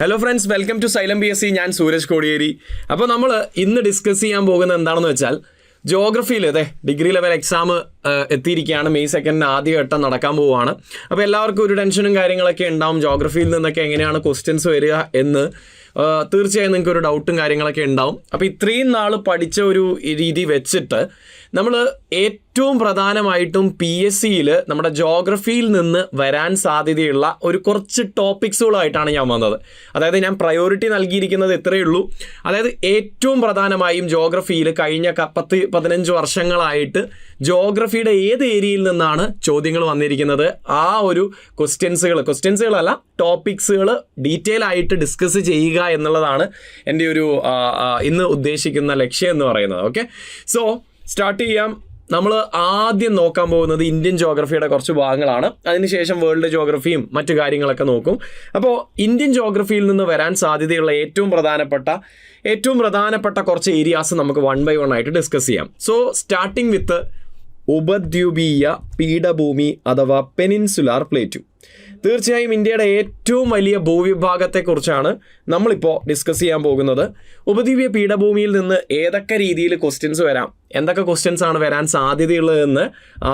Hello friends, welcome to Xylem BSc. ഞാൻ സൂരജ് കോടിയേരി. അപ്പോൾ നമ്മൾ ഇന്ന് ഡിസ്കസ് ചെയ്യാൻ പോകുന്നത് എന്താണെന്ന് വെച്ചാൽ ജോഗ്രഫിയിൽ ഡിഗ്രി ലെവൽ എക്സാം എത്തിയിരിക്കുകയാണ്. മെയ് 2 ആദ്യഘട്ടം നടക്കാൻ പോവുകയാണ്. അപ്പോൾ എല്ലാവർക്കും ഒരു ടെൻഷനും കാര്യങ്ങളൊക്കെ ഉണ്ടാവും. ജോഗ്രഫിയിൽ നിന്നൊക്കെ എങ്ങനെയാണ് ക്വസ്റ്റ്യൻസ് വരിക എന്ന് തീർച്ചയായും നിങ്ങൾക്ക് ഒരു ഡൗട്ടും കാര്യങ്ങളൊക്കെ ഉണ്ടാവും. അപ്പോൾ ഇത്രയും നാൾ പഠിച്ച ഒരു രീതി വെച്ചിട്ട് നമ്മൾ ഏറ്റവും പ്രധാനമായിട്ടും PSCയിൽ നമ്മുടെ ജോഗ്രഫിയിൽ നിന്ന് വരാൻ സാധ്യതയുള്ള ഒരു കുറച്ച് ടോപ്പിക്സുകളായിട്ടാണ് ഞാൻ വന്നത്. അതായത് ഞാൻ പ്രയോറിറ്റി നൽകിയിരിക്കുന്നത് ഇത്രയേ ഉള്ളൂ. അതായത് ഏറ്റവും പ്രധാനമായും ജോഗ്രഫിയിൽ കഴിഞ്ഞ 10-15 വർഷങ്ങളായിട്ട് ജോഗ്രഫിയുടെ ഏത് ഏരിയയിൽ നിന്നാണ് ചോദ്യങ്ങൾ വന്നിരിക്കുന്നത്, ആ ഒരു ക്വസ്റ്റ്യൻസുകളല്ല ടോപ്പിക്സുകൾ ഡീറ്റെയിൽ ആയിട്ട് ഡിസ്കസ് ചെയ്യുക എന്നുള്ളതാണ് എൻ്റെ ഒരു ഇന്ന് ഉദ്ദേശിക്കുന്ന ലക്ഷ്യം എന്ന് പറയുന്നത്. ഓക്കെ, സോ സ്റ്റാർട്ട് ചെയ്യാം. നമ്മൾ ആദ്യം നോക്കാൻ പോകുന്നത് ഇന്ത്യൻ ജോഗ്രഫിയുടെ കുറച്ച് ഭാഗങ്ങളാണ്. അതിനുശേഷം വേൾഡ് ജോഗ്രഫിയും മറ്റു കാര്യങ്ങളൊക്കെ നോക്കും. അപ്പോൾ ഇന്ത്യൻ ജോഗ്രഫിയിൽ നിന്ന് വരാൻ സാധ്യതയുള്ള ഏറ്റവും പ്രധാനപ്പെട്ട കുറച്ച് ഏരിയാസ് നമുക്ക് 1 by 1 ആയിട്ട് ഡിസ്കസ് ചെയ്യാം. സോ സ്റ്റാർട്ടിങ് വിത്ത് ഉപദ്വീപീയ പീഠഭൂമി അഥവാ പെനിൻസുലാർ പ്ലേറ്റു. തീർച്ചയായും ഇന്ത്യയുടെ ഏറ്റവും വലിയ ഭൂവിഭാഗത്തെക്കുറിച്ചാണ് നമ്മളിപ്പോൾ ഡിസ്കസ് ചെയ്യാൻ പോകുന്നത്. ഉപദ്വീപീയ പീഠഭൂമിയിൽ നിന്ന് ഏതൊക്കെ രീതിയിൽ ക്വസ്റ്റ്യൻസ് വരാം, എന്തൊക്കെ ക്വസ്റ്റ്യൻസ് ആണ് വരാൻ സാധ്യതയുള്ളതെന്ന്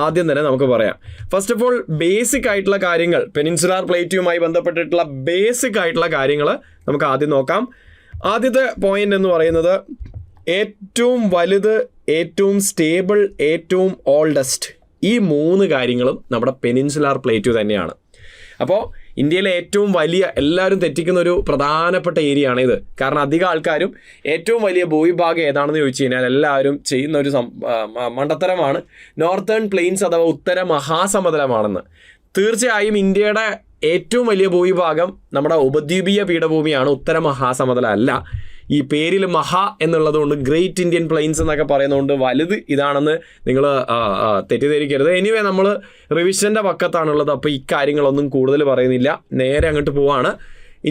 ആദ്യം തന്നെ നമുക്ക് പറയാം. ഫസ്റ്റ് ഓഫ് ഓൾ ബേസിക് ആയിട്ടുള്ള കാര്യങ്ങൾ, പെനിൻസുലാർ പ്ലേറ്റുമായി ബന്ധപ്പെട്ടിട്ടുള്ള ബേസിക് ആയിട്ടുള്ള കാര്യങ്ങൾ നമുക്ക് ആദ്യം നോക്കാം. ആദ്യത്തെ പോയിന്റ് എന്ന് പറയുന്നത് ഏറ്റവും വലുത്, ഏറ്റവും സ്റ്റേബിൾ, ഏറ്റവും ഓൾഡസ്റ്റ്, ഈ 3 കാര്യങ്ങളും നമ്മുടെ പെനിൻസുലാർ പ്ലേറ്റു തന്നെയാണ്. അപ്പോൾ ഇന്ത്യയിലെ ഏറ്റവും വലിയ, എല്ലാവരും തെറ്റിക്കുന്ന ഒരു പ്രധാനപ്പെട്ട ഏരിയ ആണ് ഇത്. കാരണം അധികം ആൾക്കാരും ഏറ്റവും വലിയ ഭൂവിഭാഗം ഏതാണെന്ന് ചോദിച്ചു കഴിഞ്ഞാൽ എല്ലാവരും ചെയ്യുന്ന ഒരു മണ്ടത്തരമാണ് നോർത്തേൺ പ്ലെയിൻസ് അഥവാ ഉത്തര മഹാസമതലമാണെന്ന്. തീർച്ചയായും ഇന്ത്യയുടെ ഏറ്റവും വലിയ ഭൂവിഭാഗം നമ്മുടെ ഉപദ്വീപീയ പീഠഭൂമിയാണ്, ഉത്തര മഹാസമതലം അല്ല. ഈ പേരിൽ മഹാ എന്നുള്ളത് കൊണ്ട് ഗ്രേറ്റ് ഇന്ത്യൻ പ്ലെയിൻസ് എന്നൊക്കെ പറയുന്നതുകൊണ്ട് വലുത് ഇതാണെന്ന് നിങ്ങൾ തെറ്റിദ്ധരിക്കരുത്. എനിവേ നമ്മൾ റിവിഷൻ്റെ പക്കത്താണുള്ളത്, അപ്പോൾ ഈ കാര്യങ്ങളൊന്നും കൂടുതൽ പറയുന്നില്ല, നേരെ അങ്ങോട്ട് പോവാണ്.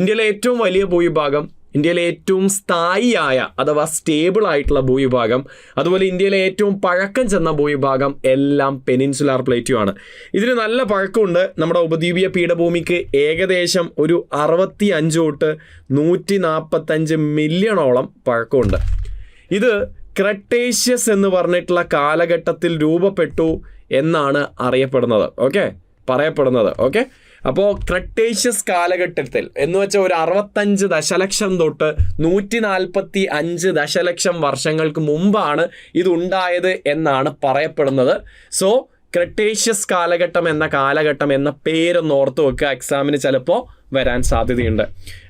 ഇന്ത്യയിലെ ഏറ്റവും വലിയ ഭൂവിഭാഗം, ഇന്ത്യയിലെ ഏറ്റവും സ്ഥായിയായ അഥവാ സ്റ്റേബിൾ ആയിട്ടുള്ള ഭൂവിഭാഗം, അതുപോലെ ഇന്ത്യയിലെ ഏറ്റവും പഴക്കം ചെന്ന ഭൂവിഭാഗം എല്ലാം പെനിൻസുലാർ പ്ലേറ്റു ആണ്. ഇതിന് നല്ല പഴക്കമുണ്ട്. നമ്മുടെ ഉപദ്വീപീയ പീഠഭൂമിക്ക് ഏകദേശം ഒരു 65 തൊട്ട് 145 മില്യണോളം പഴക്കമുണ്ട്. ഇത് ക്രെട്ടേഷ്യസ് എന്ന് പറഞ്ഞിട്ടുള്ള കാലഘട്ടത്തിൽ രൂപപ്പെട്ടു എന്നാണ് പറയപ്പെടുന്നത്. ഓക്കെ, അപ്പോൾ ക്രെട്ടേഷ്യസ് കാലഘട്ടത്തിൽ എന്ന് വെച്ചാൽ ഒരു 65 ദശലക്ഷം തൊട്ട് 145 ദശലക്ഷം വർഷങ്ങൾക്ക് മുമ്പാണ് ഇതുണ്ടായത് എന്നാണ് പറയപ്പെടുന്നത്. സോ ക്രെട്ടേഷ്യസ് കാലഘട്ടം എന്ന പേരൊന്ന് ഓർത്ത് വെക്കുക, എക്സാമിന് ചിലപ്പോൾ വരാൻ സാധ്യതയുണ്ട്.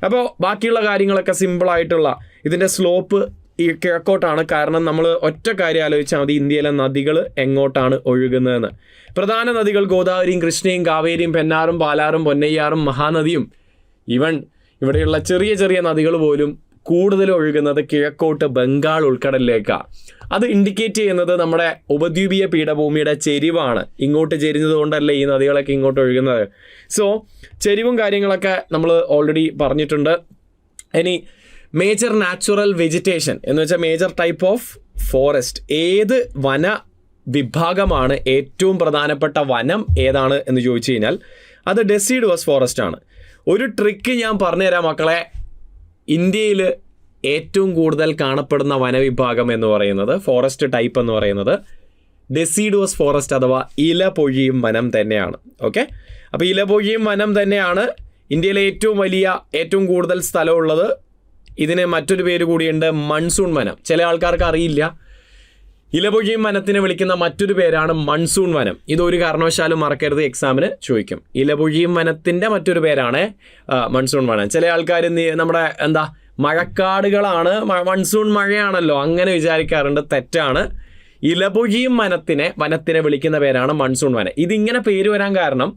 അപ്പോൾ ബാക്കിയുള്ള കാര്യങ്ങളൊക്കെ സിമ്പിളായിട്ടുള്ള, ഇതിൻ്റെ സ്ലോപ്പ് ഈ കിഴക്കോട്ടാണ്. കാരണം നമ്മൾ ഒറ്റ കാര്യം ആലോചിച്ചാൽ മതി, ഇന്ത്യയിലെ നദികൾ എങ്ങോട്ടാണ് ഒഴുകുന്നതെന്ന്. പ്രധാന നദികൾ ഗോദാവരിയും കൃഷ്ണയും കാവേരിയും പെന്നാറും പാലാറും പൊന്നയ്യാറും മഹാനദിയും, ഈവൻ ഇവിടെയുള്ള ചെറിയ ചെറിയ നദികൾ പോലും കൂടുതൽ ഒഴുകുന്നത് കിഴക്കോട്ട് ബംഗാൾ ഉൾക്കടലിലേക്കാണ്. അത് ഇൻഡിക്കേറ്റ് ചെയ്യുന്നത് നമ്മുടെ ഉപദ്വീപീയ പീഠഭൂമിയുടെ ചെരിവാണ്. ഇങ്ങോട്ട് ചെരിഞ്ഞത് കൊണ്ടല്ലേ ഈ നദികളൊക്കെ ഇങ്ങോട്ട് ഒഴുകുന്നത്. സോ ചെരിവും കാര്യങ്ങളൊക്കെ നമ്മൾ ഓൾറെഡി പറഞ്ഞിട്ടുണ്ട്. ഇനി മേജർ നാച്ചുറൽ വെജിറ്റേഷൻ എന്ന് വെച്ചാൽ മേജർ ടൈപ്പ് ഓഫ് ഫോറസ്റ്റ്, ഏത് വന വിഭാഗമാണ്, ഏറ്റവും പ്രധാനപ്പെട്ട വനം ഏതാണ് എന്ന് ചോദിച്ചു കഴിഞ്ഞാൽ അത് ഡെസിഡുവസ് ഫോറസ്റ്റ് ആണ്. ഒരു ട്രിക്ക് ഞാൻ പറഞ്ഞുതരാം മക്കളെ. ഇന്ത്യയിൽ ഏറ്റവും കൂടുതൽ കാണപ്പെടുന്ന വനവിഭാഗം എന്ന് പറയുന്നത്, ഫോറസ്റ്റ് ടൈപ്പ് എന്ന് പറയുന്നത് ഡെസിഡുവസ് ഫോറസ്റ്റ് അഥവാ ഇലപൊഴിയും വനം തന്നെയാണ്. ഓക്കെ, അപ്പോൾ ഇലപൊഴിയും വനം തന്നെയാണ് ഇന്ത്യയിലെ ഏറ്റവും കൂടുതൽ സ്ഥലമുള്ളത്. ഇതിന് മറ്റൊരു പേര് കൂടിയുണ്ട്, മൺസൂൺ വനം. ചില ആൾക്കാർക്ക് അറിയില്ല, ഇലപൊഴിയും വനത്തിനെ വിളിക്കുന്ന മറ്റൊരു പേരാണ് മൺസൂൺ വനം. ഇതൊരു കാരണവശാലും മറക്കരുത്, എക്സാമിന് ചോദിക്കും. ഇലപൊഴിയും വനത്തിൻ്റെ മറ്റൊരു പേരാണ് മൺസൂൺ വനം. ചില ആൾക്കാർ നമ്മുടെ മഴക്കാടുകളാണ്, മൺസൂൺ മഴയാണല്ലോ അങ്ങനെ വിചാരിക്കാറുണ്ട്. തെറ്റാണ്. ഇലപൊഴിയും വനത്തിനെ വിളിക്കുന്ന പേരാണ് മൺസൂൺ വനം. ഇതിങ്ങനെ പേര് വരാൻ കാരണം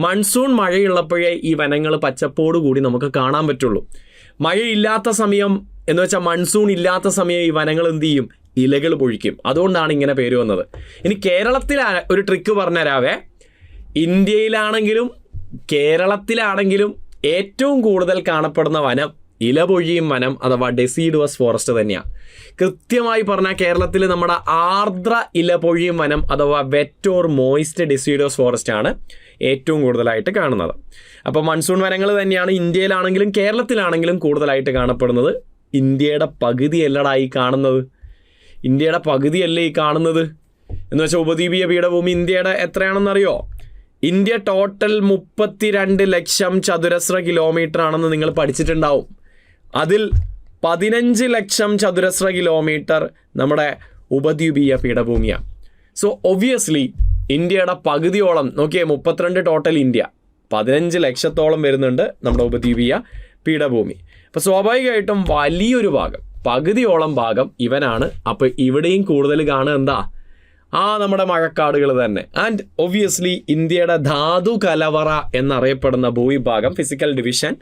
മൺസൂൺ മഴയുള്ളപ്പോഴേ ഈ വനങ്ങൾ പച്ചപ്പോടുകൂടി നമുക്ക് കാണാൻ പറ്റുള്ളൂ. മഴയില്ലാത്ത സമയം എന്ന് വെച്ചാൽ മൺസൂൺ ഇല്ലാത്ത സമയം ഈ വനങ്ങൾ എന്ത് ചെയ്യും, ഇലകൾ പൊഴിക്കും. അതുകൊണ്ടാണ് ഇങ്ങനെ പേര് വന്നത്. ഇനി കേരളത്തിൽ ഒരു ട്രിക്ക് പറഞ്ഞുതരാവേ. ഇന്ത്യയിലാണെങ്കിലും കേരളത്തിലാണെങ്കിലും ഏറ്റവും കൂടുതൽ കാണപ്പെടുന്ന വനം ഇലപൊഴിയും വനം അഥവാ ഡെസിഡുവസ് ഫോറസ്റ്റ് തന്നെയാണ്. കൃത്യമായി പറഞ്ഞാൽ കേരളത്തിൽ നമ്മുടെ ആർദ്ര ഇലപൊഴിയും വനം അഥവാ wet or moist deciduous forest ആണ്. ഏറ്റവും കൂടുതലായിട്ട് കാണുന്നത്. അപ്പോൾ മൺസൂൺ വനങ്ങൾ തന്നെയാണ് ഇന്ത്യയിലാണെങ്കിലും കേരളത്തിലാണെങ്കിലും കൂടുതലായിട്ട് കാണപ്പെടുന്നത്. ഇന്ത്യയുടെ പകുതിയല്ലടാ ഈ കാണുന്നത്, ഇന്ത്യയുടെ പകുതിയല്ലേ ഈ കാണുന്നത് എന്ന് വെച്ചാൽ ഉപദ്വീപീയ പീഠഭൂമി ഇന്ത്യയുടെ എത്രയാണെന്നറിയോ? ഇന്ത്യ ടോട്ടൽ 32 ലക്ഷം ചതുരശ്ര കിലോമീറ്റർ ആണെന്ന് നിങ്ങൾ പഠിച്ചിട്ടുണ്ടാവും. അതിൽ 15 ലക്ഷം ചതുരശ്ര കിലോമീറ്റർ നമ്മുടെ ഉപദ്വീപീയ പീഠഭൂമിയാണ്. സോ ഒബ്വിയസ്ലി ഇന്ത്യയുടെ പകുതിയോളം നോക്കിയേ, 32 ടോട്ടൽ ഇന്ത്യ, 15 ലക്ഷത്തോളം വരുന്നുണ്ട് നമ്മുടെ ഉപദ്വീപീയ പീഠഭൂമി. അപ്പോൾ സ്വാഭാവികമായിട്ടും വലിയൊരു ഭാഗം, പകുതിയോളം ഭാഗം ഇവനാണ്. അപ്പോൾ ഇവിടെയും കൂടുതൽ കാണുക എന്താ? നമ്മുടെ മഴക്കാടുകൾ തന്നെ. ആൻഡ് ഒബ്വിയസ്ലി ഇന്ത്യയുടെ ധാതു കലവറ എന്നറിയപ്പെടുന്ന ഭൂവിഭാഗം physical division,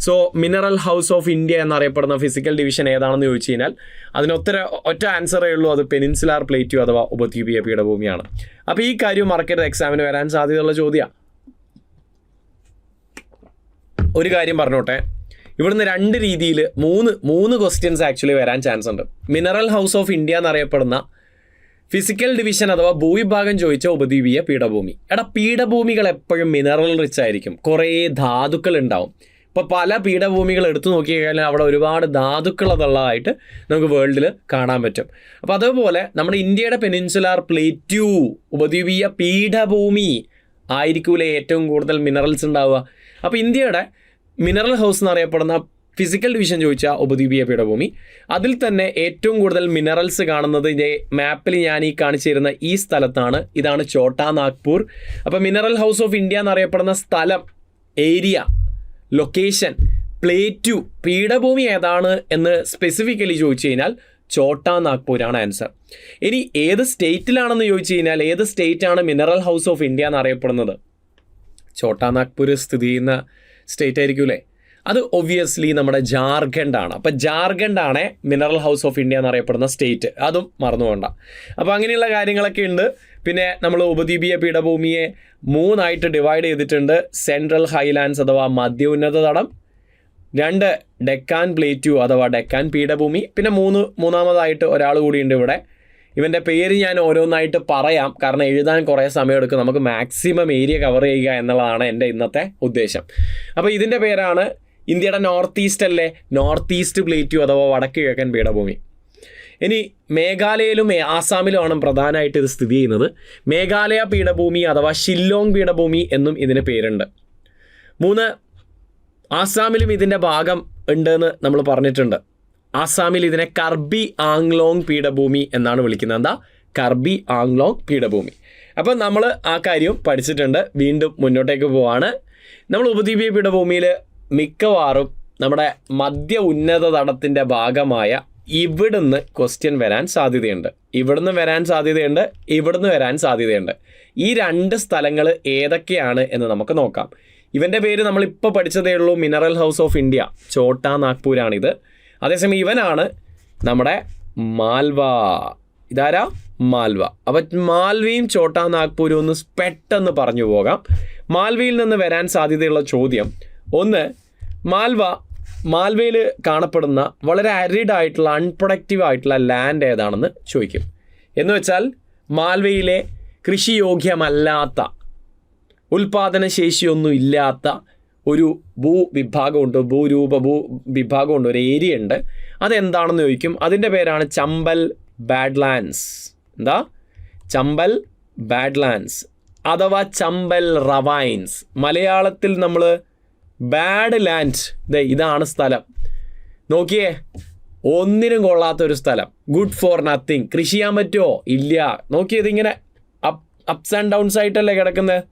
so mineral house of India എന്നറിയപ്പെടുന്ന ഫിസിക്കൽ ഡിവിഷൻ ഏതാണെന്ന് ചോദിച്ചു കഴിഞ്ഞാൽ ഒറ്റ ആൻസറേ ഉള്ളൂ, അത് പെനിൻസുലാർ പ്ലേറ്റ്യൂ അഥവാ ഉപദ്വീപീയ പീഠഭൂമിയാണ്. അപ്പോൾ ഈ കാര്യം മറക്കരുത്, എക്സാമിന് വരാൻ സാധ്യതയുള്ള ചോദ്യമാണ്. ഒരു കാര്യം പറഞ്ഞോട്ടെ, ഇവിടുന്ന് 2 രീതിയിൽ 3 ക്വസ്റ്റ്യൻസ് ആക്ച്വലി വരാൻ ചാൻസ് ഉണ്ട്. മിനറൽ ഹൗസ് ഓഫ് ഇന്ത്യ എന്നറിയപ്പെടുന്ന ഫിസിക്കൽ ഡിവിഷൻ അഥവാ ഭൂവിഭാഗം ചോദിച്ച ഉപദ്വീപീയ പീഠഭൂമി. പീഠഭൂമികൾ എപ്പോഴും മിനറൽ റിച്ച് ആയിരിക്കും, കുറേ ധാതുക്കൾ ഉണ്ടാവും. ഇപ്പോൾ പല പീഠഭൂമികൾ എടുത്തു നോക്കിക്കഴിഞ്ഞാൽ അവിടെ ഒരുപാട് ധാതുക്കൾ അതുള്ളതായിട്ട് നമുക്ക് വേൾഡിൽ കാണാൻ പറ്റും. അപ്പോൾ അതുപോലെ നമ്മുടെ ഇന്ത്യയുടെ പെനിൻസുലാർ പ്ലേറ്റ്യൂ ഉപദ്വീപീയ പീഠഭൂമി ആയിരിക്കൂലേ ഏറ്റവും കൂടുതൽ മിനറൽസ് ഉണ്ടാവുക. അപ്പോൾ ഇന്ത്യയുടെ മിനറൽ ഹൗസ് എന്നറിയപ്പെടുന്ന ഫിസിക്കൽ ഡിവിഷൻ ചോദിച്ച ഉപദ്വീപീയ പീഠഭൂമി, അതിൽ തന്നെ ഏറ്റവും കൂടുതൽ മിനറൽസ് കാണുന്നത് ഇതേ മാപ്പിൽ ഞാൻ ഈ കാണിച്ചു തരുന്ന ഈ സ്ഥലത്താണ്. ഇതാണ് ഛോട്ടാ നാഗ്പൂർ. അപ്പോൾ മിനറൽ ഹൗസ് ഓഫ് ഇന്ത്യ എന്നറിയപ്പെടുന്ന സ്ഥലം, ഏരിയ, ലൊക്കേഷൻ, പ്ലേറ്റ്യൂ, പീഠഭൂമി ഏതാണ് എന്ന് സ്പെസിഫിക്കലി ചോദിച്ചു കഴിഞ്ഞാൽ ഛോട്ടാ നാഗ്പൂരാണ് ആൻസർ. ഇനി ഏത് സ്റ്റേറ്റിലാണെന്ന് ചോദിച്ചു കഴിഞ്ഞാൽ ഏത് സ്റ്റേറ്റാണ് മിനറൽ ഹൗസ് ഓഫ് ഇന്ത്യ എന്നറിയപ്പെടുന്നത്? ഛോട്ടാ നാഗ്പൂർ സ്ഥിതി ചെയ്യുന്ന സ്റ്റേറ്റ് ആയിരിക്കൂലേ? അത് ഒബ്വിയസ്ലി നമ്മുടെ ജാർഖണ്ഡാണ്. അപ്പോൾ ജാർഖണ്ഡാണ് മിനറൽ ഹൗസ് ഓഫ് ഇന്ത്യ എന്നറിയപ്പെടുന്ന സ്റ്റേറ്റ്, അതും മറന്നു പോകണ്ട. അപ്പോൾ അങ്ങനെയുള്ള കാര്യങ്ങളൊക്കെ ഉണ്ട്. പിന്നെ നമ്മൾ ഉപദ്വീപീയ പീഠഭൂമിയെ 3 ഡിവൈഡ് ചെയ്തിട്ടുണ്ട്. സെൻട്രൽ ഹൈലാൻഡ്സ് അഥവാ മധ്യ ഉന്നത തടം, 2 ഡെക്കാൻ പ്ലേറ്റ്യൂ അഥവാ ഡെക്കാൻ പീഠഭൂമി, പിന്നെ മൂന്നാമതായിട്ട് ഒരാൾ കൂടിയുണ്ട് ഇവിടെ. ഇവൻ്റെ പേര് ഞാൻ ഓരോന്നായിട്ട് പറയാം, കാരണം എഴുതാൻ കുറേ സമയമെടുക്കും. നമുക്ക് മാക്സിമം ഏരിയ കവർ ചെയ്യുക എന്നുള്ളതാണ് എൻ്റെ ഇന്നത്തെ ഉദ്ദേശം. അപ്പോൾ ഇതിൻ്റെ പേരാണ് ഇന്ത്യയുടെ നോർത്ത് ഈസ്റ്റ് അല്ലേ, നോർത്ത് ഈസ്റ്റ് പ്ലേറ്റ്യൂ അഥവാ വടക്ക് കിഴക്കൻ പീഠഭൂമി. ഇനി മേഘാലയയിലും ആസാമിലുമാണ് പ്രധാനമായിട്ട് ഇത് സ്ഥിതി ചെയ്യുന്നത്. മേഘാലയ പീഠഭൂമി അഥവാ ഷില്ലോങ് പീഠഭൂമി എന്നും ഇതിന് പേരുണ്ട്. 3 ആസാമിലും ഇതിൻ്റെ ഭാഗം ഉണ്ടെന്ന് നമ്മൾ പറഞ്ഞിട്ടുണ്ട്. ആസാമിൽ ഇതിനെ കർബി ആംഗ്ലോങ് പീഠഭൂമി എന്നാണ് വിളിക്കുന്നത്. എന്താ? കർബി ആംഗ്ലോങ് പീഠഭൂമി. അപ്പം നമ്മൾ ആ കാര്യം പഠിച്ചിട്ടുണ്ട്. വീണ്ടും മുന്നോട്ടേക്ക് പോവാണ്. നമ്മൾ ഉപദ്വീപീയ പീഠഭൂമിയിൽ മിക്കവാറും നമ്മുടെ മധ്യ ഉന്നത തടത്തിൻ്റെ ഭാഗമായ ഇവിടുന്ന് ക്വസ്റ്റ്യൻ വരാൻ സാധ്യതയുണ്ട്, ഇവിടുന്ന് വരാൻ സാധ്യതയുണ്ട്, ഇവിടുന്ന് വരാൻ സാധ്യതയുണ്ട്. ഈ 2 സ്ഥലങ്ങൾ ഏതൊക്കെയാണ് എന്ന് നമുക്ക് നോക്കാം. ഇവൻ്റെ പേര് നമ്മളിപ്പോൾ പഠിച്ചതേ ഉള്ളൂ, mineral house of India, Chota നാഗ്പൂരാണിത്. അതേസമയം ഇവനാണ് നമ്മുടെ മാൽവ. ഇതാരാ? മാൽവ. അപ്പം മാൽവയും ഛോട്ടാ നാഗ്പൂരും ഒന്ന് പെട്ടെന്ന് പറഞ്ഞു പോകാം. മാൽവയിൽ നിന്ന് വരാൻ സാധ്യതയുള്ള ചോദ്യം ഒന്ന്, മാൽവയിൽ കാണപ്പെടുന്ന വളരെ അരിഡ് ആയിട്ടുള്ള അൺപ്രൊഡക്റ്റീവ് ആയിട്ടുള്ള ലാൻഡ് ഏതാണെന്ന് ചോദിക്കും. എന്ന് വെച്ചാൽ മാൽവയിലെ കൃഷിയോഗ്യമല്ലാത്ത, ഉൽപാദനശേഷിയൊന്നും ഇല്ലാത്ത ഒരു ഭൂവിഭാഗമുണ്ട്, ഭൂവിഭാഗമുണ്ട്, ഒരു ഏരിയ ഉണ്ട്. അതെന്താണെന്ന് ചോദിക്കും. അതിൻ്റെ പേരാണ് ചമ്പൽ ബാഡ്ലാൻഡ്സ്. എന്താ? ചമ്പൽ ബാഡ്ലാൻഡ്സ് അഥവാ ചമ്പൽ റവൈൻസ്. മലയാളത്തിൽ നമ്മൾ ബാഡ് ലാൻഡ്, ഇതാണ് സ്ഥലം. നോക്കിയേ, ഒന്നിനും കൊള്ളാത്തൊരു സ്ഥലം, ഗുഡ് ഫോർ നത്തിങ്. കൃഷി ചെയ്യാൻ പറ്റുമോ? ഇല്ല. നോക്കിയത് ഇങ്ങനെ അപ്സ് ആൻഡ് ഡൗൺസ് ആയിട്ടല്ലേ കിടക്കുന്നത്,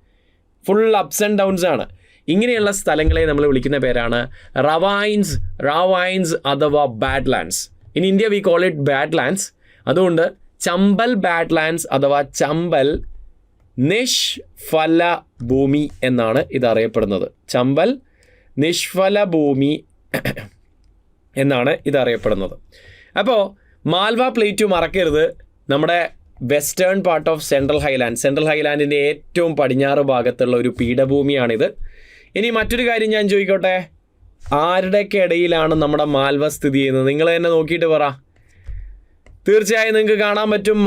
ഫുൾ അപ്സ് ആൻഡ് ഡൗൺസ് ആണ്. ഇങ്ങനെയുള്ള സ്ഥലങ്ങളെ നമ്മൾ വിളിക്കുന്ന പേരാണ് റവൈൻസ് അഥവാ badlands. In India we call it badlands. അതുകൊണ്ട് ചമ്പൽ ബാഡ്ലാൻഡ്സ് അഥവാ ചമ്പൽ നിഷ്ഫല ഭൂമി എന്നാണ് ഇതറിയപ്പെടുന്നത്. ചമ്പൽ നിഷ്ഫല ഭൂമി എന്നാണ് ഇതറിയപ്പെടുന്നത്. അപ്പോൾ മാൽവ പ്ലേറ്റ്യൂ മറക്കരുത്, നമ്മുടെ വെസ്റ്റേൺ പാർട്ട് ഓഫ് സെൻട്രൽ ഹൈലാൻഡിൻ്റെ ഏറ്റവും പടിഞ്ഞാറ് ഭാഗത്തുള്ള ഒരു പീഠഭൂമിയാണിത്. ഇനി മറ്റൊരു കാര്യം ഞാൻ ചോദിക്കോട്ടെ, ആരുടെയൊക്കെ ഇടയിലാണ് നമ്മുടെ മാൽവ സ്ഥിതി ചെയ്യുന്നത്? നിങ്ങൾ തന്നെ നോക്കിയിട്ട് പറ. തീർച്ചയായും നിങ്ങൾക്ക് കാണാൻ പറ്റും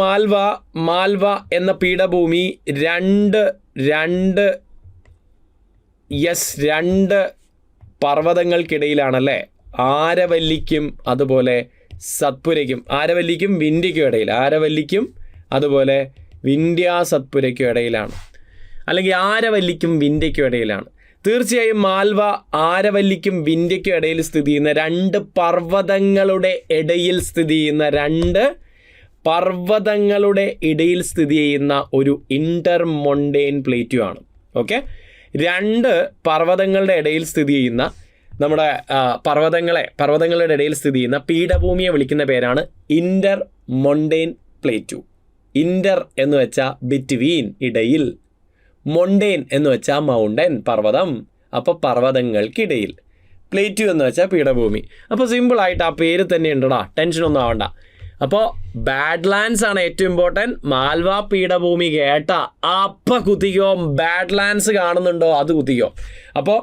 മാൽവ എന്ന പീഠഭൂമി രണ്ട് യെസ്, 2 പർവ്വതങ്ങൾക്കിടയിലാണല്ലേ, ആരവല്ലിക്കും അതുപോലെ സത്പുരയ്ക്കും, ആരവല്ലിക്കും വിന്ധ്യയ്ക്കും ഇടയിൽ, ആരവല്ലിക്കും അതുപോലെ വിന്ധ്യ സത്പുരയ്ക്കും ഇടയിലാണ്, അല്ലെങ്കിൽ ആരവല്ലിക്കും വിന്ധ്യയ്ക്കും ഇടയിലാണ്. തീർച്ചയായും മാൽവ ആരവല്ലിക്കും വിന്ധ്യയ്ക്കും ഇടയിൽ സ്ഥിതി ചെയ്യുന്ന 2 പർവ്വതങ്ങളുടെ ഇടയിൽ സ്ഥിതി ചെയ്യുന്ന 2 പർവ്വതങ്ങളുടെ ഇടയിൽ സ്ഥിതി ചെയ്യുന്ന ഒരു ഇൻ്റർമൊണ്ടെയിൻ പ്ലേറ്റുമാണ്. ഓക്കെ, 2 പർവ്വതങ്ങളുടെ ഇടയിൽ സ്ഥിതി ചെയ്യുന്ന നമ്മുടെ പർവ്വതങ്ങളുടെ ഇടയിൽ സ്ഥിതി ചെയ്യുന്ന പീഠഭൂമിയെ വിളിക്കുന്ന പേരാണ് ഇൻ്റർമൊണ്ടെയിൻ പ്ലേറ്റു. ഇൻ്റർ എന്ന് വെച്ചാൽ ബിറ്റ്വീൻ, ഇടയിൽ. മൊണ്ടെയിൻ എന്ന് വെച്ചാൽ മൗണ്ടൻ, പർവ്വതം. അപ്പോൾ പർവ്വതങ്ങൾക്കിടയിൽ. പ്ലേറ്റു എന്ന് വെച്ചാൽ പീഠഭൂമി. അപ്പോൾ സിമ്പിളായിട്ട് ആ പേര് തന്നെ ഉണ്ടടാ, ടെൻഷനൊന്നും ആവണ്ട. അപ്പോൾ ബാഡ്ലാൻഡ്സ് ആണ് ഏറ്റവും ഇമ്പോർട്ടൻറ്റ്. മാൽവ പീഠഭൂമി കേട്ട അപ്പം കുത്തിക്കോ, ബാഡ്ലാൻഡ്സ് കാണുന്നുണ്ടോ അത് കുത്തിക്കോ. അപ്പോൾ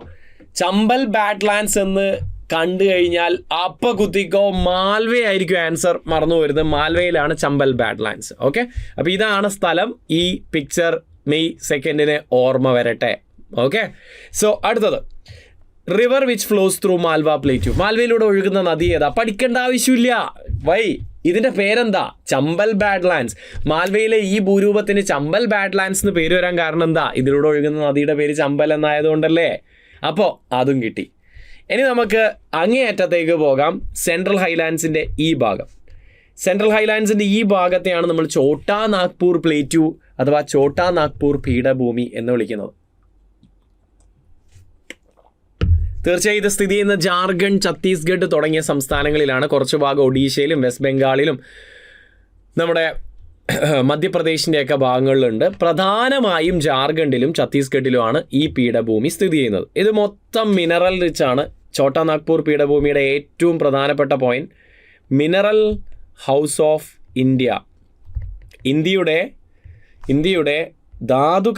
ചമ്പൽ ബാഡ്ലാൻഡ്സ് എന്ന് കണ്ടു കഴിഞ്ഞാൽ അപ്പം കുത്തിക്കോ, മാൽവയായിരിക്കും ആൻസർ. മറന്നു വരുന്നത്, മാൽവയിലാണ് ചമ്പൽ ബാഡ്ലാൻഡ്സ്. ഓക്കെ, അപ്പോൾ ഇതാണ് സ്ഥലം. ഈ പിക്ചർ മെയ് 2 ഓർമ്മ വരട്ടെ. ഓക്കെ, സോ അടുത്തത് river which flows through Malwa plateau. മാൽവയിലൂടെ ഒഴുകുന്ന നദി ഏതാ? പഠിക്കേണ്ട ആവശ്യമില്ല. വൈ? ഇതിൻ്റെ പേരെന്താ? ചമ്പൽ ബാഡ്ലാൻഡ്സ്. മാൽവയിലെ ഈ ഭൂരൂപത്തിന് ചമ്പൽ ബാഡ്ലാൻഡ്സ് എന്ന് പേര് വരാൻ കാരണം എന്താ? ഇതിലൂടെ ഒഴുകുന്ന നദിയുടെ പേര് ചമ്പൽ എന്നായതുകൊണ്ടല്ലേ. അപ്പോൾ അതും കിട്ടി. ഇനി നമുക്ക് അങ്ങേയറ്റത്തേക്ക് പോകാം. സെൻട്രൽ ഹൈലാൻഡ്സിൻ്റെ ഈ ഭാഗം. സെൻട്രൽ ഹൈലാൻഡ്സിൻ്റെ ഈ ഭാഗത്തെയാണ് നമ്മൾ ഛോട്ടാ നാഗ്പൂർ പ്ലേറ്റു അഥവാ ഛോട്ടാ നാഗ്പൂർ പീഠഭൂമി എന്ന് വിളിക്കുന്നത്. തീർച്ചയായും ഇത് സ്ഥിതി ചെയ്യുന്ന ജാർഖണ്ഡ്, ഛത്തീസ്ഗഡ് തുടങ്ങിയ സംസ്ഥാനങ്ങളിലാണ്. കുറച്ച് ഭാഗം ഒഡീഷയിലും വെസ്റ്റ് ബംഗാളിലും നമ്മുടെ മധ്യപ്രദേശിൻ്റെയൊക്കെ ഭാഗങ്ങളിലുണ്ട്. പ്രധാനമായും ജാർഖണ്ഡിലും ഛത്തീസ്ഗഡിലുമാണ് ഈ പീഠഭൂമി സ്ഥിതി ചെയ്യുന്നത്. ഇത് മൊത്തം മിനറൽ റിച്ച് ആണ്. ഛോട്ടാ നാഗ്പൂർ പീഠഭൂമിയുടെ ഏറ്റവും പ്രധാനപ്പെട്ട point mineral house of India. ഇന്ത്യയുടെ ധാതു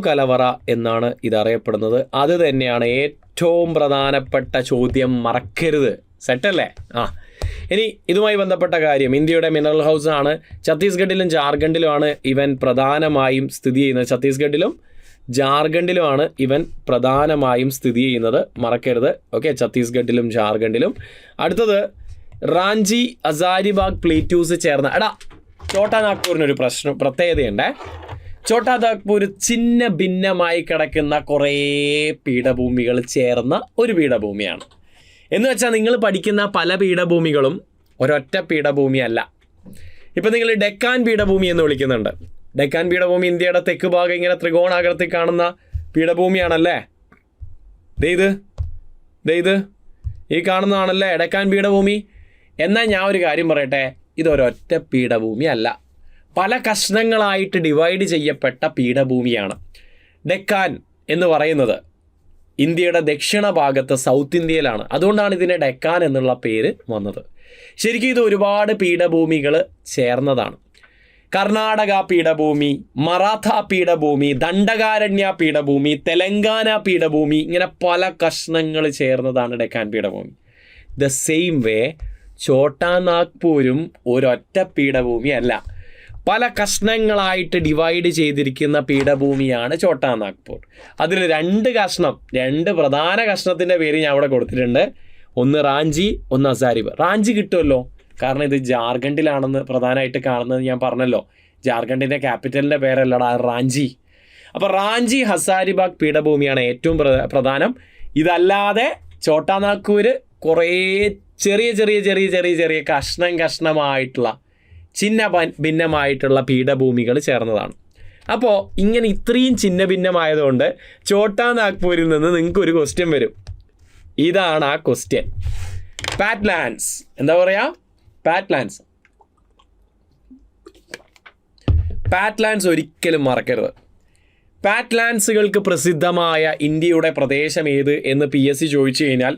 കലവറ എന്നാണ് ഇതറിയപ്പെടുന്നത്. അത് തന്നെയാണ് ഏറ്റവും പ്രധാനപ്പെട്ട ചോദ്യം, മറക്കരുത്. സെറ്റല്ലേ? ഇനി ഇതുമായി ബന്ധപ്പെട്ട കാര്യം, ഇന്ത്യയുടെ മിനറൽ ഹൗസ് ആണ്. ഛത്തീസ്ഗഡിലും ജാർഖണ്ഡിലുമാണ് ഇവൻ പ്രധാനമായും സ്ഥിതി ചെയ്യുന്നത്. ഛത്തീസ്ഗഡിലും ജാർഖണ്ഡിലുമാണ് ഇവൻ പ്രധാനമായും സ്ഥിതി ചെയ്യുന്നത്, മറക്കരുത്. ഓക്കെ, ഛത്തീസ്ഗഡിലും ജാർഖണ്ഡിലും. അടുത്തത് റാഞ്ചി ഹസാരിബാഗ് പ്ലേറ്റൂസ് ചേർന്ന ഛോട്ടാ നാഗ്പൂരിനൊരു പ്രത്യേകതയുണ്ട്. ഛോട്ടാ നാഗ്പൂർ ചിന്ന ഭിന്നമായി കിടക്കുന്ന കുറേ പീഠഭൂമികൾ ചേർന്ന ഒരു പീഠഭൂമിയാണ്. എന്ന് വെച്ചാൽ നിങ്ങൾ പഠിക്കുന്ന പല പീഠഭൂമികളും ഒരൊറ്റ പീഠഭൂമിയല്ല. ഇപ്പം നിങ്ങൾ ഡെക്കാൻ പീഠഭൂമി എന്ന് വിളിക്കുന്നുണ്ട്. ഡെക്കാൻ പീഠഭൂമി ഇന്ത്യയുടെ തെക്ക് ഭാഗം ഇങ്ങനെ ത്രികോണാകൃതി കാണുന്ന പീഠഭൂമിയാണല്ലേ. ഇത് ഈ കാണുന്നതാണല്ലേ ഡെക്കാൻ പീഠഭൂമി. എന്നാൽ ഞാൻ ഒരു കാര്യം പറയട്ടെ, ഇതൊരൊറ്റ പീഠഭൂമി അല്ല, പല കഷ്ണങ്ങളായിട്ട് ഡിവൈഡ് ചെയ്യപ്പെട്ട പീഠഭൂമിയാണ്. ഡെക്കാൻ എന്ന് പറയുന്നത് ഇന്ത്യയുടെ ദക്ഷിണ ഭാഗത്ത് സൗത്ത് ഇന്ത്യയിലാണ്. അതുകൊണ്ടാണ് ഇതിന് ഡെക്കാൻ എന്നുള്ള പേര് വന്നത്. ശരിക്കും ഇത് ഒരുപാട് പീഠഭൂമികൾ ചേർന്നതാണ്. കർണാടക പീഠഭൂമി, മറാഠ പീഠഭൂമി, ദണ്ഡകാരണ്യ പീഠഭൂമി, തെലങ്കാന പീഠഭൂമി, ഇങ്ങനെ പല കഷ്ണങ്ങൾ ചേർന്നതാണ് ഡെക്കാൻ പീഠഭൂമി. ദ സെയിം വേ ഛോട്ടാ നാഗ്പൂരും ഒരൊറ്റ പീഠഭൂമി അല്ല, പല കഷ്ണങ്ങളായിട്ട് ഡിവൈഡ് ചെയ്തിരിക്കുന്ന പീഠഭൂമിയാണ് ഛോട്ടാ നാഗ്പൂർ. അതിൽ 2 പ്രധാന കഷ്ണത്തിൻ്റെ പേര് ഞാൻ അവിടെ കൊടുത്തിട്ടുണ്ട്. ഒന്ന് റാഞ്ചി, ഒന്ന് ഹസാരിബാഗ്. റാഞ്ചി കിട്ടുമല്ലോ, കാരണം ഇത് ജാർഖണ്ഡിലാണെന്ന് പ്രധാനമായിട്ട് കാണുന്നത് ഞാൻ പറഞ്ഞല്ലോ. ജാർഖണ്ഡിൻ്റെ ക്യാപിറ്റലിൻ്റെ പേരല്ലടാ റാഞ്ചി. അപ്പോൾ റാഞ്ചി ഹസാരിബാഗ് പീഠഭൂമിയാണ് ഏറ്റവും പ്രധാനം. ഇതല്ലാതെ ഛോട്ടാ നാഗ്പൂർ കുറേ ചെറിയ കഷ്ണമായിട്ടുള്ള ചിന്ന ഭിന്നമായിട്ടുള്ള പീഠഭൂമികൾ ചേർന്നതാണ്. അപ്പോൾ ഇങ്ങനെ ഇത്രയും ചിന്ന ഭിന്നമായതുകൊണ്ട് ഛോട്ടാ നാഗ്പൂരിൽ നിന്ന് നിങ്ങൾക്ക് ഒരു ക്വസ്റ്റ്യൻ വരും. ഇതാണ് ആ ക്വസ്റ്റ്യൻ. പാറ്റ്ലാൻഡ്സ്. എന്താ പറയുക? പാറ്റ്ലാൻഡ്സ് ഒരിക്കലും മറക്കരുത്. പാറ്റ്ലാൻഡ്സുകൾക്ക് പ്രസിദ്ധമായ ഇന്ത്യയുടെ പ്രദേശം ഏത് എന്ന് PSC ചോദിച്ചു കഴിഞ്ഞാൽ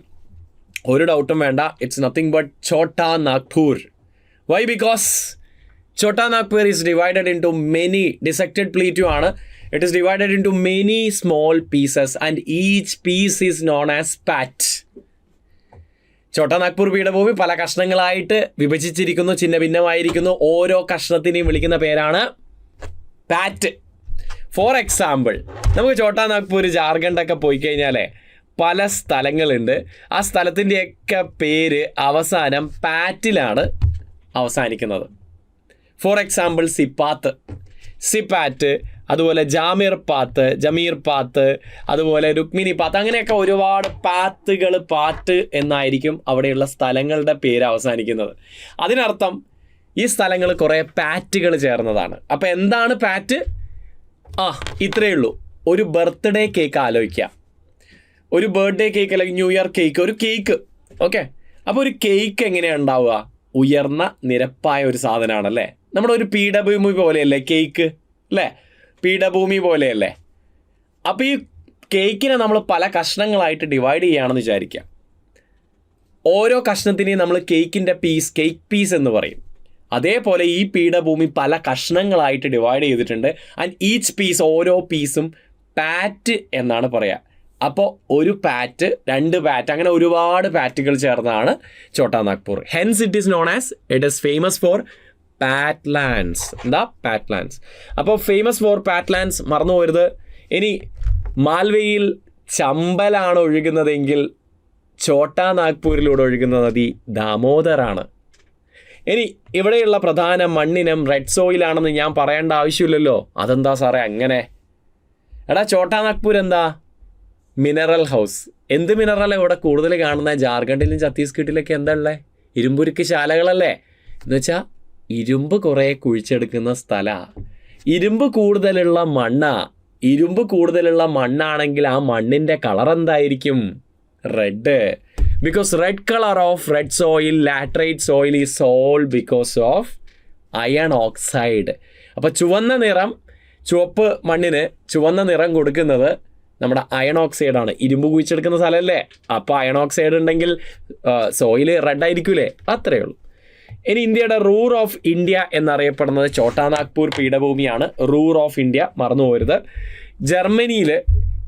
ഒരു ഡൗട്ടും വേണ്ട, it's nothing but Chota Nagpur. Why? Because Chota Nagpur is divided into many dissected plateau ആണ്. It is divided into many small pieces and each piece is known as pat. Chota Nagpur പീഠഭൂമി പല കഷ്ണങ്ങളായിട്ട് വിഭജിച്ചിരിക്കുന്നു, ചിന്ന ഭിന്നമായിരിക്കുന്നു. ഓരോ കഷ്ണത്തിനെയും വിളിക്കുന്ന പേരാണ് പാറ്റ്. ഫോർ എക്സാമ്പിൾ നമുക്ക് ഛോട്ടാ നാഗ്പൂർ ജാർഖണ്ഡൊക്കെ പോയി കഴിഞ്ഞാലേ പല സ്ഥലങ്ങളുണ്ട്. ആ സ്ഥലത്തിൻ്റെയൊക്കെ പേര് അവസാനം പാറ്റിലാണ് അവസാനിക്കുന്നത്. ഫോർ എക്സാമ്പിൾ സിപ്പാറ്റ്, അതുപോലെ ജമീർ പാത്ത്, അതുപോലെ രുക്മിണി പാത്ത്, അങ്ങനെയൊക്കെ ഒരുപാട് പാറ്റ് എന്നായിരിക്കും അവിടെയുള്ള സ്ഥലങ്ങളുടെ പേര് അവസാനിക്കുന്നത്. അതിനർത്ഥം ഈ സ്ഥലങ്ങൾ കുറേ പാറ്റുകൾ ചേർന്നതാണ്. അപ്പോൾ എന്താണ് പാറ്റ്? ഇത്രയേ ഉള്ളൂ. ഒരു ബർത്ത്ഡേ കേക്ക് ആലോചിക്കുക. ഒരു ബർത്ത്ഡേ കേക്ക് അല്ലെങ്കിൽ ന്യൂ ഇയർ കേക്ക്, ഒരു കേക്ക്. ഓക്കെ, അപ്പോൾ ഒരു കേക്ക് എങ്ങനെയാണ് ഉണ്ടാവുക? ഉയർന്ന നിരപ്പായ ഒരു സാധനമാണല്ലേ. നമ്മുടെ ഒരു പീഠഭൂമി പോലെയല്ലേ കേക്ക്, അല്ലേ? പീഠഭൂമി പോലെയല്ലേ. അപ്പോൾ ഈ കേക്കിനെ നമ്മൾ പല കഷ്ണങ്ങളായിട്ട് ഡിവൈഡ് ചെയ്യുകയാണെന്ന് വിചാരിക്കുക. ഓരോ കഷ്ണത്തിനെയും നമ്മൾ കേക്ക് പീസ് എന്ന് പറയും. അതേപോലെ ഈ പീഠഭൂമി പല കഷ്ണങ്ങളായിട്ട് ഡിവൈഡ് ചെയ്തിട്ടുണ്ട്. ആൻഡ് ഈച്ച് പീസ്, ഓരോ പീസും പാറ്റ് എന്നാണ് പറയുക. അപ്പോൾ ഒരു പാറ്റ്, 2 പാറ്റ്, അങ്ങനെ ഒരുപാട് പാറ്റുകൾ ചേർന്നതാണ് Chota Nagpur. Hence it is famous for patlands. എന്താ? പാറ്റ്ലാൻഡ്സ്. അപ്പോൾ ഫേമസ് ഫോർ പാറ്റ്ലാൻഡ്സ് മറന്നു പോരുത്. ഇനി മാൽവയിൽ ചമ്പലാണ് ഒഴുകുന്നതെങ്കിൽ ഛോട്ടാ നാഗ്പൂരിലൂടെ ഒഴുകുന്ന നദി ദാമോദറാണ്. ഇനി ഇവിടെയുള്ള പ്രധാന മണ്ണിനം റെഡ് സോയിലാണെന്ന് ഞാൻ പറയേണ്ട ആവശ്യമില്ലല്ലോ. അതെന്താ സാറേ അങ്ങനെ? എടാ, ഛോട്ടാ നാഗ്പൂർ എന്താ? Mineral house. എന്ത് മിനറൽ ഇവിടെ കൂടുതൽ കാണുന്ന? ജാർഖണ്ഡിലും ഛത്തീസ്ഗഡിലൊക്കെ എന്താ ഉള്ളത്? ഇരുമ്പുരുക്ക് ശാലകളല്ലേ. എന്ന് വെച്ചാൽ ഇരുമ്പ് കുറേ കുഴിച്ചെടുക്കുന്ന സ്ഥലമാണ്. ഇരുമ്പ് കൂടുതലുള്ള മണ്ണാണെങ്കിൽ ആ മണ്ണിൻ്റെ കളർ എന്തായിരിക്കും? Red. Because red colour of red soil, laterite soil is all because of iron oxide. അപ്പോൾ ചുവപ്പ് മണ്ണിന് ചുവന്ന നിറം കൊടുക്കുന്നത് നമ്മുടെ അയൺ ഓക്സൈഡാണ്. ഇരുമ്പ് കുഴിച്ചെടുക്കുന്ന സ്ഥലമല്ലേ, അപ്പോൾ അയൺ ഓക്സൈഡ് ഉണ്ടെങ്കിൽ സോയിൽ റെഡ് ആയിരിക്കൂലേ. അത്രയേ ഉള്ളൂ. ഇനി ഇന്ത്യയുടെ റൂർ ഓഫ് ഇന്ത്യ എന്നറിയപ്പെടുന്നത് ഛോട്ടാ നാഗ്പൂർ പീഠഭൂമിയാണ്. റൂർ ഓഫ് ഇന്ത്യ മറന്നു പോരുത്. ജർമ്മനിയിൽ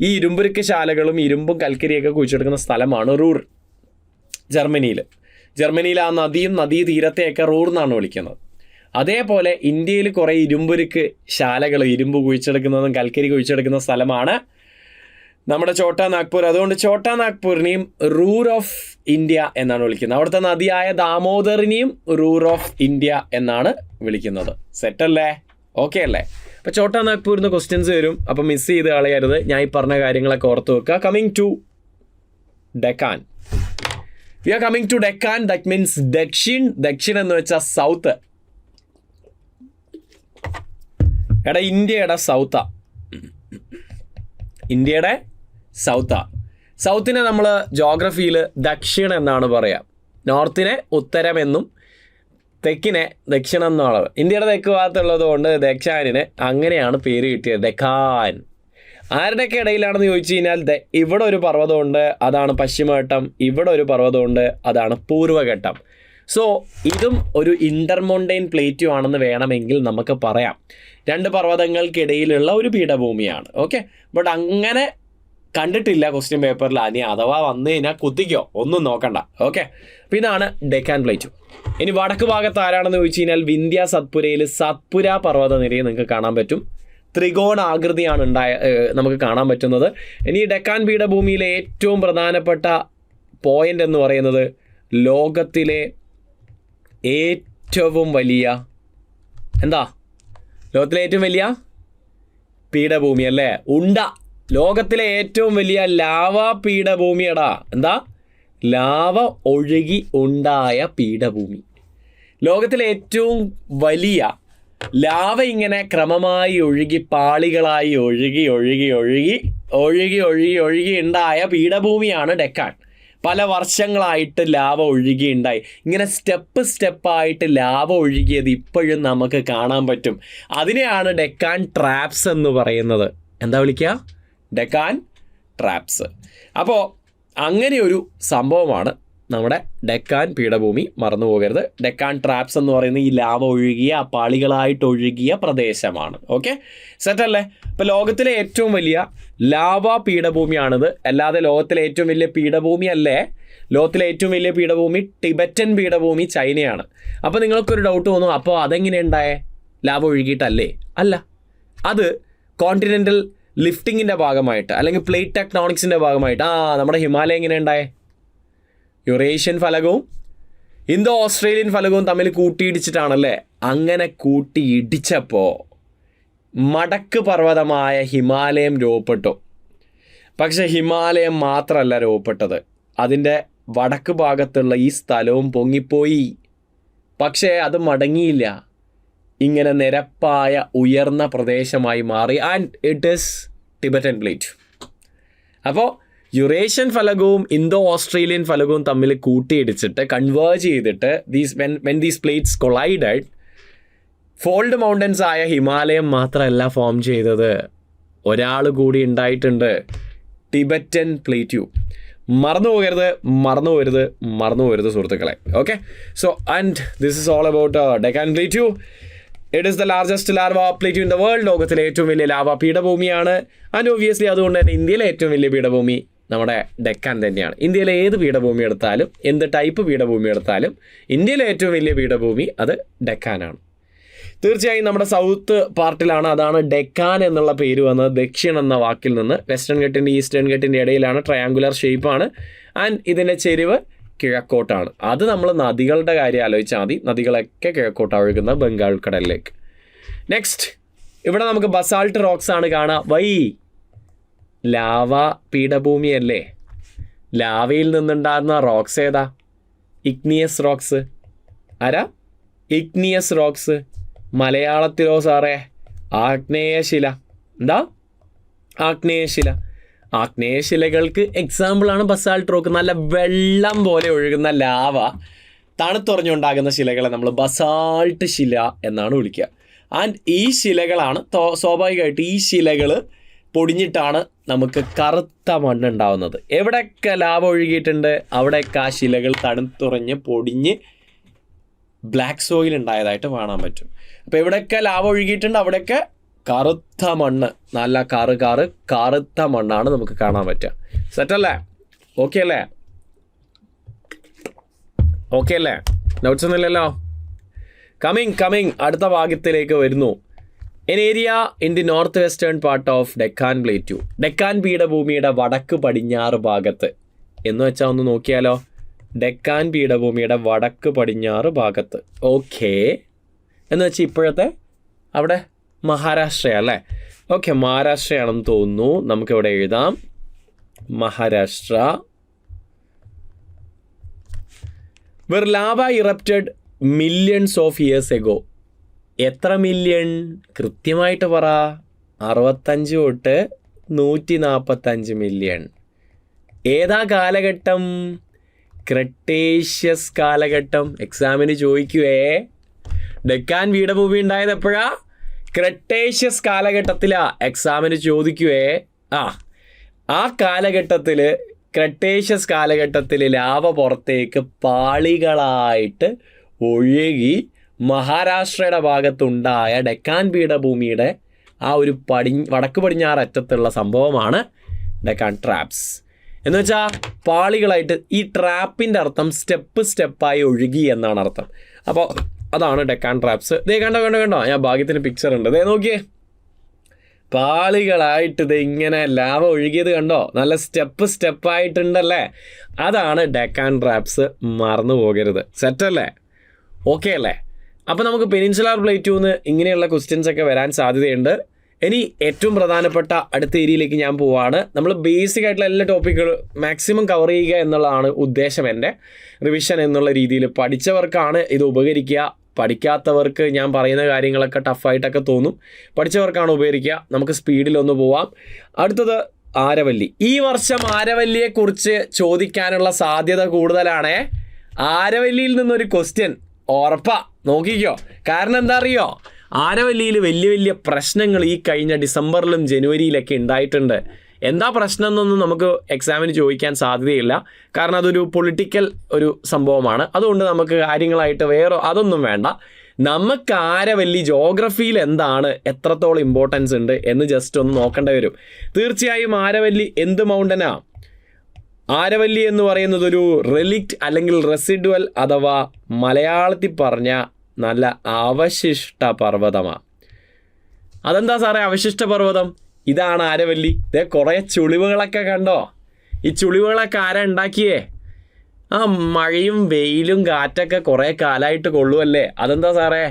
ഈ ഇരുമ്പുരുക്ക് ശാലകളും ഇരുമ്പും കൽക്കരിയൊക്കെ കുഴിച്ചെടുക്കുന്ന സ്ഥലമാണ് റൂർ. ജർമ്മനിയിൽ ആ നദിയും നദീതീരത്തെയൊക്കെ റൂർ എന്നാണ് വിളിക്കുന്നത്. അതേപോലെ ഇന്ത്യയിൽ കുറേ ഇരുമ്പുരുക്ക് ശാലകൾ, ഇരുമ്പ് കുഴിച്ചെടുക്കുന്നതും കൽക്കരി കുഴിച്ചെടുക്കുന്ന സ്ഥലമാണ് നമ്മുടെ ഛോട്ടാ നാഗ്പൂർ. അതുകൊണ്ട് ഛോട്ടാ നാഗ്പൂരിനെയും റൂർ ഓഫ് ഇന്ത്യ എന്നാണ് വിളിക്കുന്നത്. അവിടുത്തെ നദിയായ ദാമോദറിനെയും റൂർ ഓഫ് ഇന്ത്യ എന്നാണ് വിളിക്കുന്നത്. സെറ്റല്ലേ? ഓക്കെ അല്ലേ? അപ്പോൾ ഛോട്ടാ നാഗ്പൂരിൽ നിന്ന് ക്വസ്റ്റ്യൻസ് വരും. അപ്പോൾ മിസ് ചെയ്ത് കളയരുത്. ഞാൻ ഈ പറഞ്ഞ കാര്യങ്ങളൊക്കെ ഓർത്ത് വെക്കുക. Coming to Deccan. We are coming to Deccan. That means Dakshin എന്ന് വെച്ചാൽ സൗത്ത്. ഇന്ത്യയുടെ സൗത്തിനെ നമ്മൾ ജോഗ്രഫിയിൽ ദക്ഷിണം എന്നാണ് പറയുക. നോർത്തിനെ ഉത്തരമെന്നും തെക്കിനെ ദക്ഷിണം എന്നാണ്. ഇന്ത്യയുടെ തെക്ക് ഭാഗത്തുള്ളത് കൊണ്ട് ദക്ഷാനിന് അങ്ങനെയാണ് പേര് കിട്ടിയത്, ഡെക്കാൻ. ആരുടെയൊക്കെ ഇടയിലാണെന്ന് ചോദിച്ചു കഴിഞ്ഞാൽ ഇവിടെ ഒരു പർവ്വതമുണ്ട്, അതാണ് പശ്ചിമഘട്ടം. ഇവിടെ ഒരു പർവ്വതമുണ്ട്, അതാണ് പൂർവ്വഘട്ടം. സോ ഇതും ഒരു ഇൻ്റർമൊണ്ടൈൻ പ്ലേറ്റും ആണെന്ന് വേണമെങ്കിൽ നമുക്ക് പറയാം. 2 പർവ്വതങ്ങൾക്കിടയിലുള്ള ഒരു പീഠഭൂമിയാണ്. ഓക്കെ, ബട്ട് അങ്ങനെ കണ്ടിട്ടില്ല ക്വസ്റ്റ്യൻ പേപ്പറിൽ. ഇനി അഥവാ വന്നു കഴിഞ്ഞാൽ കുത്തിക്കോ, ഒന്നും നോക്കണ്ട. ഓക്കെ, അപ്പോൾ ഇതാണ് ഡെക്കാൻ പ്ലേറ്റു. ഇനി വടക്ക് ഭാഗത്ത് ആരാണെന്ന് ചോദിച്ചു കഴിഞ്ഞാൽ വിന്ധ്യ സത്പുരയിൽ സത്പുര പർവ്വതനിരയെ നിങ്ങൾക്ക് കാണാൻ പറ്റും. ത്രികോണാകൃതിയാണ് നമുക്ക് കാണാൻ പറ്റുന്നത്. ഇനി ഡെക്കാൻ പീഠഭൂമിയിലെ ഏറ്റവും പ്രധാനപ്പെട്ട പോയിന്റ് എന്ന് പറയുന്നത് ലോകത്തിലെ ഏറ്റവും വലിയ പീഠഭൂമി അല്ലേ? ലോകത്തിലെ ഏറ്റവും വലിയ ലാവ പീഠഭൂമിയടാ. ലാവ ഒഴുകി ഉണ്ടായ പീഠഭൂമി. ലോകത്തിലെ ഏറ്റവും വലിയ ലാവ ഇങ്ങനെ ക്രമമായി ഒഴുകി പാളികളായി ഒഴുകി ഉണ്ടായ പീഠഭൂമിയാണ് ഡെക്കാൻ. പല വർഷങ്ങളായിട്ട് ലാവ ഒഴുകിയുണ്ടായി. ഇങ്ങനെ സ്റ്റെപ്പായിട്ട് ലാവ ഒഴുകിയത് ഇപ്പോഴും നമുക്ക് കാണാൻ പറ്റും. അതിനെയാണ് ഡെക്കാൻ ട്രാപ്സ് എന്ന് പറയുന്നത്. എന്താ വിളിക്കുക? ഡെക്കാൻ ട്രാപ്സ്. അപ്പോൾ അങ്ങനെയൊരു സംഭവമാണ് നമ്മുടെ ഡെക്കാൻ പീഠഭൂമി. മറന്നു പോകരുത്. ഡെക്കാൻ ട്രാപ്സ് എന്ന് പറയുന്നത് ഈ ലാവ ഒഴുകിയ പാളികളായിട്ട് ഒഴുകിയ പ്രദേശമാണ്. ഓക്കെ, സെറ്റല്ലേ? അപ്പോൾ ലോകത്തിലെ ഏറ്റവും വലിയ ലാവ പീഠഭൂമിയാണിത്. അല്ലാതെ ലോകത്തിലെ ഏറ്റവും വലിയ പീഠഭൂമി അല്ലേ. ലോകത്തിലെ ഏറ്റവും വലിയ പീഠഭൂമി ടിബറ്റൻ പീഠഭൂമി ചൈനയാണ്. അപ്പോൾ നിങ്ങൾക്കൊരു ഡൗട്ട് തോന്നും, അപ്പോൾ അതെങ്ങനെ ഉണ്ടായേ? ലാവ ഒഴുകിയിട്ടല്ലേ? അല്ല, അത് കോണ്ടിനെൻ്റൽ ലിഫ്റ്റിങ്ങിൻ്റെ ഭാഗമായിട്ട് അല്ലെങ്കിൽ പ്ലേറ്റ് ടെക്ടോണിക്സിൻ്റെ ഭാഗമായിട്ട് നമ്മുടെ ഹിമാലയം എങ്ങനെ ഉണ്ടായേ? യുറേഷ്യൻ ഫലകവും ഇന്തോ ഓസ്ട്രേലിയൻ ഫലകവും തമ്മിൽ കൂട്ടിയിടിച്ചിട്ടാണല്ലേ. അങ്ങനെ കൂട്ടിയിടിച്ചപ്പോൾ മടക്ക് പർവ്വതമായ ഹിമാലയം രൂപപ്പെട്ടു. പക്ഷെ ഹിമാലയം മാത്രമല്ല രൂപപ്പെട്ടത്, അതിൻ്റെ വടക്ക് ഭാഗത്തുള്ള ഈ സ്ഥലവും പൊങ്ങിപ്പോയി. പക്ഷേ അത് മടങ്ങിയില്ല, ഇങ്ങനെ നിരപ്പായ ഉയർന്ന പ്രദേശമായി മാറി. And it is Tibetan plate. അപ്പോൾ യുറേഷ്യൻ ഫലകവും ഇന്തോ ഓസ്ട്രേലിയൻ ഫലകവും തമ്മിൽ കൂട്ടിയിടിച്ചിട്ട് കൺവേർജ് ചെയ്തിട്ട് when these plates collided, fold mountains ആയ ഹിമാലയം മാത്രമല്ല ഫോം ചെയ്തത്, ഒരാൾ കൂടി ഉണ്ടായിട്ടുണ്ട്, ടിബറ്റൻ പ്ലേറ്റ്യൂ. മറന്നു പോകരുത് സുഹൃത്തുക്കളെ. Okay, so and this is all about Deccan plateau. It is the largest larva plateau in the world. ലോകത്തിലെ ഏറ്റവും വലിയ ലാവ പീഠഭൂമിയാണ്. ആൻഡ് ഒബ്വിയസ്ലി അതുകൊണ്ട് തന്നെ ഇന്ത്യയിലെ ഏറ്റവും വലിയ പീഠഭൂമി നമ്മുടെ ഡെക്കാൻ തന്നെയാണ്. ഇന്ത്യയിലെ ഏത് പീഠഭൂമി എടുത്താലും, എന്ത് ടൈപ്പ് പീഠഭൂമി എടുത്താലും, ഇന്ത്യയിലെ ഏറ്റവും വലിയ പീഠഭൂമി അത് ഡെക്കാനാണ്. തീർച്ചയായും നമ്മുടെ സൗത്ത് പാർട്ടിലാണ്, അതാണ് ഡെക്കാൻ എന്നുള്ള പേര് വന്നത്. ദക്ഷിൺ എന്ന വാക്കിൽ നിന്ന്. വെസ്റ്റേൺ ഘട്ടിൻ്റെ ഈസ്റ്റേൺ ഘട്ടിൻ്റെ ഇടയിലാണ്, ട്രയാങ്കുലർ ഷേപ്പാണ്. ആൻഡ് ഇതിൻ്റെ ചെരിവ് കിഴക്കോട്ടാണ്. അത് നമ്മൾ നദികളുടെ കാര്യം ആലോചിച്ചാൽ മതി. നദികളൊക്കെ കിഴക്കോട്ട് ഒഴുകുന്ന ബംഗാൾ കടലിലേക്ക്. നെക്സ്റ്റ്, ഇവിടെ നമുക്ക് ബസാൾട്ട് റോക്സ് ആണ് കാണാം. ലാവ പീഠഭൂമിയല്ലേ. ലാവയിൽ നിന്നുണ്ടാകുന്ന റോക്സ് ഏതാ? Igneous rocks. ആരാ? Igneous rocks. മലയാളത്തിലോ സാറേ? ആഗ്നേയശില. എന്താ? ആഗ്നേയശില. ആഗ്നേയശിലകൾക്ക് എക്സാമ്പിളാണ് ബസാൾട്ട് റോക്ക്. നല്ല വെള്ളം പോലെ ഒഴുകുന്ന ലാവ തണുത്തുറഞ്ഞുണ്ടാകുന്ന ശിലകളെ നമ്മൾ ബസാൾട്ട് ശില എന്നാണ് വിളിക്കുക. ആൻഡ് ഈ ശിലകളാണ് സ്വാഭാവികമായിട്ട് ഈ ശിലകൾ പൊടിഞ്ഞിട്ടാണ് നമുക്ക് കറുത്ത മണ്ണുണ്ടാവുന്നത്. എവിടെയൊക്കെ ലാവ ഒഴുകിയിട്ടുണ്ട് അവിടെയൊക്കെ ആ ശിലകൾ തണുത്തുറഞ്ഞ് പൊടിഞ്ഞ് ബ്ലാക്ക് സോയിൽ ഉണ്ടായതായിട്ട് കാണാൻ പറ്റും. അപ്പോൾ എവിടെയൊക്കെ ലാവ ഒഴുകിയിട്ടുണ്ട് അവിടെയൊക്കെ കറുത്ത മണ്ണ്, നല്ല കറുത്ത മണ്ണാണ് നമുക്ക് കാണാൻ പറ്റുക. സെറ്റല്ലേ? ഓക്കെ അല്ലേ? നോട്ട്സ് ഒന്നുമില്ലല്ലോ? കമ്മിങ് അടുത്ത ഭാഗത്തിലേക്ക് വരുന്നു. An area in the north western part of Deccan plateau. Deccan പീഠഭൂമിയുടെ വടക്ക് പടിഞ്ഞാറ് ഭാഗത്ത് എന്ന് വെച്ചാൽ ഒന്ന് നോക്കിയാലോ. ഡെക്കാൻ പീഠഭൂമിയുടെ വടക്ക് പടിഞ്ഞാറ് ഭാഗത്ത്. ഓക്കെ, എന്ന് വെച്ചാൽ ഇപ്പോഴത്തെ അവിടെ മഹാരാഷ്ട്ര അല്ലേ? ഓക്കെ, മഹാരാഷ്ട്രയാണെന്ന് തോന്നുന്നു. നമുക്കിവിടെ എഴുതാം Maharashtra. Where lava erupted millions of years ago. എത്ര മില്യൺ? കൃത്യമായിട്ട് പറ. 65 തൊട്ട് 145 മില്യൺ. ഏതാ കാലഘട്ടം? ക്രെട്ടേഷ്യസ് കാലഘട്ടം. എക്സാമിന് ചോദിക്കുവേ. ഡെക്കാൻ പീഠഭൂമി ഉണ്ടായത് എപ്പോഴാ? ക്രെട്ടേഷ്യസ് കാലഘട്ടത്തിലാ. എക്സാമിന് ചോദിക്കുവേ. ആ കാലഘട്ടത്തിൽ, ക്രെട്ടേഷ്യസ് കാലഘട്ടത്തിൽ ലാവ പുറത്തേക്ക് പാളികളായിട്ട് ഒഴുകി മഹാരാഷ്ട്രയുടെ ഭാഗത്തുണ്ടായ ഡെക്കാൻ പീഠഭൂമിയുടെ ആ ഒരു വടക്ക് പടിഞ്ഞാറ് അറ്റത്തുള്ള സംഭവമാണ് ഡെക്കാൻ ട്രാപ്സ്. എന്ന് വെച്ചാൽ പാളികളായിട്ട്. ഈ ട്രാപ്പിൻ്റെ അർത്ഥം സ്റ്റെപ്പായി ഒഴുകി എന്നാണ് അർത്ഥം. അപ്പോൾ അതാണ് ഡെക്കാൻ ട്രാപ്സ്. ദേ കണ്ടോ, ഞാൻ ഭാഗ്യത്തിന് പിക്ചർ ഉണ്ട്. ദേ നോക്കിയേ, പാളികളായിട്ട് ഇത് ഇങ്ങനെ ലാവ ഒഴുകിയത് കണ്ടോ? നല്ല സ്റ്റെപ്പായിട്ടുണ്ടല്ലേ? അതാണ് ഡെക്കാൻ ട്രാപ്സ്. മറന്നു പോകരുത്. സെറ്റല്ലേ? ഓക്കെ അല്ലേ? അപ്പോൾ നമുക്ക് പെനിൻസുലാർ പ്ലേറ്റ്യൂന്ന് ഇങ്ങനെയുള്ള ക്വസ്റ്റ്യൻസ് ഒക്കെ വരാൻ സാധ്യതയുണ്ട്. ഇനി ഏറ്റവും പ്രധാനപ്പെട്ട അടുത്ത ഏരിയയിലേക്ക് ഞാൻ പോവാണ്. നമ്മൾ ബേസിക് ആയിട്ടുള്ള എല്ലാ ടോപ്പിക്കുകളും മാക്സിമം കവർ ചെയ്യുക എന്നുള്ളതാണ് ഉദ്ദേശം. എൻ്റെ റിവിഷൻ എന്നുള്ള രീതിയിൽ പഠിച്ചവർക്കാണ് ഇത് ഉപകരിക്കുക. പഠിക്കാത്തവർക്ക് ഞാൻ പറയുന്ന കാര്യങ്ങളൊക്കെ ടഫായിട്ടൊക്കെ തോന്നും. പഠിച്ചവർക്കാണ് ഉപകരിക്കുക. നമുക്ക് സ്പീഡിലൊന്ന് പോവാം. അടുത്തത് ആരവല്ലി. ഈ വർഷം ആരവല്ലിയെക്കുറിച്ച് ചോദിക്കാനുള്ള സാധ്യത കൂടുതലാണ്. ആരവല്ലിയിൽ നിന്നൊരു ക്വസ്റ്റ്യൻ ഉറപ്പാ. നോക്കിക്കോ. കാരണം എന്താ അറിയോ? ആരവല്ലിയിൽ വലിയ പ്രശ്നങ്ങൾ ഈ കഴിഞ്ഞ ഡിസംബറിലും ജനുവരിയിലൊക്കെ ഉണ്ടായിട്ടുണ്ട്. എന്താ പ്രശ്നം എന്നൊന്നും നമുക്ക് എക്സാമിന് ചോദിക്കാൻ സാധ്യതയില്ല. കാരണം അതൊരു പൊളിറ്റിക്കൽ ഒരു സംഭവമാണ്. അതുകൊണ്ട് നമുക്ക് കാര്യങ്ങളായിട്ട് അതൊന്നും വേണ്ട. നമുക്ക് ആരവല്ലി ജോഗ്രഫിയിൽ എന്താണ്, എത്രത്തോളം ഇമ്പോർട്ടൻസ് ഉണ്ട് എന്ന് ജസ്റ്റ് ഒന്ന് നോക്കേണ്ടി വരും. തീർച്ചയായും ആരവല്ലി എന്ത് മൗണ്ടനാ? ആരവല്ലി എന്ന് പറയുന്നത് ഒരു റെലിക്റ്റ് അല്ലെങ്കിൽ റെസിഡുവൽ അഥവാ മലയാളത്തിൽ പറഞ്ഞ നല്ല അവശിഷ്ട പർവ്വതമാണ്. അതെന്താ സാറേ അവശിഷ്ട പർവ്വതം? ഇതാണ് ആരവല്ലി. ഇതേ കുറേ ചുളിവുകളൊക്കെ കണ്ടോ? ഈ ചുളിവുകളൊക്കെ ആരാ ഉണ്ടാക്കിയേ? ആ മഴയും വെയിലും കാറ്റൊക്കെ കുറേ കാലമായിട്ട് കൊള്ളുമല്ലേ. അതെന്താ സാറേ?